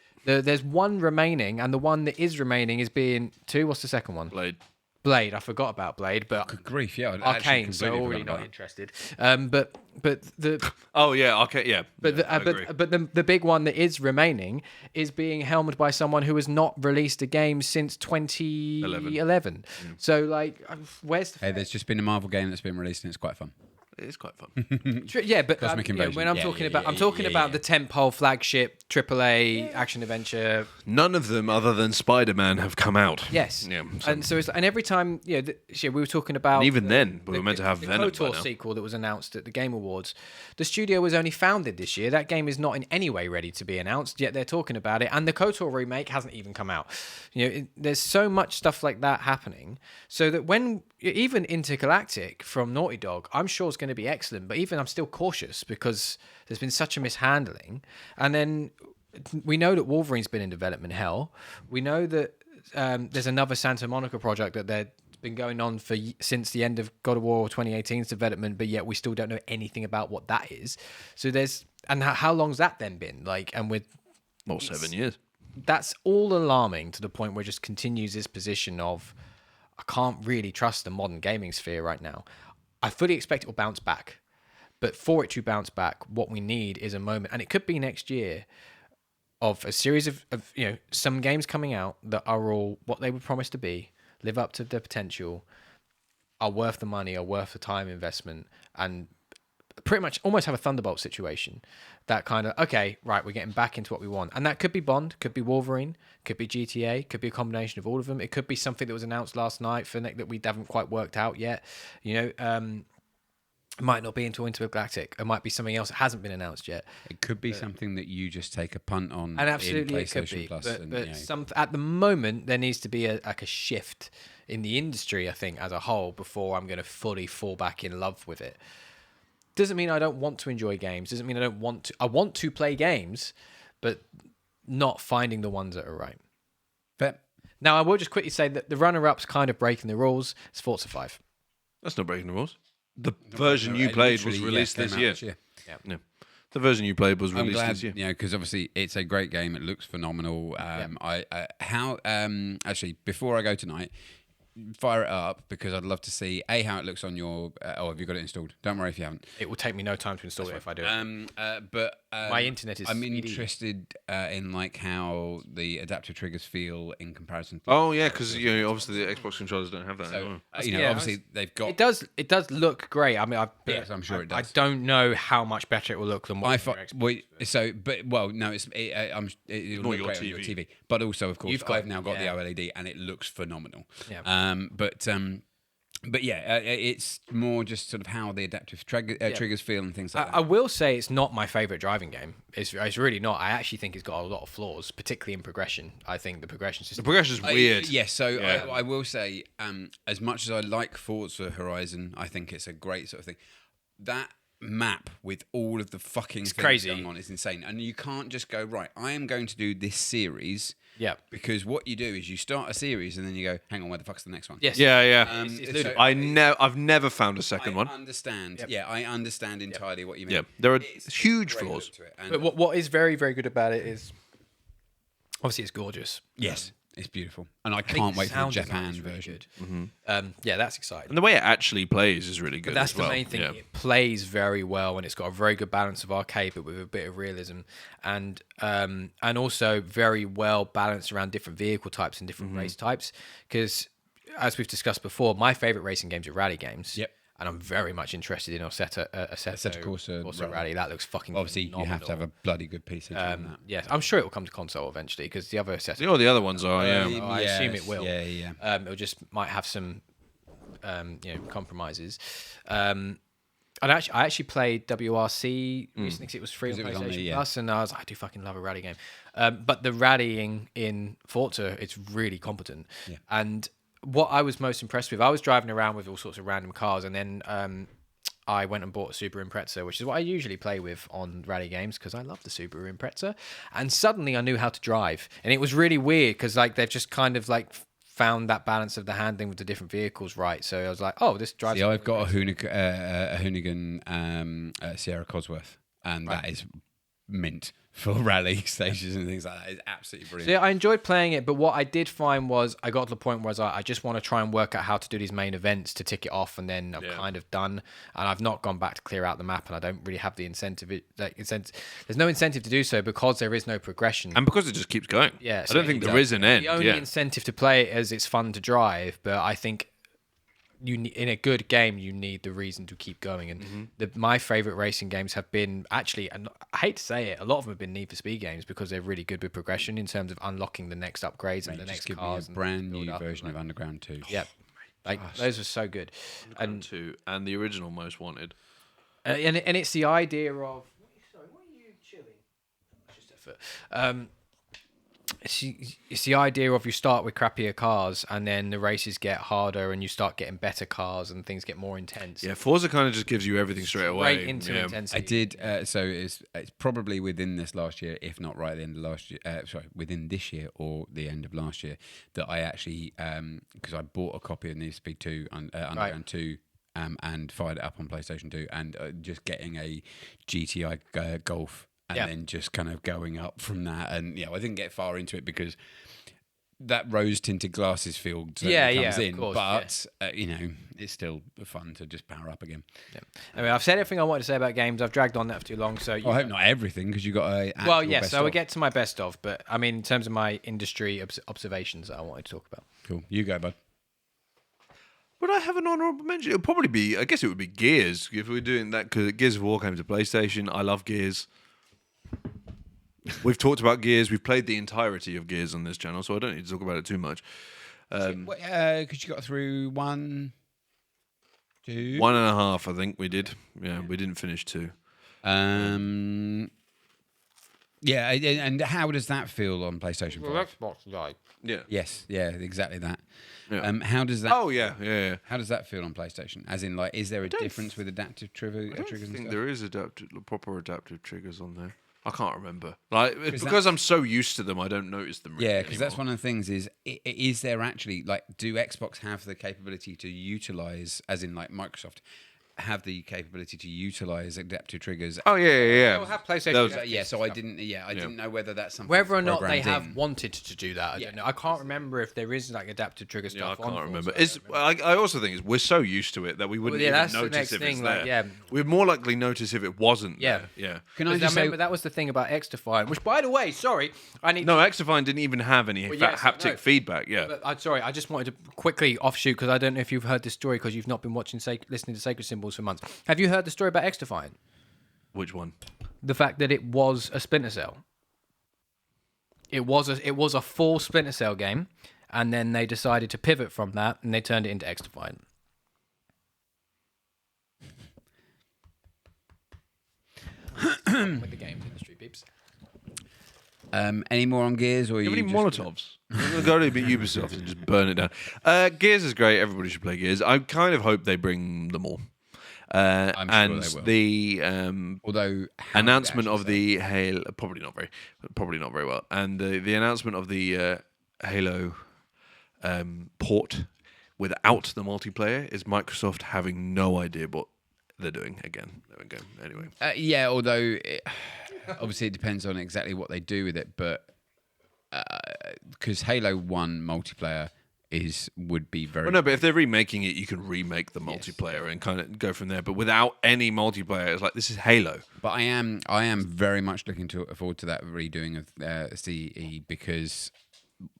There's one remaining, and the one that is remaining is being 2. What's the second one? Blade. Blade. I forgot about Blade, but Good grief, yeah. I'd actually Arcane, so completely already forgot not about interested. But the Oh yeah, okay, yeah. But Yeah, I agree. but the big one that is remaining is being helmed by someone who has not released a game since 2011. So like, where's the Hey, there's just been a Marvel game that's been released and it's quite fun. It is quite fun. yeah, but Cosmic you know, Invasion. when I'm Yeah, talking yeah, about, yeah, I'm talking yeah, about yeah. the tentpole flagship AAA action adventure. None of them, other than Spider-Man, have come out. Yes, Yeah. and so it's and every time we were talking about And even then, we were meant to have the Venom by KOTOR now. sequel that was announced at the Game Awards. The studio was only founded this year. That game is not in any way ready to be announced, yet they're talking about it. And the KOTOR remake hasn't even come out. There's so much stuff like that happening, so that when even Intergalactic from Naughty Dog, I'm sure is going to be excellent, but even I'm still cautious because there's been such a mishandling. And then we know that Wolverine's been in development hell. We know that there's another Santa Monica project that they've been going on since the end of God of War 2018's development, but yet we still don't know anything about what that is. So how long's that then been? Like, and with 7 years. that's all alarming to the point where it just continues this position of I can't really trust the modern gaming sphere right now. I fully expect it will bounce back, but for it to bounce back, what we need is a moment, and it could be next year, of a series of some games coming out that are all what they were promised to be, live up to their potential, are worth the money, are worth the time investment, and pretty much almost have a Thunderbolt situation. That kind of, okay, right, we're getting back into what we want. And that could be Bond, could be Wolverine, could be GTA, could be a combination of all of them. It could be something that was announced last night that we haven't quite worked out yet. It might not be into Intergalactic. It might be something else that hasn't been announced yet. It could be something that you just take a punt on And absolutely in it could PlayStation be. Plus. But at the moment, there needs to be a shift in the industry, I think, as a whole, before I'm going to fully fall back in love with it. Doesn't mean I don't want to enjoy games. Doesn't mean I don't want to. I want to play games, but not finding the ones that are right. But Now, I will just quickly say that the runner-up's kind of breaking the rules. It's Forza 5. That's not breaking the rules. The version you played was released this year. Yeah. The version you played was I'm released glad, this year. because obviously it's a great game. It looks phenomenal. Actually, before I go tonight, fire it up because I'd love to see how it looks on your. Have you got it installed? Don't worry if you haven't. It will take me no time to install it if I do it. But My internet is I'm speedy. interested in like how the adaptive triggers feel in comparison. to Oh yeah, because obviously the Xbox controllers don't have that. So, anymore. obviously they've got. It does look great. I mean, Yes, I'm sure it does. I don't know how much better it will look than what It's your Xbox. no, it'll Not look your great on your TV. TV. But also, of course, You've got- I've now got yeah. the OLED and it looks phenomenal. Yeah. But yeah, it's more just sort of how the adaptive triggers feel and things like that. I will say it's not my favorite driving game. It's really not. I actually think it's got a lot of flaws, particularly in progression. I think the progression The system. progression's weird. Yes, so Yeah. I will say, as much as I like Forza Horizon, I think it's a great sort of thing. That map with all of the fucking things crazy. going on is insane. And you can't just go, right, I am going to do this series. Yeah. Because what you do is you start a series and then you go, hang on, where the fuck's the next one? Yes. Yeah. It's so- I've never found a second I one. understand. Yep. Yeah, I understand entirely what you mean. Yeah, there are It's huge great flaws. look to it. And But what is very, very good about it is obviously it's gorgeous. yes, it's beautiful. And I I think can't the wait for the sound design Japan is really version. good. Yeah, that's exciting. And the way it actually plays is really good. That's as well. the main thing. Yeah. It plays very well, and it's got a very good balance of arcade, but with a bit of realism, and also very well balanced around different vehicle types and different race types. Because as we've discussed before, my favorite racing games are rally games. Yep. And I'm very much interested in Assetto Corsa Rally. That looks fucking. Obviously, you have to have phenomenal. a bloody good PC to run that. Yes, I'm sure it will come to console eventually because the other Assetto. The other ones are, yeah. I assume it will. Yeah. It'll just might have some, compromises. I actually played WRC recently because it was free on 'Cause it was on PlayStation there, yeah. Plus, and I do fucking love a rally game. But the rallying in Forza, it's really competent. Yeah. And what I was most impressed with, I was driving around with all sorts of random cars, and then I went and bought a Subaru Impreza, which is what I usually play with on rally games because I love the Subaru Impreza. And suddenly I knew how to drive, and it was really weird because they've just kind of found that balance of the handling with the different vehicles right. So I was like, oh, this drives. See, I've got a Hoonigan Sierra Cosworth, and that is mint for rally stages and things like that. It's absolutely brilliant. So yeah, I enjoyed playing it, but what I did find was I got to the point where I was like, I just want to try and work out how to do these main events to tick it off, and then I'm kind of done. And I've not gone back to clear out the map, and I don't really have the incentive. There's no incentive to do so because there is no progression. And because it just keeps going. Yeah, I don't think there is an end. The only incentive to play it is it's fun to drive, but I think in a good game you need the reason to keep going. And my favorite racing games have been actually, and I hate to say it, a lot of them have been Need for Speed games because they're really good with progression in terms of unlocking the next upgrades and the next give cars. me a brand new version of Underground 2. Yeah, those are so good. And two, and the original Most Wanted. And it's the idea of. Sorry, what are you chilling? Just a foot. It's the idea of you start with crappier cars and then the races get harder and you start getting better cars and things get more intense. Yeah, Forza kind of just gives you everything straight away. Right into intensity. I did. So it's probably within this last year, if not right at the end of last year. Within this year or the end of last year, that I actually because I bought a copy of Need for Speed 2 Underground 2. And fired it up on PlayStation 2 and just getting a GTI Golf and then just kind of going up from that. And I didn't get far into it because that rose tinted glasses field comes in. Course, but it's still fun to just power up again. Yeah. I mean, I've said everything I wanted to say about games. I've dragged on that for too long. So I hope not everything because you got a so we get to my best of. But I mean, in terms of my industry observations that I wanted to talk about. Cool, you go, bud. Would I have an honourable mention? It would probably be, I guess it would be Gears, if we're doing that, because Gears of War came to PlayStation. I love Gears. We've talked about Gears. We've played the entirety of Gears on this channel, so I don't need to talk about it too much. Because you got through 1, 2... 1.5, I think we did. Yeah, we didn't finish 2. Yeah, and how does that feel on PlayStation 5? Xbox guy. Yeah. Yes, yeah, exactly that. Yeah. How does that? Oh yeah. How does that feel on PlayStation? As in, like, is there a difference with adaptive triggers? I don't and think stuff? there is proper adaptive triggers on there. I can't remember. Because I'm so used to them, I don't notice them. Really Yeah, because that's one of the things. Is there actually do Xbox have the capability to utilize, as in like Microsoft, have the capability to utilize adaptive triggers? Oh yeah. They'll have PlayStation. So I didn't know whether that's something. Whether or not they programmed have wanted to do that, I don't know. I can't remember if there is like adaptive trigger stuff. Yeah, I can't on remember. Forza. I also think we're so used to it that we wouldn't even that's the notice next if thing, it's like, there. yeah. We'd more likely notice if it wasn't. Yeah. there. Yeah. Can I Because just I remember say? that was the thing about X-Define, which, by the way, sorry, I need. No, Xifine didn't even have any yes, haptic no. feedback. Yeah. But I'm sorry, I just wanted to quickly offshoot because I don't know if you've heard this story because you've not been listening to Sacred Symbols for months. Have you heard the story about X-Define? Which one? The fact that it was a Splinter Cell. It was a full Splinter Cell game, and then they decided to pivot from that and they turned it into X-Define. With the games industry, peeps. Any more on Gears, or You have any just- Molotovs? I'm gonna go to Ubisoft and just burn it down. Gears is great. Everybody should play Gears. I kind of hope they bring them all. I'm sure and they will. the Although how announcement do you of the Halo, probably not very well, and the announcement of the Halo port without the multiplayer is Microsoft having no idea what they're doing again. There we go. Anyway, yeah, although obviously it depends on exactly what they do with it, but because Halo 1 multiplayer would be very. well, no, but if they're remaking it, you can remake the multiplayer and kind of go from there. But without any multiplayer, it's like this is Halo. But I am very much looking forward to that redoing of CE because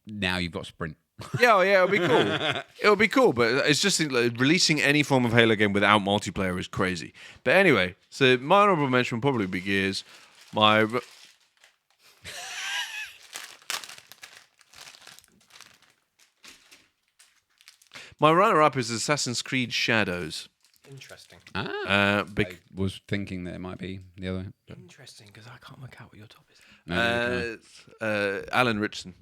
now you've got Sprint. Yeah, it'll be cool. It'll be cool, but it's just like, releasing any form of Halo game without multiplayer is crazy. But anyway, so my honorable mention would probably be Gears. My runner-up is Assassin's Creed Shadows. Interesting. I was thinking that it might be the other. Interesting, because I can't work out what your top is. Alan Richardson.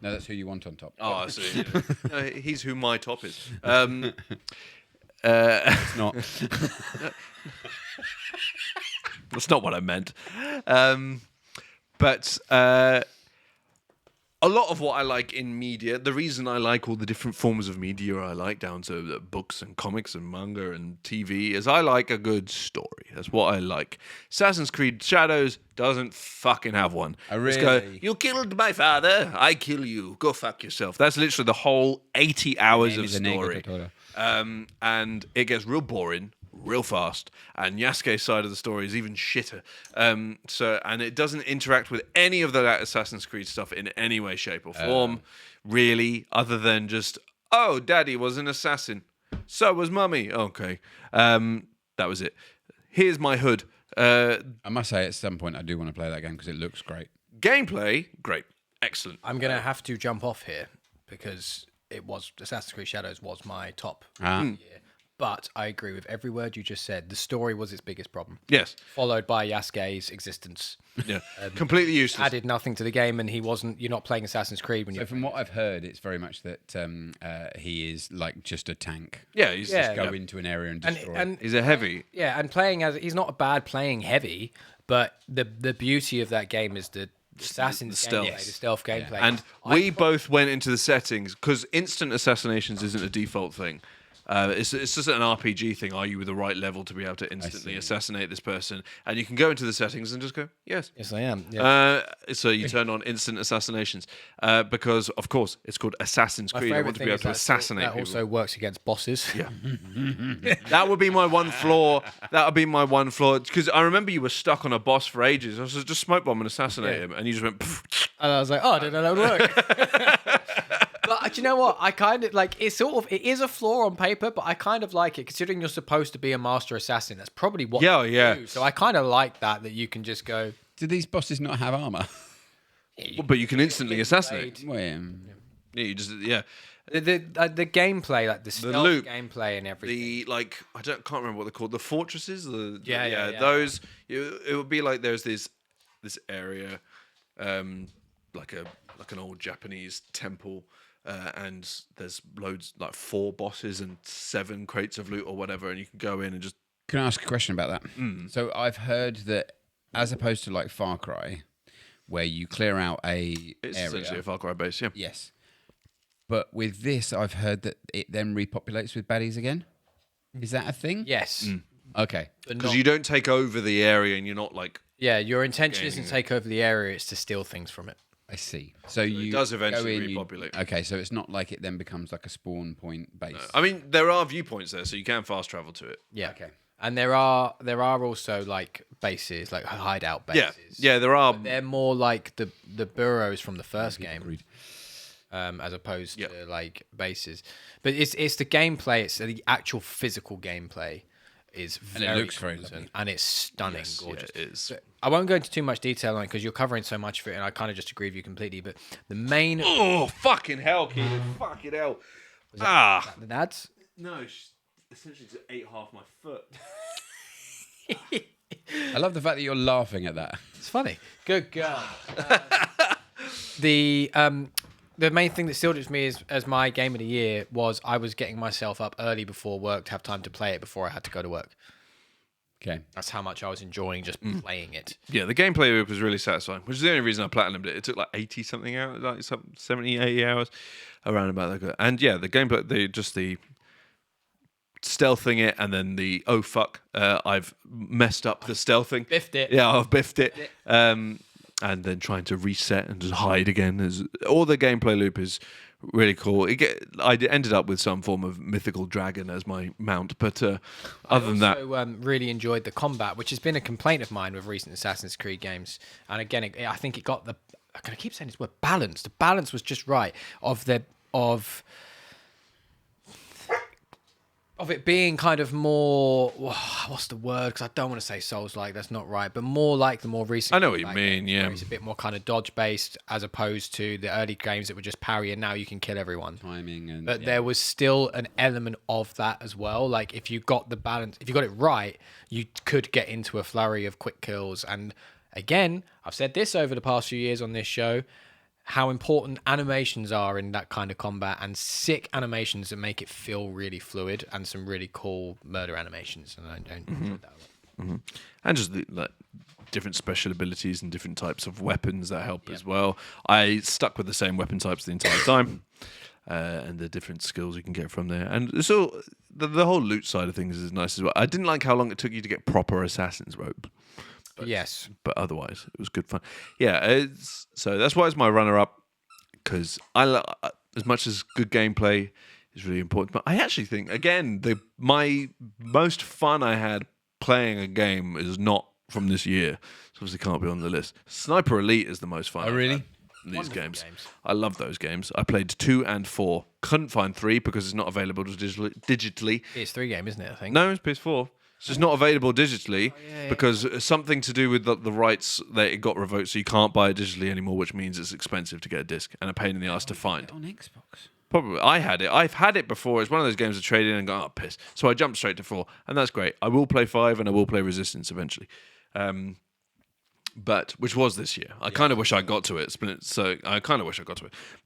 No, that's who you want on top. Oh, I see. No, he's who my top is. It's not. That's not what I meant. But a lot of what I like in media, the reason I like all the different forms of media I like, down to books and comics and manga and TV, is I like a good story. That's what I like. Assassin's Creed Shadows doesn't fucking have one. Oh, Just go, really? you killed my father, I kill you. Go fuck yourself. That's literally the whole 80 hours Name of is Inigo story. Totoro. And it gets real boring real fast, and Yasuke's side of the story is even shitter. And it doesn't interact with any of that Assassin's Creed stuff in any way, shape, or form, really, other than just, oh, Daddy was an assassin, so was Mummy. Okay, that was it. Here's my hood. I must say, at some point, I do want to play that game because it looks great. Gameplay, great, excellent. I'm gonna have to jump off here because Assassin's Creed Shadows was my top Ah. of the year. But I agree with every word you just said. The story was its biggest problem. Yes, Followed by Yasuke's existence. yeah, completely useless. Added nothing to the game, and you're not playing Assassin's Creed when So you're. from what I've heard, it's very much that he is like just a tank. Yeah, he's Yeah. Go into an area and destroy. and he's a heavy. yeah, and he's not bad playing heavy, but the beauty of that game is the assassin's stealth. gameplay, the stealth gameplay. And we both went into the settings because instant assassinations isn't a default thing. It's just an RPG thing. Are you with the right level to be able to instantly assassinate this person? And you can go into the settings and just go, yes. Yes, I am. Yeah. So you turn on instant assassinations because, of course, it's called Assassin's Creed. I want to be able to assassinate that people. also works against bosses. Yeah. That would be my one flaw. That would be my one flaw. Because I remember you were stuck on a boss for ages. I was like, just smoke bomb and assassinate him. And you just went, pff. And I was like, oh, I didn't know that would work. But do you know what? I kind of like it. It is a flaw on paper, but I kind of like it considering you're supposed to be a master assassin. That's probably what you do. So I kind of like that you can just go. Do these bosses not have armor? But you can instantly assassinate. Well, Yeah, you just, yeah. The gameplay, like the stealth loop, gameplay and everything. I can't remember what they're called. The fortresses. Yeah. Those. It would be like there's this area, like an old Japanese temple. And there's loads, like 4 bosses and 7 crates of loot or whatever, and you can go in and just. Can I ask a question about that? So I've heard that as opposed to like Far Cry, where you clear out It's area. essentially a Far Cry base, yeah. Yes. But with this, I've heard that it then repopulates with baddies again. Is that a thing? Yes. Okay. Because you don't take over the area, and you're not like. Yeah, your intention isn't to take over the area; it's to steal things from it. I see. So you does eventually go in, repopulate. Okay, so it's not like it then becomes like a spawn point base. I mean, there are viewpoints there, so you can fast travel to it. Yeah. Okay. And there are also like bases, like hideout bases. Yeah, there are. They're more like the burrows from the first game, as opposed to like bases. But it's the gameplay. It's the actual physical gameplay is very it looks very important, lovely. and it's stunning, Yes, gorgeous. yeah, it is. I won't go into too much detail on it because you're covering so much of it, and I kind of just agree with you completely. But the main Oh, fucking hell, Keelan. Fucking hell. the nads. No, she essentially just ate half my foot. I love the fact that you're laughing at that. It's funny. Good girl. The main thing that sealed it for me as my game of the year was I was getting myself up early before work to have time to play it before I had to go to work. Okay. That's how much I was enjoying just playing it. Yeah, the gameplay loop was really satisfying, which is the only reason I platinumed it. It took like 80 something hours, like 70, 80 hours, around about that. And yeah, the gameplay, the stealthing it, and then oh fuck, I've messed up the stealthing. Biffed it. Yeah, I've biffed it. And then trying to reset and just hide again. All the gameplay loop is really cool. I ended up with some form of mythical dragon as my mount, but other than that, I really enjoyed the combat, which has been a complaint of mine with recent Assassin's Creed games. And again, I think it got I keep saying this word, balance. The balance was just right of it being kind of more, what's the word? Because I don't want to say Souls-like, that's not right, but more like the more recent. I know what you like, mean, yeah. It's a bit more kind of dodge-based as opposed to the early games that were just parry and now you can kill everyone. Timing and. But there was still an element of that as well. Like if you got the balance, if you got it right, you could get into a flurry of quick kills. And again, I've said this over the past few years on this show, how important animations are in that kind of combat, and sick animations that make it feel really fluid, and some really cool murder animations. And I don't enjoy that a lot. and just like different special abilities and different types of weapons that help as well. I stuck with the same weapon types the entire time. and the different skills you can get from there. And it's all the whole loot side of things is nice as well. I didn't like how long it took you to get proper assassin's robe. Yes. But otherwise, it was good fun. Yeah, so that's why it's my runner-up, because as much as good gameplay is really important, but I actually think, again, my most fun I had playing a game is not from this year, so obviously can't be on the list. Sniper Elite is the most fun. Oh, really? In these games. Games. I love those games. I played 2 and 4. Couldn't find 3 because it's not available digitally. It's 3 game, isn't it? I think. No, it's PS4. It's just not available digitally because it's something to do with the rights that it got revoked, so you can't buy it digitally anymore, which means it's expensive to get a disc and a pain in the ass to find. On Xbox. Probably. I had it. I've had it before. It's one of those games I traded in and got, piss. So I jumped straight to 4, and that's great. I will play 5 and I will play Resistance eventually. But which was this year. I kind of wish I got to it.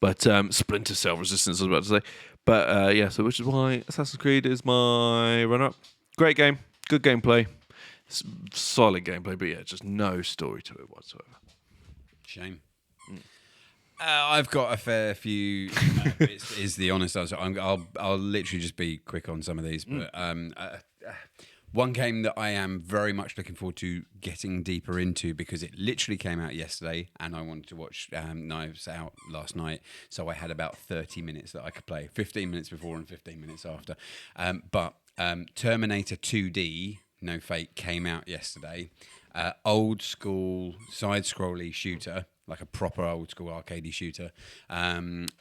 But Splinter Cell Resistance, I was about to say. But yeah, so which is why Assassin's Creed is my runner-up. Great game, good gameplay, solid gameplay, but yeah, just no story to it whatsoever. Shame. I've got a fair few. Is the honest answer. I'll literally just be quick on some of these, but one game that I am very much looking forward to getting deeper into because it literally came out yesterday and I wanted to watch Knives Out last night. So I had about 30 minutes that I could play, 15 minutes before and 15 minutes after. But Terminator 2D, No Fate, came out yesterday. Old school side-scrolly shooter, like a proper old school arcadey shooter. And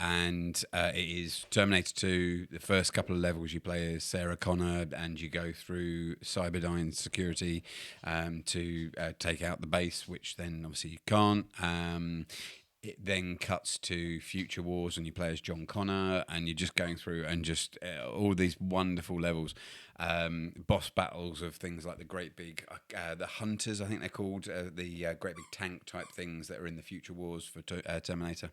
it is Terminator 2. The first couple of levels you play as Sarah Connor and you go through Cyberdyne security to take out the base, which then obviously you can't. It then cuts to Future Wars and you play as John Connor and you're just going through and just all these wonderful levels. Boss battles of things like the great big, the Hunters, I think they're called, the great big tank type things that are in the Future Wars for Terminator.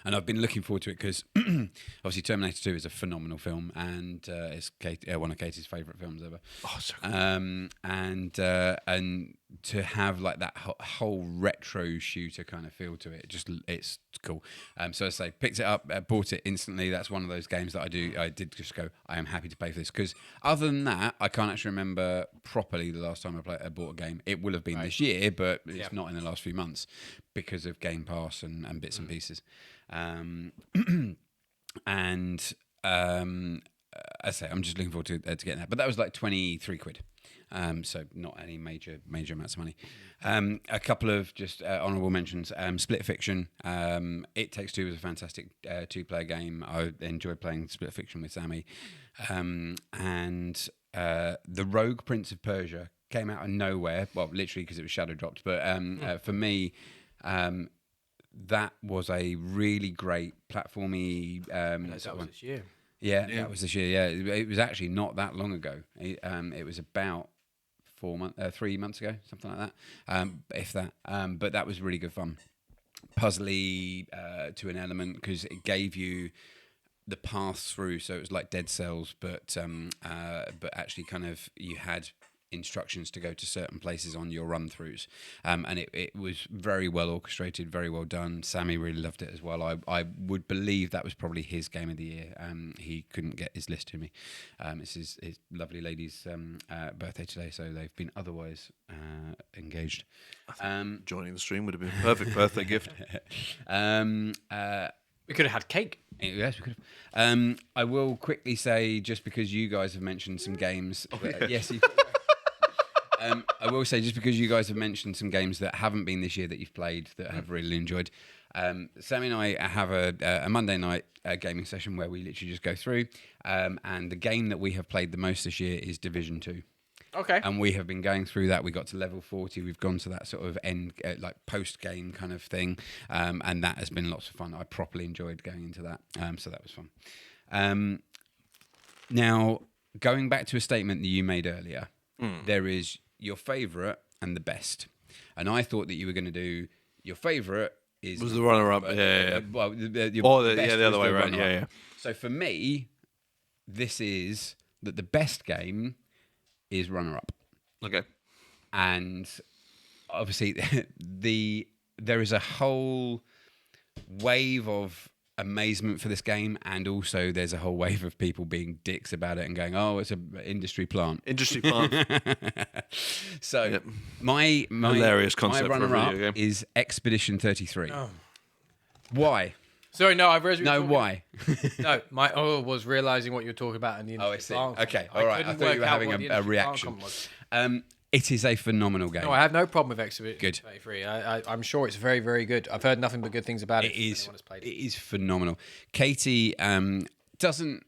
And I've been looking forward to it because obviously Terminator 2 is a phenomenal film and it's one of Katie's favourite films ever. Oh, so cool. And to have like that whole retro shooter kind of feel to it, it's cool. So I say, picked it up, bought it instantly. That's one of those games that I did just go, I am happy to pay for this. Because other than that, I can't actually remember properly the last time I bought a game. It will have been this year, but it's not in the last few months because of Game Pass and bits and pieces. I say I'm just looking forward to getting that. But that was like 23 quid. So not any major amounts of money. A couple of just honourable mentions. Split Fiction. It Takes Two was a fantastic 2-player game. I enjoyed playing Split Fiction with Sammy. And The Rogue Prince of Persia came out of nowhere. Well, literally because it was shadow dropped. But for me, that was a really great platformy. That was this year. Yeah, that was this year. Yeah, it was actually not that long ago. It was about 3 months ago, something like that, if that. But that was really good fun. Puzzly to an element because it gave you the path through. So it was like Dead Cells, but actually kind of you had instructions to go to certain places on your run-throughs, and it was very well orchestrated, very well done. Sammy really loved it as well. I would believe that was probably his game of the year. He couldn't get his list to me. It's his lovely lady's birthday today, so they've been otherwise engaged. Joining the stream would have been a perfect birthday gift. We could have had cake. Yes, we could have. I will quickly say, just because you guys have mentioned some games, yes. I will say, just because you guys have mentioned some games that haven't been this year that you've played that I've really enjoyed. Sammy and I have a Monday night gaming session where we literally just go through. And the game that we have played the most this year is Division 2. Okay. And we have been going through that. We got to level 40. We've gone to that sort of end, like post-game kind of thing. And that has been lots of fun. I properly enjoyed going into that. So that was fun. Now, going back to a statement that you made earlier, there is your favourite and the best. And I thought that you were going to do your favourite was the runner-up. Well, the other way around. Yeah. So for me, this is that the best game is runner-up. Okay. And obviously, there is a whole wave of amazement for this game, and also there's a whole wave of people being dicks about it and going, "Oh, it's an industry plant." Industry plant. So my Hilarious concept my for a runner-up video game. is Expedition 33. Why? Sorry, no, I've read. No, why? No, my was realizing what you were talking about in the Oh, I industry see. plant Okay, comment. all right. I couldn't thought you work were out having what the a industry plant reaction. comment was. It is a phenomenal game. No, I have no problem with Expedition Good. 33. I'm sure it's very, very good. I've heard nothing but good things about it. It is. Anyone has played It is phenomenal. Katie doesn't.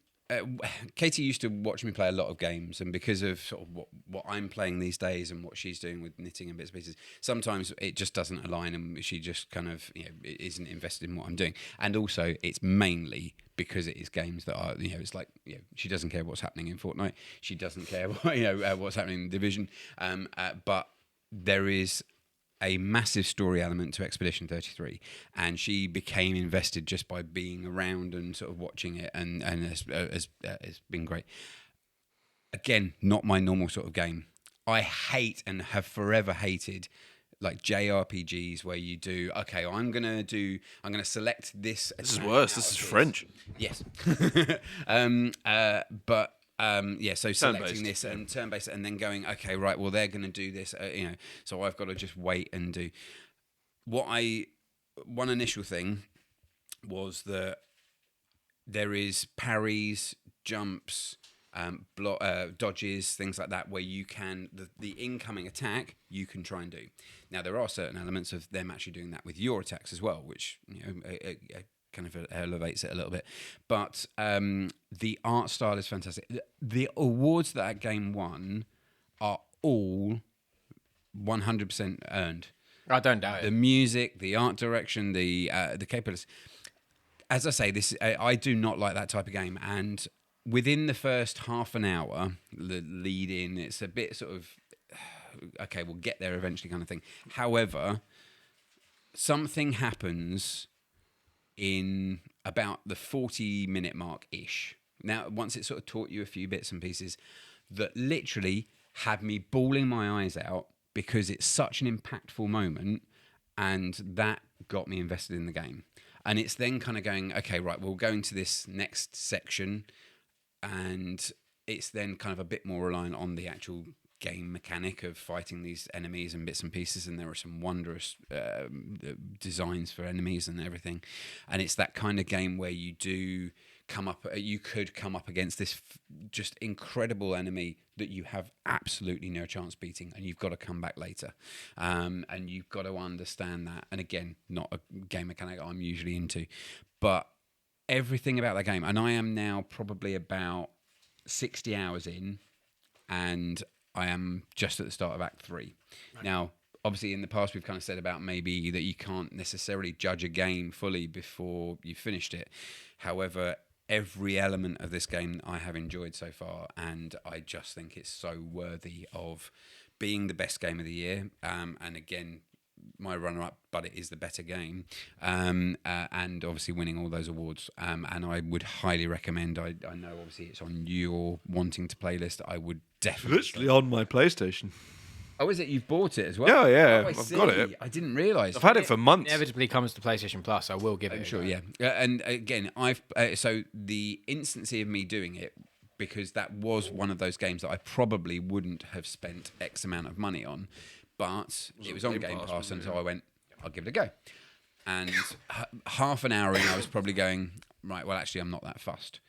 Katie used to watch me play a lot of games, and because of sort of what I'm playing these days and what she's doing with knitting and bits and pieces, sometimes it just doesn't align, and she just kind of isn't invested in what I'm doing. And also, it's mainly because it is games that are it's like she doesn't care what's happening in Fortnite, she doesn't care what's happening in Division, but there is a massive story element to Expedition 33, and she became invested just by being around and sort of watching it, and has been great. Again, not my normal sort of game. I hate and have forever hated like JRPGs where you do I'm gonna select this. This is worse. This is French. Yes. So selecting this and turn-based, and then going, okay, right, well, they're going to do this, so I've got to just wait and do. One initial thing was that there is parries, jumps, dodges, things like that, where you can, the incoming attack, you can try and do. Now, there are certain elements of them actually doing that with your attacks as well, which, kind of elevates it a little bit, but the art style is fantastic. The awards that game won are all 100% earned. I don't doubt The it. music, the art direction, the capabilities. As I say, I do not like that type of game, and within the first half an hour, the lead in, it's a bit sort of okay, we'll get there eventually kind of thing. However, something happens in about the 40-minute mark-ish. Now, once it sort of taught you a few bits and pieces that literally had me bawling my eyes out because it's such an impactful moment, and that got me invested in the game. And it's then kind of going, okay, right, we'll go into this next section, and it's then kind of a bit more reliant on the actual game mechanic of fighting these enemies and bits and pieces, and there are some wondrous designs for enemies and everything, and it's that kind of game where you could come up against this just incredible enemy that you have absolutely no chance beating, and you've got to come back later, and you've got to understand that. And again, not a game mechanic I'm usually into, but everything about that game, and I am now probably about 60 hours in, and I am just at the start of Act 3. Right. Now, obviously, in the past, we've kind of said about maybe that you can't necessarily judge a game fully before you've finished it. However, every element of this game I have enjoyed so far, and I just think it's so worthy of being the best game of the year. And again, my runner-up, but it is the better game, and obviously winning all those awards. And I would highly recommend. I know obviously it's on your wanting to playlist. I would definitely. Literally on my PlayStation. Oh, is it? You've bought it as well? Yeah, Oh, I've got it. I didn't realise. I've had it for months. Inevitably comes to PlayStation Plus. I will give it. I'm sure, yeah. And again, so the instancy of me doing it, because that was one of those games that I probably wouldn't have spent X amount of money on, but it was on Game Pass, and so I went, I'll give it a go. And half an hour in, I was probably going, right, well, actually, I'm not that fussed.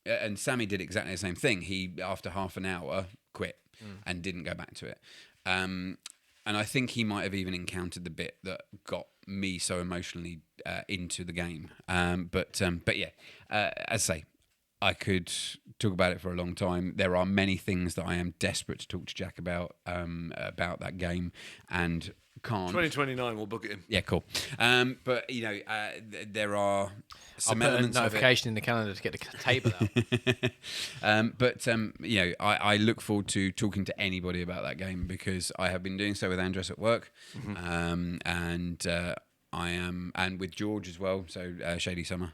And Sammy did exactly the same thing. He, after half an hour, quit and didn't go back to it. And I think he might have even encountered the bit that got me so emotionally into the game. But yeah, as I say, I could talk about it for a long time. There are many things that I am desperate to talk to Jack about that game, and can't. 2029, we'll book it in. Yeah, cool. But there are some I'll put a elements notification in the calendar to get the table out. but I look forward to talking to anybody about that game, because I have been doing so with Andres at work, and I am, and with George as well. So Shady Summer.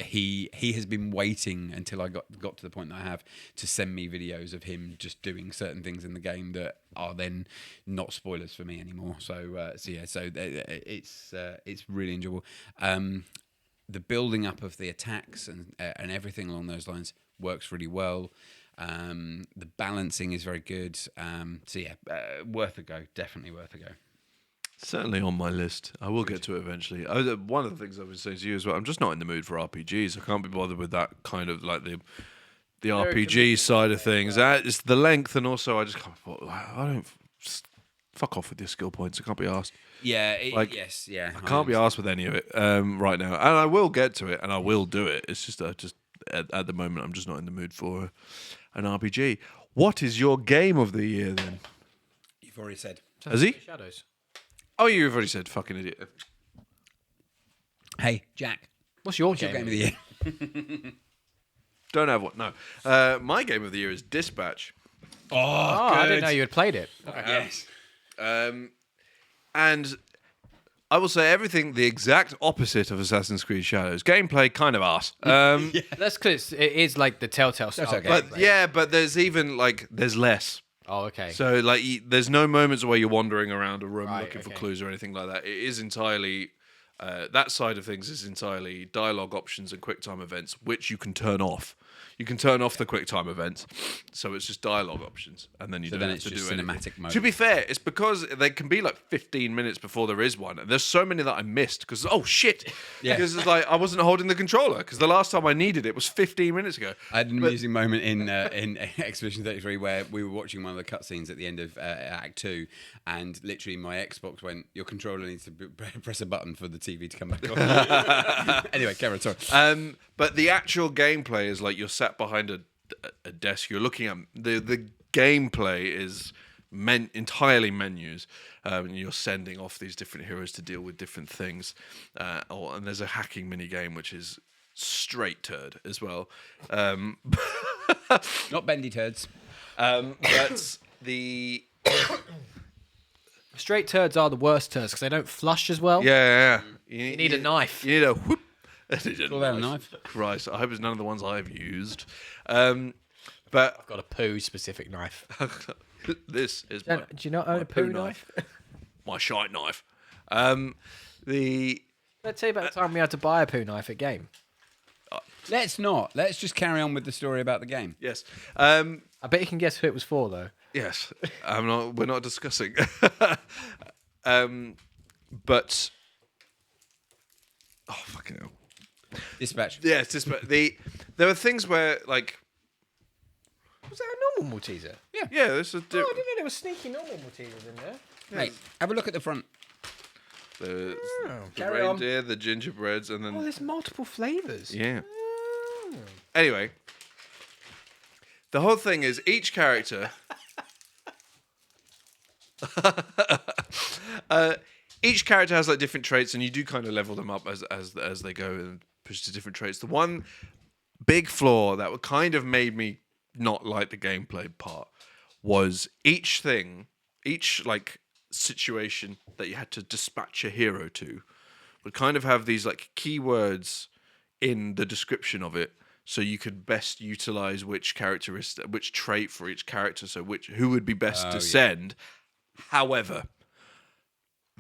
he has been waiting until I got to the point that I have to send me videos of him just doing certain things in the game that are then not spoilers for me anymore. So it's really enjoyable. The building up of the attacks and everything along those lines works really well. The balancing is very good. Worth a go. Definitely worth a go. Certainly on my list. I will get to it eventually. One of the things I was saying to you as well, I'm just not in the mood for RPGs. I can't be bothered with that kind of like the RPG side of things. It's the length, and also I just can't. I don't. Fuck off with your skill points. I can't be asked. Yeah. I can't be asked with any of it right now, and I will get to it, and I will do it. It's just at the moment I'm just not in the mood for an RPG. What is your game of the year then? You've already said. Has he? Shadows. Oh, you've already said. Fucking idiot. Hey, Jack. What's your Game of the year. Don't have one. No. My game of the year is Dispatch. Oh, I didn't know you had played it. Yes. And I will say everything the exact opposite of Assassin's Creed Shadows. Gameplay, kind of arse. That's because it is like the Telltale style. okay. But but there's even there's less. Oh, okay. So there's no moments where you're wandering around a room Right, looking for okay. clues or anything like that. It is entirely that side of things is entirely dialogue options and QuickTime events, which you can turn off. You can turn off the QuickTime events, so it's just dialogue options, and then you don't then have it's to just do anything. cinematic mode. To be fair, it's because they can be like 15 minutes before there is one, and there's so many that I missed because shit, because it's like I wasn't holding the controller because the last time I needed it was 15 minutes ago. I had an amusing moment in Expedition 33 where we were watching one of the cutscenes at the end of Act 2, and literally my Xbox went, your controller needs to press a button for the TV to come back on. Anyway, Karen, sorry. But the actual gameplay is like you're sat behind a desk. You're looking at the gameplay is entirely menus. And you're sending off these different heroes to deal with different things. And there's a hacking mini game which is straight turd as well. Not bendy turds. But the Straight turds are the worst turds because they don't flush as well. yeah. You need a knife. You need a whoop. Pull out a knife. Christ, I hope it's none of the ones I've used. But I've got a poo specific knife. this is Do you not own a poo knife? my shite knife. The Let's tell you about the time we had to buy a poo knife at game. Let's not. Let's just carry on with the story about the game. yes, I bet you can guess who it was for, though. yes. We're not discussing. But fucking hell. Dispatch. Yeah, it's just there are things where like Was that a normal Malteser? yeah, this is Oh, I didn't know there were sneaky normal Maltesers in there. Hey, have a look at the front. the Carry on. reindeer, the gingerbreads, and Oh, then there's multiple flavours. yeah. Anyway, the whole thing is each character. Each character has like different traits, and you do kind of level them up as they go and push to different traits. The one big flaw that kind of made me not like the gameplay part was each like situation that you had to dispatch a hero to would kind of have these like keywords in the description of it, so you could best utilize which trait for each character. So who would be best to send. However,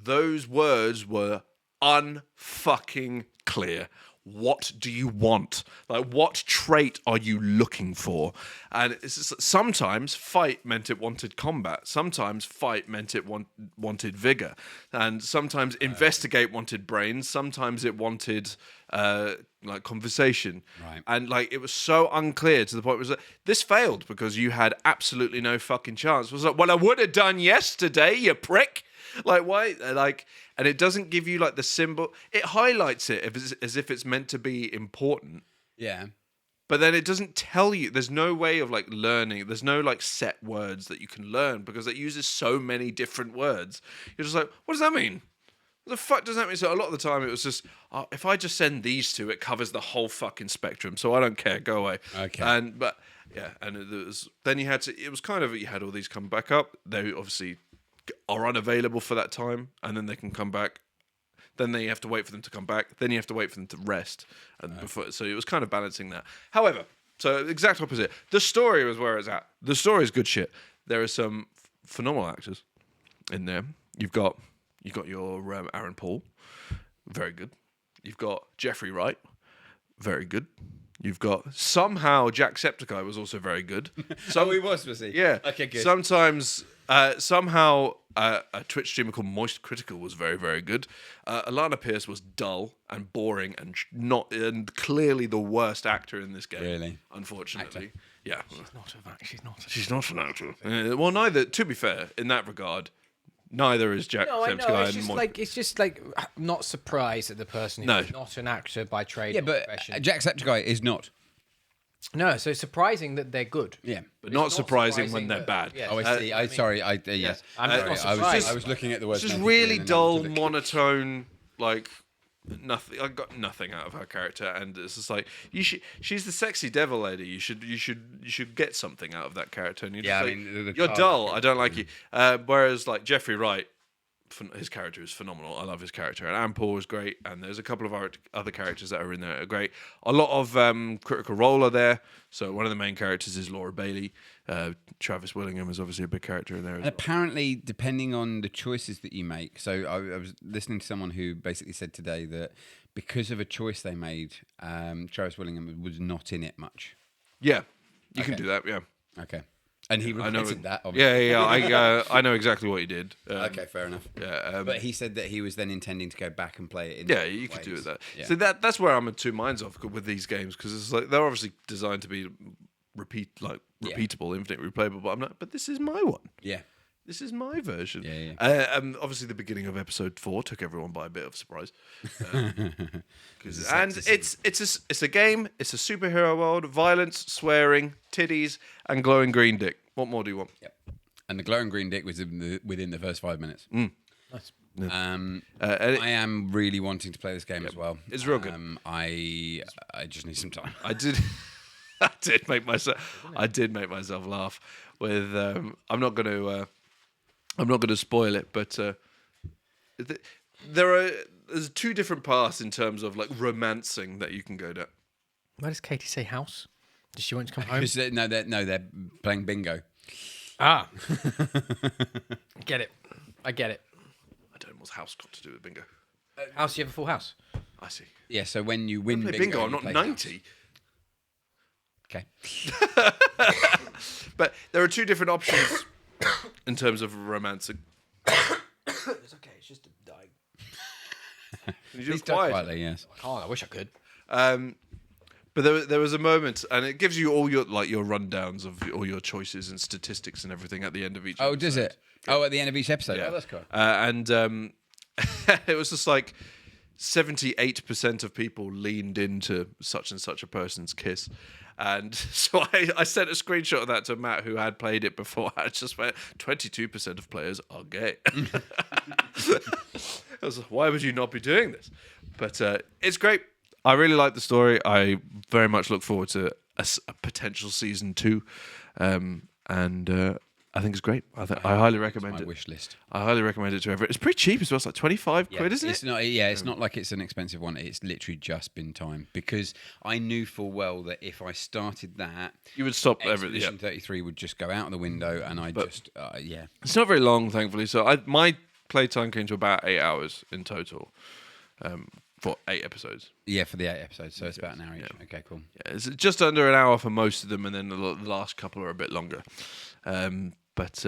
those words were unfucking clear. What do you want? Like, what trait are you looking for? And it's just, sometimes fight meant it wanted combat. Sometimes fight meant it wanted vigor. And sometimes investigate wanted brains. Sometimes it wanted like conversation. Right. And like it was so unclear to the point where it was like, this failed because you had absolutely no fucking chance. It was like, well, I would have done yesterday, you prick. Like, why? Like, and it doesn't give you like the symbol. It highlights it as if it's meant to be important, Yeah. but then it doesn't tell you. There's no way of like learning. There's no like set words that you can learn because it uses so many different words. You're just like, what does that mean? What the fuck does that mean? So a lot of the time it was just, if I just send these two, it covers the whole fucking spectrum. So I don't care. Go away. Okay. And it was, then you had to. It was kind of, you had all these come back up. They obviously are unavailable for that time, and then they can come back. then you have to wait for them to come back, then you have to wait for them to rest, and before. So it was kind of balancing that. However, so exact opposite. The story was where it's at. The story is good shit. There are some phenomenal actors in there. You've got your Aaron Paul, very good. You've got Jeffrey Wright, very good. You've got somehow Jacksepticeye was also very good. was he? Yeah. Okay, good. Sometimes, somehow, a Twitch streamer called Moist Critical was very, very good. Alana Pierce was dull and boring and clearly the worst actor in this game. Really? Unfortunately. Yeah. She's not an actor. Well, neither, to be fair, in that regard, neither is No, I know. Jacksepticeye. It's just like I'm not surprised that the person who's not an actor by trade. Yeah, or but profession. Jacksepticeye is not. No, so it's surprising that they're good. Yeah. But not surprising when surprising they're that- bad. yeah. Oh, I see. Yes. I'm not Sorry, surprised. I was looking at the words. Just really dull, monotone, like nothing. I got nothing out of her character, and it's just like she's the sexy devil lady. You should get something out of that character. And you're Yeah, just I like, mean, the you're car- dull. I don't like you. Whereas like Jeffrey Wright, his character is phenomenal. I love his character, and Aaron Paul is great. And there's a couple of other characters that are in there that are great. A lot of Critical Role are there. So one of the main characters is Laura Bailey. Travis Willingham is obviously a big character in there as And well. apparently, depending on the choices that you make, so I was listening to someone who basically said today that because of a choice they made, Travis Willingham was not in it much. Yeah, you can do that. Yeah. Okay. And he I know. regretted that, obviously. I know exactly what he did. Okay, fair enough. Yeah, But he said that he was then intending to go back and play it in yeah, different you could do ways. that. Yeah. So that's where I'm in two minds of with these games because it's like they're obviously designed to be repeatable, infinite replayable. But I'm not. But this is my one. Yeah. This is my version. Yeah, Obviously, the beginning of episode 4 took everyone by a bit of surprise. It's And it's a game. It's a superhero world. Violence, swearing, titties, and glowing green dick. What more do you want? Yep. And the glowing green dick was within the first 5 minutes. Nice. I am really wanting to play this game as well. It's real good. I just need some time. I did. I did make myself laugh with. I'm not going to spoil it, but there's two different paths in terms of like romancing that you can go down. Why does Katie say house? Does she want to come home? Because they're playing bingo. Ah. Get it. I get it. I don't know what's house got to do with bingo. House, you have a full house? I see. Yeah, so when you win I play bingo, bingo. I'm you not play 90. Okay. But there are two different options in terms of romancing. It's okay. It's just a dying. Can you Please just talk quiet? quietly, yes. Oh, I wish I could. But there was a moment, and it gives you all your rundowns of all your choices and statistics and everything at the end of each. Oh, does episode. it? Oh, at the end of each episode. Yeah. Oh, that's cool. And it was just like 78% of people leaned into such and such a person's kiss. And so I sent a screenshot of that to Matt, who had played it before. I just went, 22% of players are gay. I was like, why would you not be doing this? But it's great. I really like the story. I very much look forward to a potential season 2. And I think it's great. I highly recommend My it. wish list. I highly recommend it to everyone. It's pretty cheap as well. It's like 25 quid, isn't it's it? Not, yeah, it's not like it's an expensive one. It's literally just been time because I knew full well that if I started that, You would stop everything. Expedition Yeah. 33 would just go out of the window, and It's not very long, thankfully. So my playtime came to about 8 hours in total for 8 episodes. Yeah, for the 8 episodes, so it's about an hour each. Yeah. Okay, cool. Yeah, it's just under an hour for most of them, and then the last couple are a bit longer. But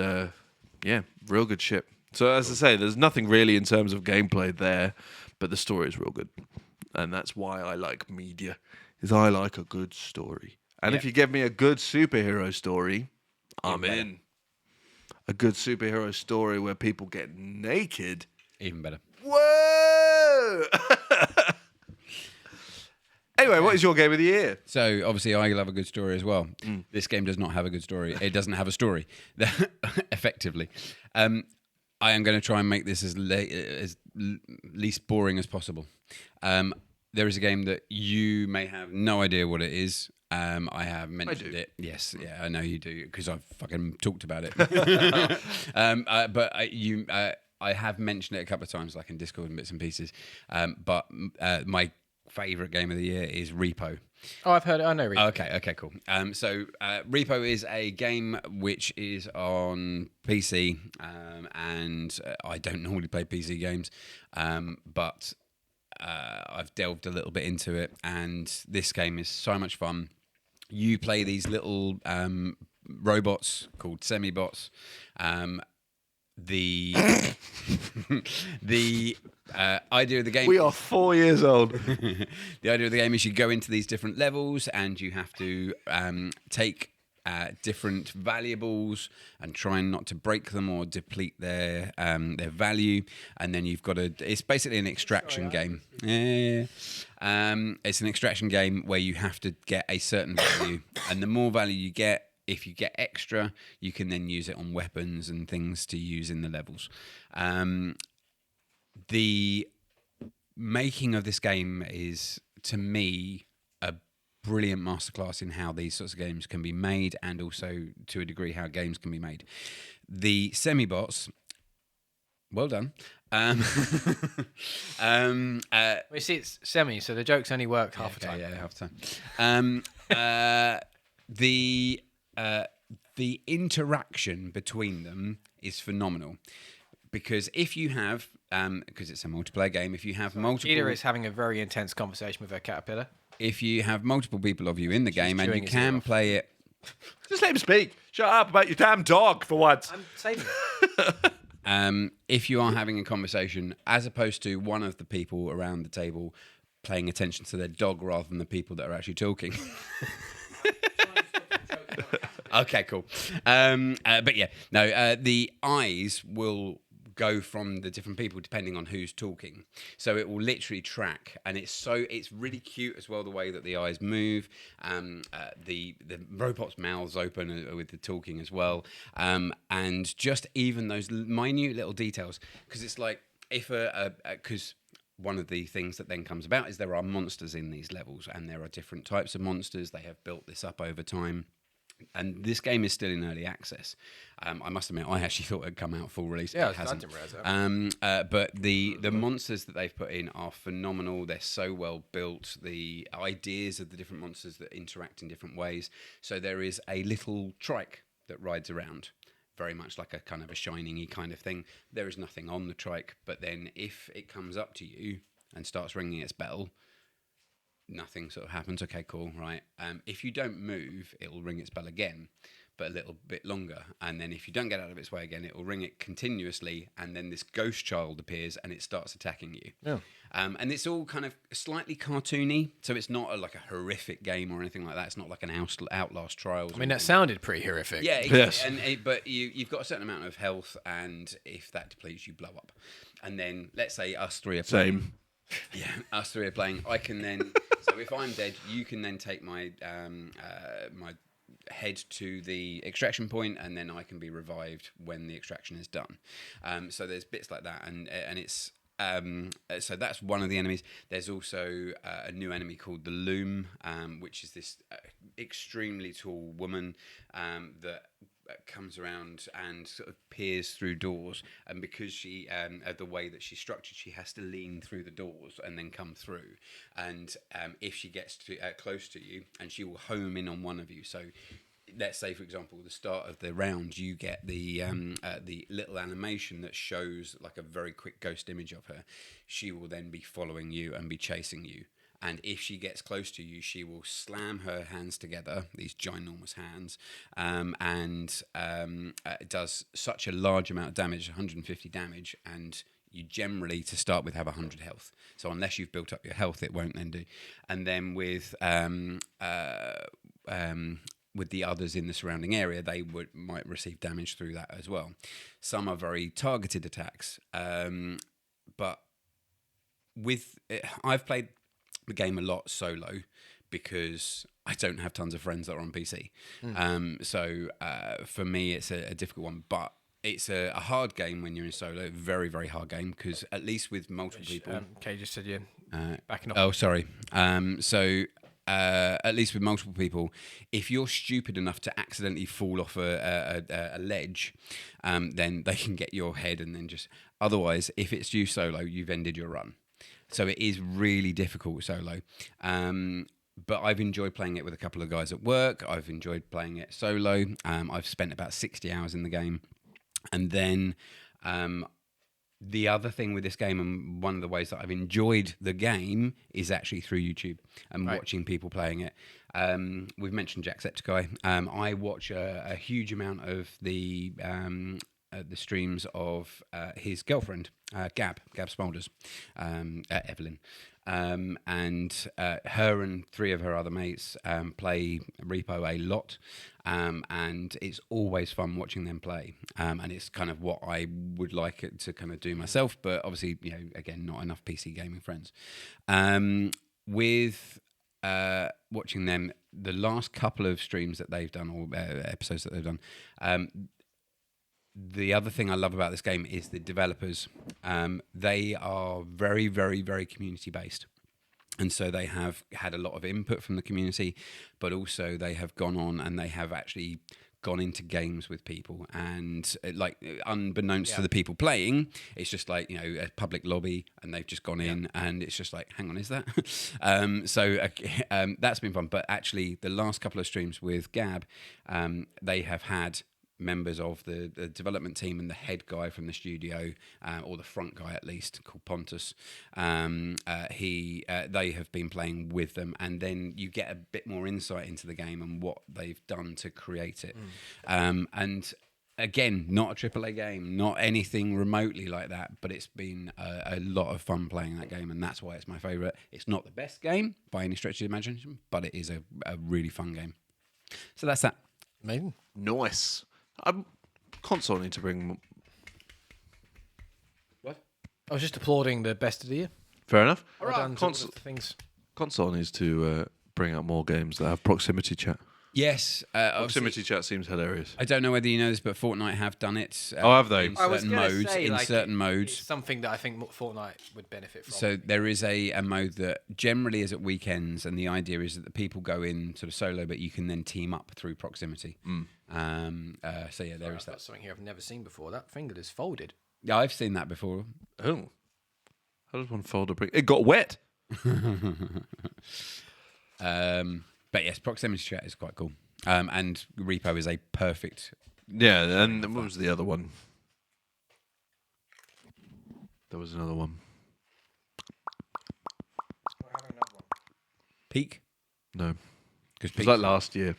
yeah, real good shit. So as I say, there's nothing really in terms of gameplay there, but the story is real good, and that's why I like media. Is I like a good story, and if you give me a good superhero story, I'm in. A good superhero story where people get naked. Even better. Whoa! Anyway, what is your game of the year? So obviously, I love a good story as well. This game does not have a good story. It doesn't have a story, effectively. I am going to try and make this as least boring as possible. There is a game that you may have no idea what it is. I have mentioned it. Yes, yeah, I know you do because I've fucking talked about it. I have mentioned it a couple of times, like in Discord and bits and pieces. But my favourite game of the year is Repo. Oh, I've heard it. I know. Repo. Okay, cool. So Repo is a game which is on PC, and I don't normally play PC games, but I've delved a little bit into it, and this game is so much fun. You play these little robots called semi-bots. The the idea of the game. We are 4 years old. The idea of the game is you go into these different levels and you have to take different valuables and try not to break them or deplete their value. And then you've got to. It's basically an extraction game. Yeah. It's an extraction game where you have to get a certain value, and the more value you get. If you get extra, you can then use it on weapons and things to use in the levels. The making of this game is, to me, a brilliant masterclass in how these sorts of games can be made, and also, to a degree, how games can be made. The semi-bots, well done. We see it's semi, so the jokes only work half the time. Yeah, half the time. The interaction between them is phenomenal, because if you have, because it's a multiplayer game, if you have multiple, Peter is having a very intense conversation with her caterpillar. if you have multiple people of you in the game and you chewing his ear can off. play it, Just let him speak. Shut up about your damn dog for once. I'm saving it. if you are having a conversation, as opposed to one of the people around the table paying attention to their dog rather than the people that are actually talking. Okay, cool. But yeah, no, the eyes will go from the different people depending on who's talking. So it will literally track, and it's really cute as well, the way that the eyes move. The robot's mouths open with the talking as well. And just even those minute little details, because it's like because one of the things that then comes about is there are monsters in these levels, and there are different types of monsters. They have built this up over time. And this game is still in early access. I must admit, I actually thought it had come out full release. Yeah, it hasn't. I didn't realise that. But the monsters that they've put in are phenomenal. They're so well built. The ideas of the different monsters that interact in different ways. So there is a little trike that rides around, very much like a kind of a shining-y kind of thing. There is nothing on the trike, but then if it comes up to you and starts ringing its bell, nothing sort of happens. Okay, cool, right. If you don't move, it will ring its bell again, but a little bit longer. And then if you don't get out of its way again, it will ring it continuously. And then this ghost child appears and it starts attacking you. Yeah. And it's all kind of slightly cartoony. So it's not like a horrific game or anything like that. It's not like an Outlast Trials. I mean, that sounded pretty horrific. Yeah, Yes. But you've got a certain amount of health, and if that depletes, you blow up. And then let's say us three are playing. Same. Yeah, us three are playing. I can then. So if I'm dead, you can then take my my head to the extraction point, and then I can be revived when the extraction is done. So there's bits like that, and it's. So that's one of the enemies. There's also a new enemy called the Loom, which is this extremely tall woman that comes around and sort of peers through doors, and because she the way that she's structured, she has to lean through the doors and then come through, and if she gets to close to you, and she will home in on one of you. So let's say, for example, the start of the round, you get the little animation that shows like a very quick ghost image of her. She will then be following you and be chasing you. And if she gets close to you, she will slam her hands together, these ginormous hands, and it does such a large amount of damage, 150 damage, and you generally, to start with, have 100 health. So unless you've built up your health, it won't then do. And then with the others in the surrounding area, they might receive damage through that as well. Some are very targeted attacks, but I've played the game a lot solo because I don't have tons of friends that are on PC. So for me, it's a difficult one, but it's a hard game when you're in solo. Very, very hard game, because at least with multiple people. Okay, you just said you're backing up. Oh, sorry. at least with multiple people, if you're stupid enough to accidentally fall off a ledge, then they can get your head and then just. Otherwise, if it's you solo, you've ended your run. So it is really difficult solo. But I've enjoyed playing it with a couple of guys at work. I've enjoyed playing it solo. I've spent about 60 hours in the game. And then the other thing with this game, and one of the ways that I've enjoyed the game, is actually through YouTube and watching people playing it. We've mentioned Jacksepticeye. I watch a huge amount of the streams of his girlfriend, Gab Smulders, Evelyn. And her and 3 of her other mates play Repo a lot, and it's always fun watching them play. And it's kind of what I would like it to kind of do myself, but obviously, again, not enough PC gaming friends. With watching them, the last couple of streams that they've done, or episodes that they've done, the other thing I love about this game is the developers. They are very, very, very community based. And so they have had a lot of input from the community, but also they have gone on and they have actually gone into games with people. And unbeknownst to the people playing, it's just like, a public lobby, and they've just gone in and it's just like, hang on, is that? That's been fun. But actually, the last couple of streams with Gab, they have had members of the development team and the head guy from the studio, or the front guy at least, called Pontus. They have been playing with them, and then you get a bit more insight into the game and what they've done to create it. And again, not a AAA game, not anything remotely like that, but it's been a lot of fun playing that game, and that's why it's my favourite. It's not the best game by any stretch of the imagination, but it is a really fun game. So that's that. Amazing. Nice. Console need to bring. What? I was just applauding the best of the year. Fair enough. Well done to all of the things. Console needs to bring out more games that have proximity chat. Yes. Proximity chat seems hilarious. I don't know whether you know this, but Fortnite have done it. Have they? In I was certain gonna modes. say, Certain modes. It's something that I think Fortnite would benefit from. So there is a mode that generally is at weekends, and the idea is that the people go in sort of solo, but you can then team up through proximity. So yeah, there is that. That's something here I've never seen before. That finger is folded. Yeah, I've seen that before. Oh. How does one fold a brick? It got wet. But yes, proximity chat is quite cool. And Repo is a perfect. Yeah, and what was the other one? There was another one. Peak? No. Because It was like last year.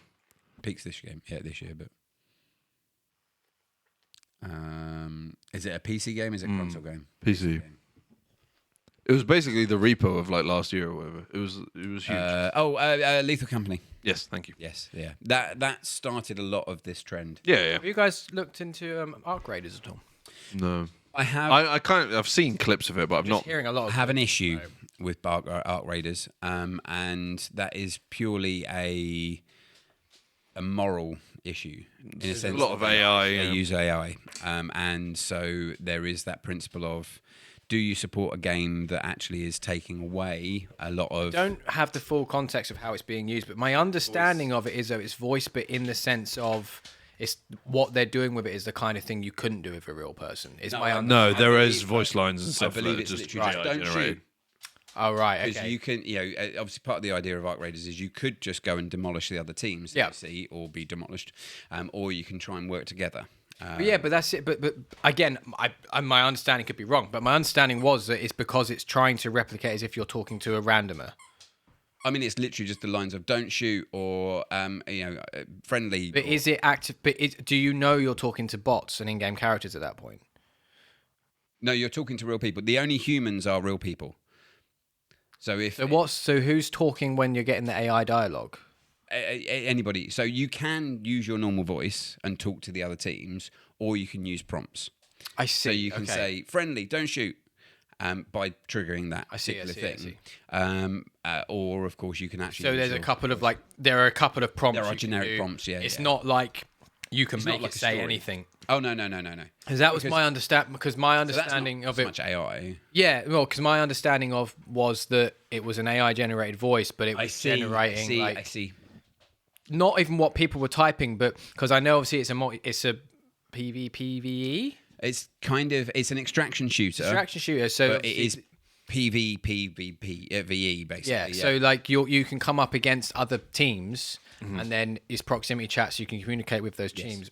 Peak's this game. Yeah, this year, but. Is it a PC game? Is it a console game? PC. It was basically the repo of like last year or whatever. It was huge. Lethal Company. Yes, thank you. Yes, yeah. That started a lot of this trend. Yeah. Have you guys looked into Arc Raiders at all? No. I have. I've seen clips of it, but I've Just not. hearing a lot. I have an issue with Arc Raiders, and that is purely a moral issue. In a sense, a lot of AI. they use AI, and so there is that principle of: do you support a game that actually is taking away a lot of? Don't have the full context of how it's being used, but my understanding of it is that it's voice, but in the sense of it's what they're doing with it is the kind of thing you couldn't do with a real person. No, there is voice lines and I stuff believe that it's just literally AI don't generated. shoot. Oh right, Because okay. you can, obviously part of the idea of Arc Raiders is you could just go and demolish the other teams that you see, or be demolished, or you can try and work together. But that's it. But again, my understanding could be wrong. But my understanding was that it's because it's trying to replicate as if you're talking to a randomer. I mean, it's literally just the lines of "don't shoot" or friendly. But is it active? But do you know you're talking to bots and in-game characters at that point? No, you're talking to real people. The only humans are real people. So who's talking when you're getting the AI dialogue? Anybody. So you can use your normal voice and talk to the other teams, or you can use prompts. I see. So you can say "friendly, don't shoot," by triggering that particular thing. Or of course you can actually. So there are a couple of prompts. There are generic prompts. Yeah. It's not like you can It's not make like it a say story. anything. Oh no. Because that was my understanding. Because my So that's not understanding of so it, much AI. yeah, well, because my understanding of was that it was an AI generated voice, but it was generating I see. not even what people were typing, but because I know obviously it's a PvE It's kind of it's an extraction shooter. extraction shooter, so But it is PvPvP VE basically. yeah. So like you can come up against other teams, and then it's proximity chat, so you can communicate with those teams,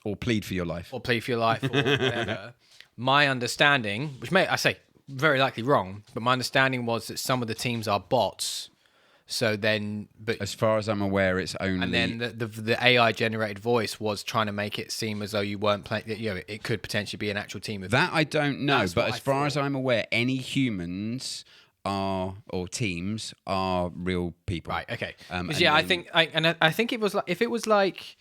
or plead for your life. or play for your life, or whatever. My understanding, which I say very likely wrong, but my understanding was that some of the teams are bots. So then, but As far as I'm aware, it's only. and then the AI generated voice was trying to make it seem as though you weren't playing. You know, it could potentially be an actual team of that I don't know, That's but what as I far as thought. I'm aware, any humans are or teams are real people. Right. Okay. And Yeah, I then- think I think it was like if it was like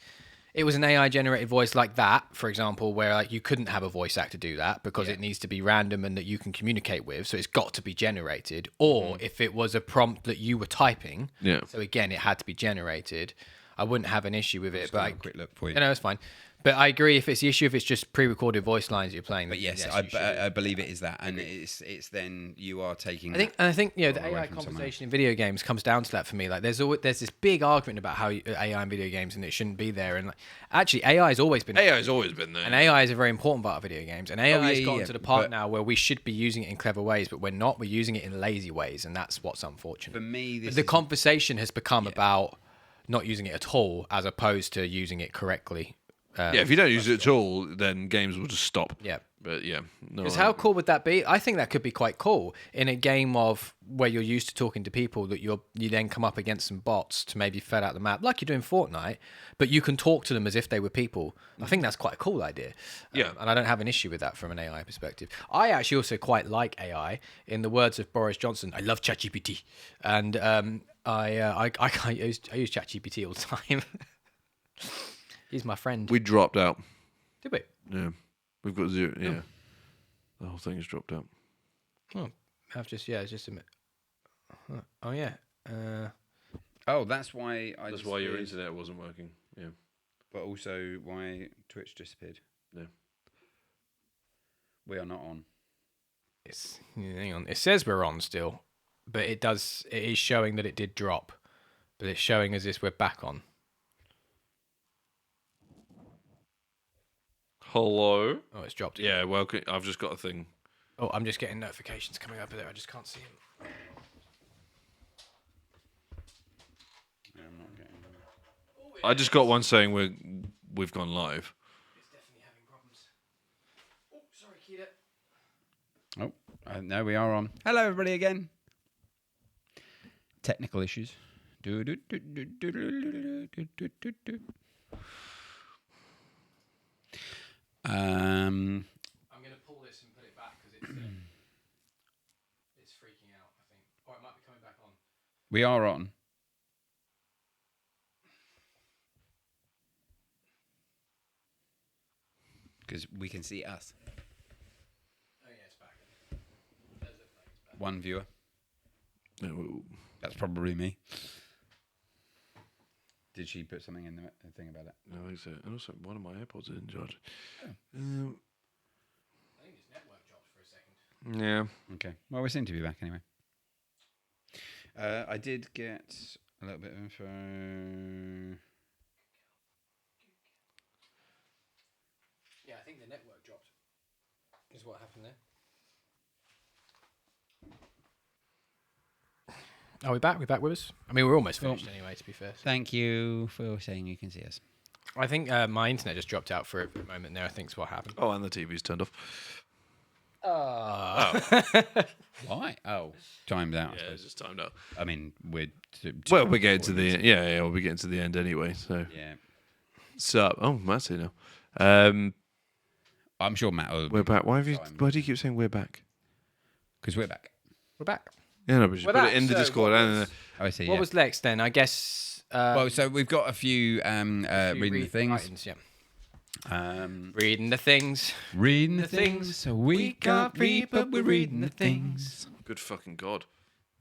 it was an AI generated voice like that, for example, where like you couldn't have a voice actor do that because it needs to be random and that you can communicate with, so it's got to be generated. Or if it was a prompt that you were typing, Yeah. so again it had to be generated, I wouldn't have an issue with it. But have a quick look for you. No, it's fine. But I agree if it's the issue if it's just pre-recorded voice lines you're playing. But yes, you should. I believe it is that, and it's then you are taking. I think you know the away AI from someone. conversation in video games comes down to that for me. Like there's this big argument about how AI in video games and it shouldn't be there. And like, actually, AI has always been AI's always been there. and AI is a very important part of video games. And AI has gotten to the part but- now where we should be using it in clever ways, but we're not. We're using it in lazy ways, and that's what's unfortunate. For me, this the is- conversation has become about not using it at all, as opposed to using it correctly. yeah, if you don't use it at all, then games will just stop. Yeah. But yeah, no. Because how cool would that be? I think that could be quite cool in a game of where you're used to talking to people that you then come up against some bots to maybe fill out the map like you do in Fortnite, but you can talk to them as if they were people. I think that's quite a cool idea. Yeah. And I don't have an issue with that from an AI perspective. I actually also quite like AI. In the words of Boris Johnson, I love ChatGPT, and I use ChatGPT all the time. He's my friend. We dropped out. Did we? Yeah, we've got zero. Yeah, the whole thing has dropped out. Oh, I've just it's just a minute. Oh yeah. Oh, that's why. That's why your disappeared, internet wasn't working. Yeah. But also why Twitch disappeared. Yeah. We are not on. Hang on. It says we're on still, but it is showing that it did drop, but it's showing as if we're back on. Hello. Oh, it's dropped. Yeah, welcome. I've just got a thing. Oh, I'm just getting notifications coming up there. I just can't see them. Yeah, I'm not getting. I just got one saying we've gone live. It's definitely having problems. Oh, sorry, Keita. Oh, no, we are on. Hello, everybody again. Technical issues. I'm going to pull this and put it back because it's freaking out, I think. Or it might be coming back on. We are on. Because we can see us. Oh, yeah, it's back. It does look like it's back. One viewer. Yeah, well, That's probably me. Did she put something in the thing about it? no, I think so. And also, one of my AirPods is in charge. I think this network dropped for a second. Yeah. Okay. Well, we seem to be back anyway. I did get a little bit of info. Yeah, I think the network dropped. Is what happened there. Are we back? We back with us? I mean, we're almost finished anyway, to be fair. Thank you for saying you can see us. I think my internet just dropped out for a moment there. I think's what happened. Oh, and the TV's turned off. Why? Oh, timed out. I Yeah, suppose. it's just timed out. I mean, we're Well, we're getting to the we'll be getting to the end anyway. So, Matt's here now. I'm sure Matt will. We're back. Why do you keep saying we're back? Because we're back. We're back. Yeah, no, but just We're put back, it in the so Discord. what And was- Oh, I see. What yeah. was next then? I guess. Well, so we've got a few reading the things. writings, yeah. Reading the things. Reading the things. So we can't read, but we're reading the things. good fucking god.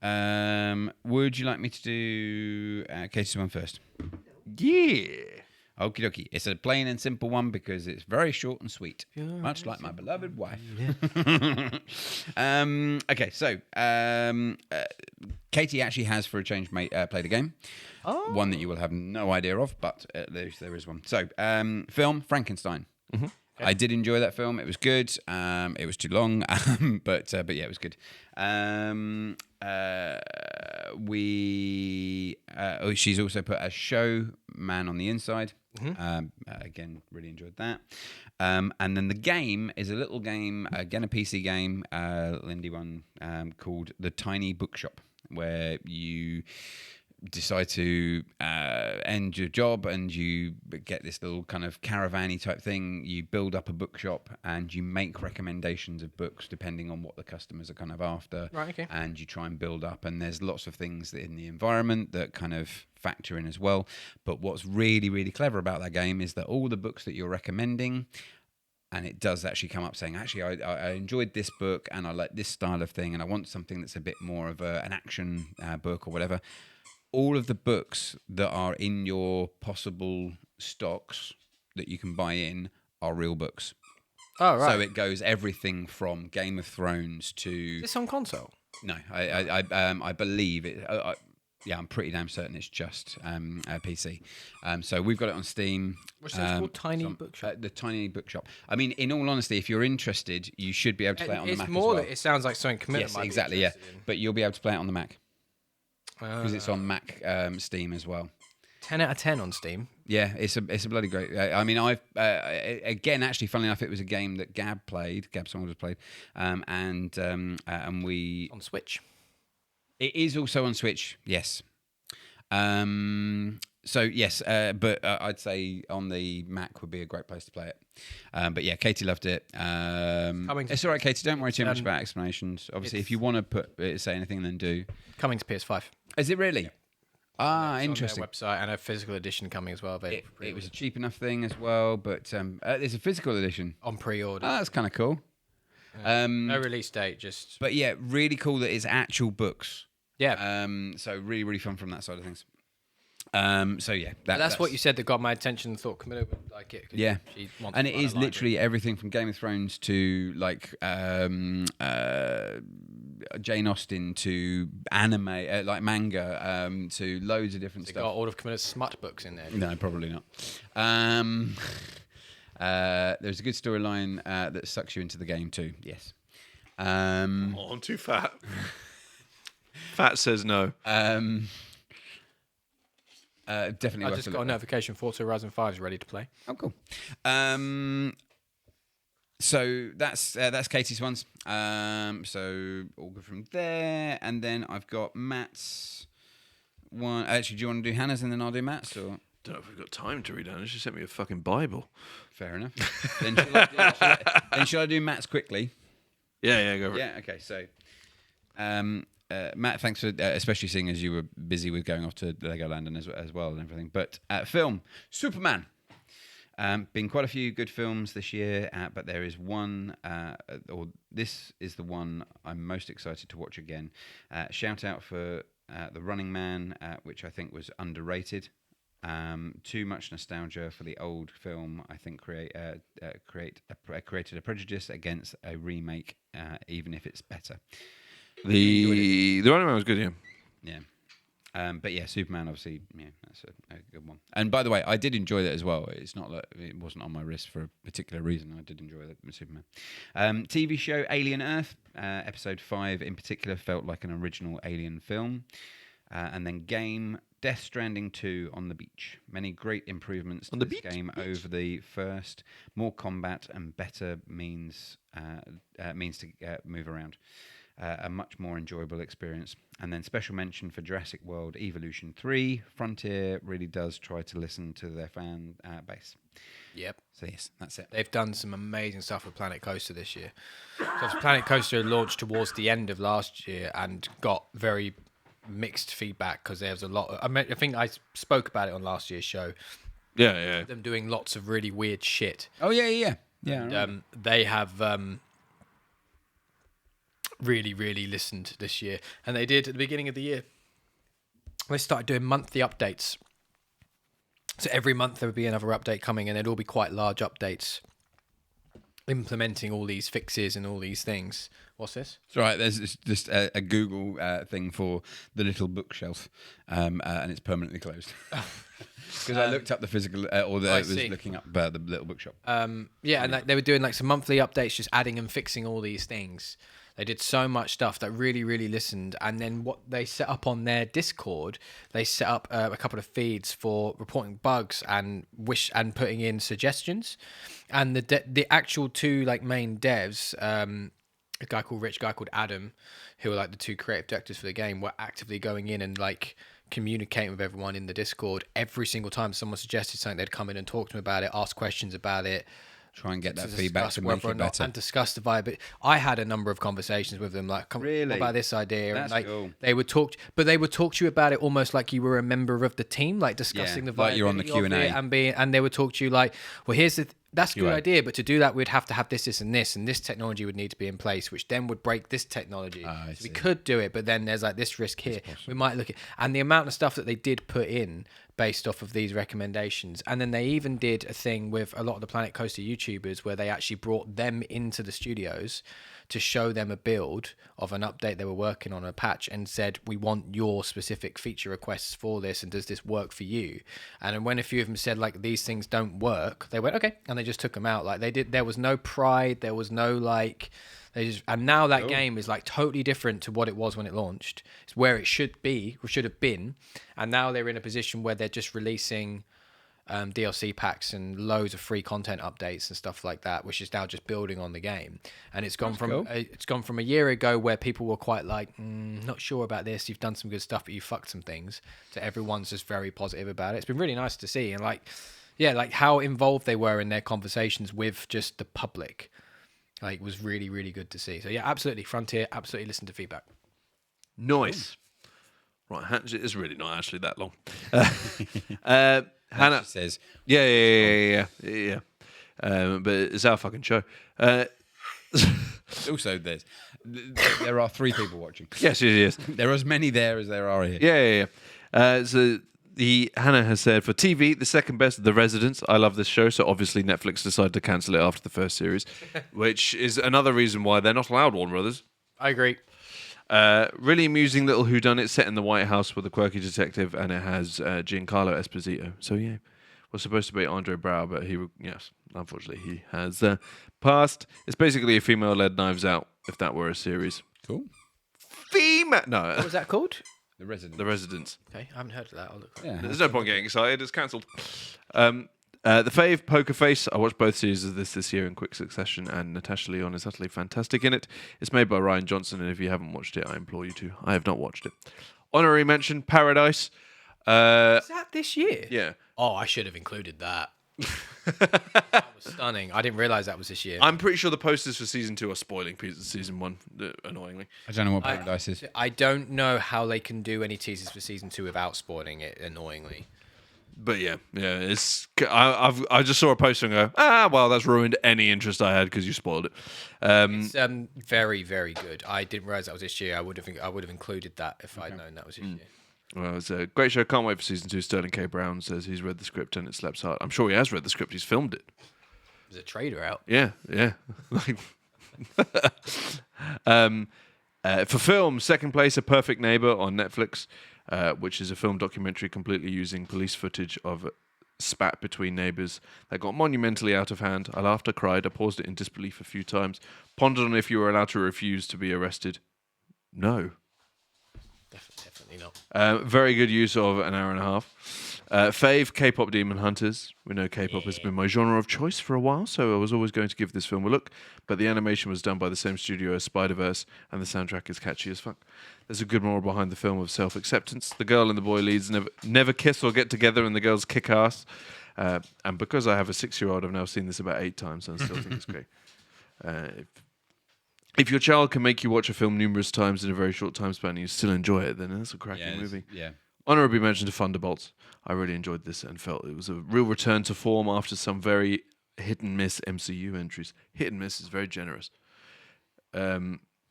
Would you like me to do Katie's one first? Yeah. Okie dokie. It's a plain and simple one because it's very short and sweet, much like my beloved wife. Okay, so Katie actually has, for a change, played a game. Oh. One that you will have no idea of, but there is one. So, film Frankenstein. Mm-hmm. I did enjoy that film. It was good. It was too long, but yeah, it was good. She's also put a showman on the inside. Again, really enjoyed that. And then the game is a little game, again a PC game, little indie one, called The Tiny Bookshop, where you decide to end your job and you get this little kind of caravan-y type thing. You build up a bookshop and you make recommendations of books depending on what the customers are kind of after. Right, okay. And you try and build up, and there's lots of things in the environment that kind of factor in as well. But what's really, really clever about that game is that all the books that you're recommending, and it does actually come up saying, actually, I enjoyed this book and I like this style of thing and I want something that's a bit more of an action book or whatever. All of the books that are in your possible stocks that you can buy in are real books. Oh, right. So it goes everything from Game of Thrones to... Is this on console? No, I believe it... yeah, I'm pretty damn certain it's just a PC. So we've got it on Steam. What's it called? Tiny Bookshop? The Tiny Bookshop. I mean, in all honesty, if you're interested, you should be able to play it on the Mac as well. It sounds like something committed. Yes, exactly, yeah. But you'll be able to play it on the Mac. Because it's on Mac Steam as well. 10 out of 10 on Steam. Yeah, it's a bloody great. I mean, I've again, actually, funnily enough, it was a game that Gab Saunders played, and we On Switch. It is also on Switch. Yes. So yes, but I'd say on the Mac would be a great place to play it. But yeah, Katie loved it. It's all right, Katie. Don't worry too much about explanations. Obviously, if you want to say anything, then do. Coming to PS5. Is it really? Interesting. On their website, and a physical edition coming as well. It was a cheap enough thing as well, but there's a physical edition on pre-order. That's kind of cool. No release date, just. But yeah, really cool that it's actual books. Yeah. So really, really fun from that side of things. So yeah, that's what you said that got my attention. And thought Camilla would like it. Yeah, and it is literally everything from Game of Thrones to like Jane Austen to anime, like manga, to loads of different stuff. Got all of Camilla's smut books in there. No, probably not. There's a good storyline that sucks you into the game too. Yes. Oh, I'm too fat. Fat says no. Definitely. I just got a notification. Forza Horizon 5 is ready to play. Oh, cool. So that's Katie's ones. So all good from there, and then I've got Matt's one. Actually, do you want to do Hannah's and then I'll do Matt's? Or Don't know if we've got time to read Hannah. She sent me a fucking Bible. Fair enough. Then shall I do Matt's quickly? Yeah, go for it. Yeah. Okay. So, Matt, thanks for especially seeing as you were busy with going off to Legoland and as well and everything. But film Superman. Been quite a few good films this year, but there is one, or this is the one I'm most excited to watch again. Shout out for The Running Man, which I think was underrated. Too much nostalgia for the old film, I think, created a prejudice against a remake, even if it's better. The Running Man was good, yeah. Yeah. But yeah, Superman, obviously, yeah, that's a good one. And by the way, I did enjoy that as well. It's not like it wasn't on my list for a particular reason. I did enjoy that Superman. TV show Alien Earth, episode 5 in particular felt like an original Alien film. And then game Death Stranding 2 on the beach. Many great improvements to this game over the first. More combat and better means to move around. A much more enjoyable experience. And then special mention for Jurassic World Evolution 3. Frontier really does try to listen to their fan base. Yep. So yes, that's it. They've done some amazing stuff with Planet Coaster this year. So Planet Coaster launched towards the end of last year and got very mixed feedback because there was a lot. I think I spoke about it on last year's show. Yeah. Them doing lots of really weird shit. Oh yeah. And, they have really, really listened this year, and they did at the beginning of the year. They started doing monthly updates So every month there would be another update coming, and they'd all be quite large updates, implementing all these fixes and all these things. What's this? It's all right. There's just a Google thing for the little bookshelf, and it's permanently closed. Because I looked up the physical, I was looking up the little bookshop. Yeah, and they were doing like some monthly updates, just adding and fixing all these things. They did so much stuff that really, really listened. And then what they set up on their Discord, they set up a couple of feeds for reporting bugs and putting in suggestions. And the actual two like main devs, a guy called Rich, a guy called Adam, who were like the two creative directors for the game, were actively going in and like communicating with everyone in the Discord. Every single time someone suggested something, they'd come in and talk to them about it, ask questions about it. Try and get that feedback to make it better. And discuss the vibe. But I had a number of conversations with them, like, really? What about this idea? That's and like, cool. They would talk to you about it almost like you were a member of the team, like discussing the vibe. Like you're on the Q&A. And they would talk to you like, well, here's that's a good idea, but to do that, we'd have to have this, and this technology would need to be in place, which then would break this technology. So we could do it, but then there's like this risk here. We might look at, and the amount of stuff that they did put in based off of these recommendations. And then they even did a thing with a lot of the Planet Coaster YouTubers where they actually brought them into the studios to show them a build of an update they were working on, a patch, and said, we want your specific feature requests for this, and does this work for you? And when a few of them said like these things don't work, they went okay, and they just took them out. Like they did, there was no pride, there was no like, and now that game is like totally different to what it was when it launched. It's where it should be, or should have been, and now they're in a position where they're just releasing DLC packs and loads of free content updates and stuff like that, which is now just building on the game. And it's gone from a year ago where people were quite like, not sure about this. You've done some good stuff, but you fucked some things. To everyone's just very positive about it. It's been really nice to see, and like how involved they were in their conversations with just the public. Like, it was really, really good to see. So yeah, absolutely, Frontier, absolutely listen to feedback. Nice. Right, it's really not actually that long. Hannah says, yeah. But it's our fucking show. Also, there are 3 people watching. Yes. There are as many there as there are here. Yeah. So Hannah has said, for TV, the second best, The Residents. I love this show, so obviously Netflix decided to cancel it after the first series, which is another reason why they're not allowed, Warner Brothers. I agree. Really amusing little whodunit set in the White House with a quirky detective, and it has Giancarlo Esposito. So yeah, was supposed to be Andre Brow, but unfortunately he has passed. It's basically a female-led Knives Out, if that were a series. Cool. No. What was that called? The Residents. Okay, I haven't heard of that. I'll look. Yeah. There's no point getting excited. It's cancelled. The Fave, Poker Face. I watched both series of this year in quick succession, and Natasha Lyonne is utterly fantastic in it. It's made by Ryan Johnson, and if you haven't watched it, I implore you to. I have not watched it. Honorary mention, Paradise. Is that this year? Yeah. Oh, I should have included that. That was stunning. I didn't realise that was this year. I'm pretty sure the posters for season 2 are spoiling season 1, annoyingly. I don't know what Paradise is. I don't know how they can do any teasers for season 2 without spoiling it, annoyingly. But yeah, it's. I just saw a poster and go, well, that's ruined any interest I had because you spoiled it. It's very, very good. I didn't realise that was this year. I would have included that if I'd known that was this year. Well, it's a great show. Can't wait for season 2. Sterling K. Brown says he's read the script and it slaps hard. I'm sure he has read the script. He's filmed it. There's a trailer out. Yeah. For film, second place, A Perfect Neighbor on Netflix, which is a film documentary completely using police footage of spat between neighbours that got monumentally out of hand. I laughed, I cried, I paused it in disbelief a few times, pondered on if you were allowed to refuse to be arrested. No. Definitely not. Very good use of an hour and a half. Fave, K-pop Demon Hunters. We know K-pop has been my genre of choice for a while, so I was always going to give this film a look, but the animation was done by the same studio as Spider-Verse, and the soundtrack is catchy as fuck. There's a good moral behind the film of self-acceptance. The girl and the boy leads never kiss or get together, and the girls kick ass. And because I have a 6-year-old, I've now seen this about 8 times, and I still think it's great. If your child can make you watch a film numerous times in a very short time span and you still enjoy it, then that's a cracking movie. Yeah. Honorably mentioned to Thunderbolts. I really enjoyed this and felt it was a real return to form after some very hit and miss MCU entries. Hit and miss is very generous.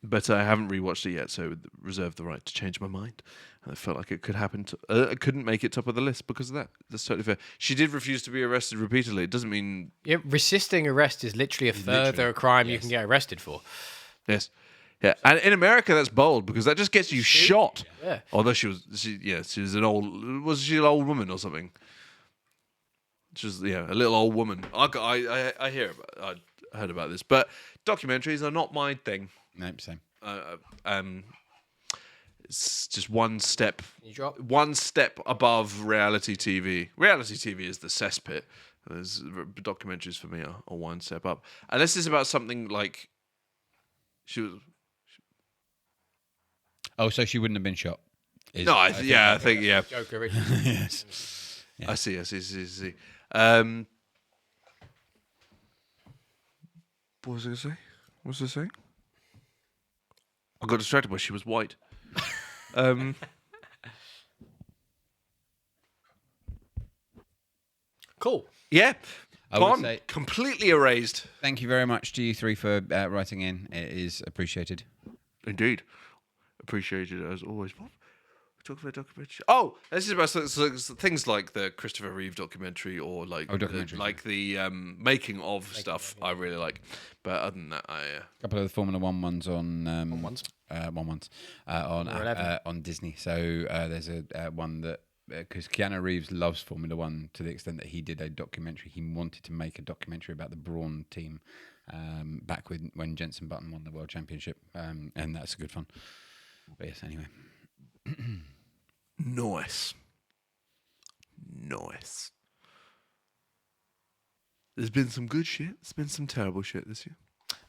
But I haven't rewatched it yet, so reserve the right to change my mind. And I felt like it could happen. I couldn't make it top of the list because of that. That's totally fair. She did refuse to be arrested repeatedly. It doesn't mean Yeah, resisting arrest is literally a further crime you can get arrested for. yes, yeah. And in America, that's bold because that just gets you shot. Yeah. Although she was an old. Was she an old woman or something? She was a little old woman. I heard about this, but documentaries are not my thing. No, same. It's just one step above reality TV. Reality TV is the cesspit. Documentaries for me are one step up. Unless it's about something like she was. Oh, so she wouldn't have been shot. I think. Joker originally. Yes. Yeah. I see. What was I going to say? What was I saying? I got distracted by she was white. Cool. Yeah. I would Gone. say- Completely erased. Thank you very much to you three for writing in. It is appreciated. Indeed. Appreciated as always. What? Talk about documentary. Oh, this is about things like the Christopher Reeve documentary or like the making of stuff. I really like, but other than that, A couple of the Formula One ones on on Disney. So there's a one that because Keanu Reeves loves Formula One to the extent that he did a documentary. He wanted to make a documentary about the Brawn team back when Jenson Button won the World Championship, and that's good fun. But yes, anyway. Nice. There's been some good shit. There's been some terrible shit this year.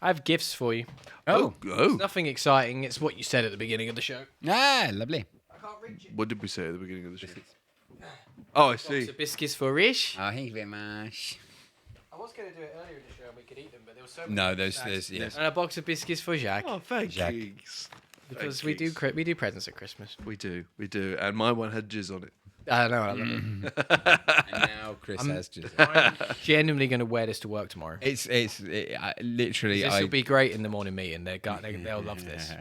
I have gifts for you. Oh. It's nothing exciting. It's what you said at the beginning of the show. Ah, lovely. I can't reach it. What did we say at the beginning of the show? Oh, I see. Box of biscuits for Rish. Oh, thank you very much. I was going to do it earlier in the show and we could eat them, but there was so many. No, there's yes. And a box of biscuits for Jacques. Oh, thank Jack. you. Because we do presents at Christmas. We do, and my one had jizz on it. I know, I love it. And now Chris has just. I'm genuinely going to wear this to work tomorrow. Literally. This will be great in the morning meeting. They'll love this.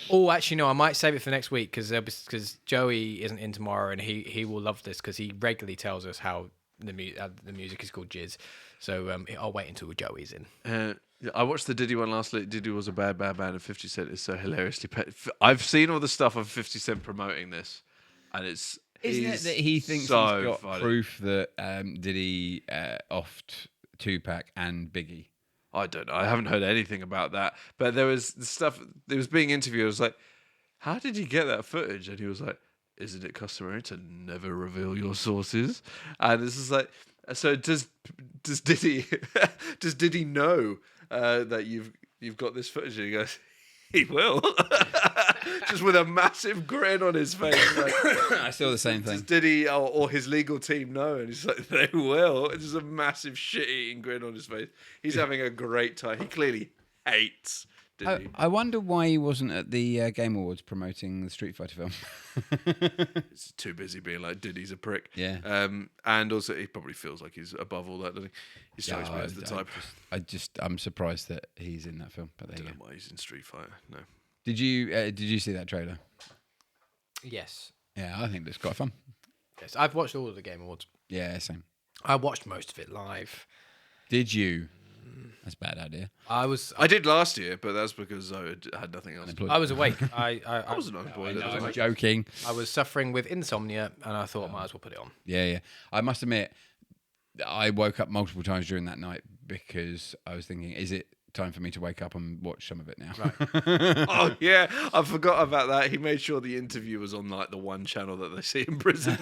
Oh, actually, no. I might save it for next week because Joey isn't in tomorrow, and he will love this because he regularly tells us how the music is called jizz. So I'll wait until Joey's in. I watched the Diddy one last week. Diddy was a bad man, and 50 Cent is so hilariously. I've seen all the stuff of 50 Cent promoting this, and it's. Isn't it that he thinks so he's got funny. proof that Diddy offed Tupac and Biggie? I don't know. I haven't heard anything about that. But there was the stuff. There was being interviewed. I was like, "How did you get that footage?" And he was like, "Isn't it customary to never reveal your sources?" And this is like, so does Diddy know that you've got this footage? And he goes, "He will," just with a massive grin on his face. Like, I saw the same thing. does Diddy or his legal team know? And he's like, "They will." It's just a massive shit-eating grin on his face. He's having a great time. He clearly hates Diddy. I wonder why he wasn't at the Game Awards promoting the Street Fighter film. He's too busy being like Diddy's a prick. Yeah. And also he probably feels like he's above all that, doesn't he? He strikes me as the type. I'm surprised that he's in that film. But there I you don't go. know why he's in Street Fighter. No. Did you see that trailer? Yes. Yeah, I think it looks quite fun. Yes. I've watched all of the Game Awards. Yeah, same. I watched most of it live. Did you? That's a bad idea. I did last year, but that's because I had nothing else. I was awake. I wasn't unemployed. I was I'm like, joking. I was suffering with insomnia, and I thought I might as well put it on. Yeah. I must admit, I woke up multiple times during that night because I was thinking, is it time for me to wake up and watch some of it now? Right. oh yeah, I forgot about that. He made sure the interview was on like the one channel that they see in prison.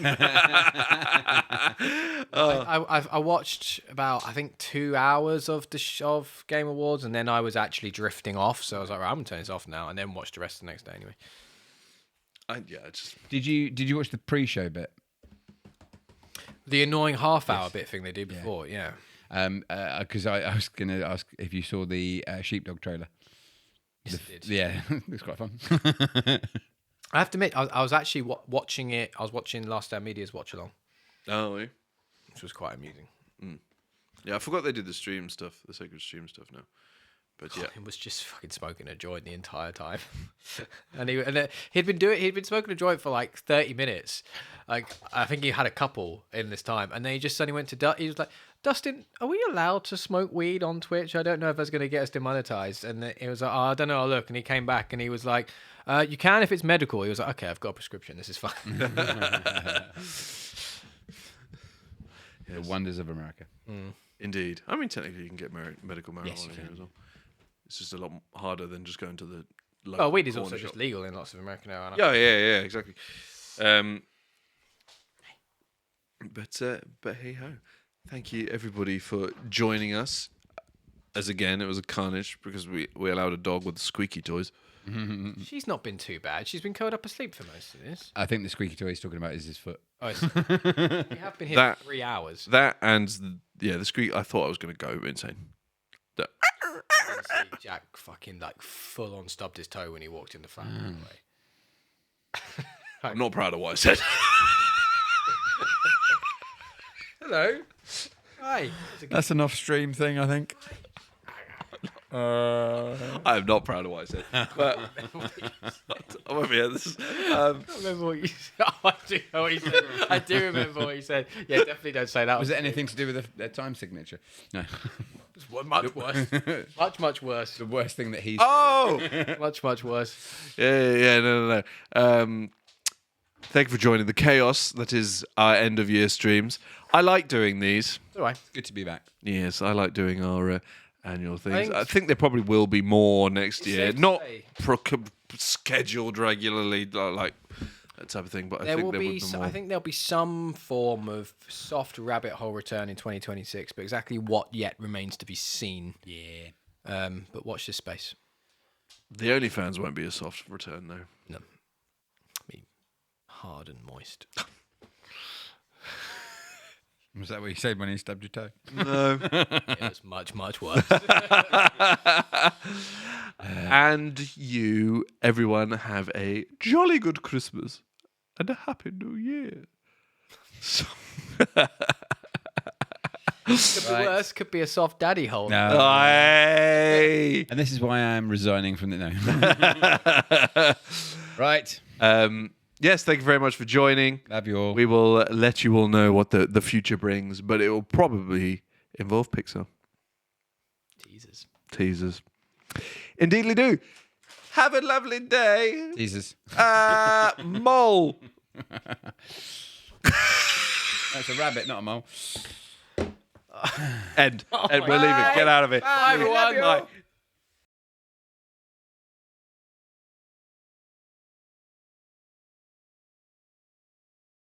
I watched about 2 hours of of Game Awards, and then I was actually drifting off. So I was like, right, I'm gonna turn this off now, and then watch the rest the next day anyway. Did you watch the pre-show bit? The annoying half-hour bit thing they did before, yeah. Because I was going to ask if you saw the Sheepdog trailer. Yes, I did. Yeah, it was quite fun. I have to admit, I was actually watching it. I was watching Last Stand Media's watch along, Oh, yeah. which was quite amusing. Yeah, I forgot they did the stream stuff, the sacred stream stuff now. But yeah, He was just fucking smoking a joint the entire time, and he'd been smoking a joint for like 30 minutes. Like I think he had a couple in this time, and then he just suddenly went to he was like, Dustin, are we allowed to smoke weed on Twitch? I don't know if that's going to get us demonetized. And he was like, oh, I don't know. I'll look. And he came back and he was like, you can if it's medical. He was like, okay, I've got a prescription. This is fine. The wonders of America. indeed. I mean, technically, you can get medical marijuana Yes, you here can. as well. It's just a lot harder than just going to the. Oh, weed is corner also shop. just legal in lots of American marijuana. Yeah, exactly. But hey ho, thank you everybody for joining us. As again, it was a carnage because we allowed a dog with squeaky toys. She's not been too bad. She's been curled up asleep for most of this. I think the squeaky toy he's talking about is his foot. Oh, we have been here for 3 hours. That and the squeak. I thought I was going to go insane. Honestly, Jack fucking like full on stubbed his toe when he walked in the flat. Anyway. I'm not proud of what I said. Hello. Hi. That's an off-stream thing, I think. I am not proud of what I said. But I'm over here. This is, I remember what you said. Oh, I do know what you said. I do remember what you said. Yeah, definitely don't say that. Was it anything to do with their time signature? No. It's much worse. Much worse. The worst thing that he's... oh Much worse. yeah. No. Thank you for joining the chaos that is our end of year streams. I like doing these. Do I? Good to be back. Yes, I like doing our annual things. think- I think there probably will be more next year. safe to Not say. scheduled regularly, like that type of thing. But I There think will there be. would be more. I think there'll be some form of soft rabbit hole return in 2026, but exactly what yet remains to be seen. Yeah. But watch this space. The OnlyFans won't be a soft return, though. No, be hard and moist. Was that what you said when he stubbed your toe? No. It was much worse. And you, everyone, have a jolly good Christmas and a happy New Year. So- Could be worse. Could be a soft daddy hole. No. Aye. And this is why I'm resigning from the... No. Right. Yes, thank you very much for joining. Love you all. We will let you all know what the future brings, but it will probably involve Pixar. Teasers. Indeedly do. Have a lovely day. Jesus. Mole. That's a rabbit, not a mole. End. We're leaving. Get out of it. Bye, everyone. Bye.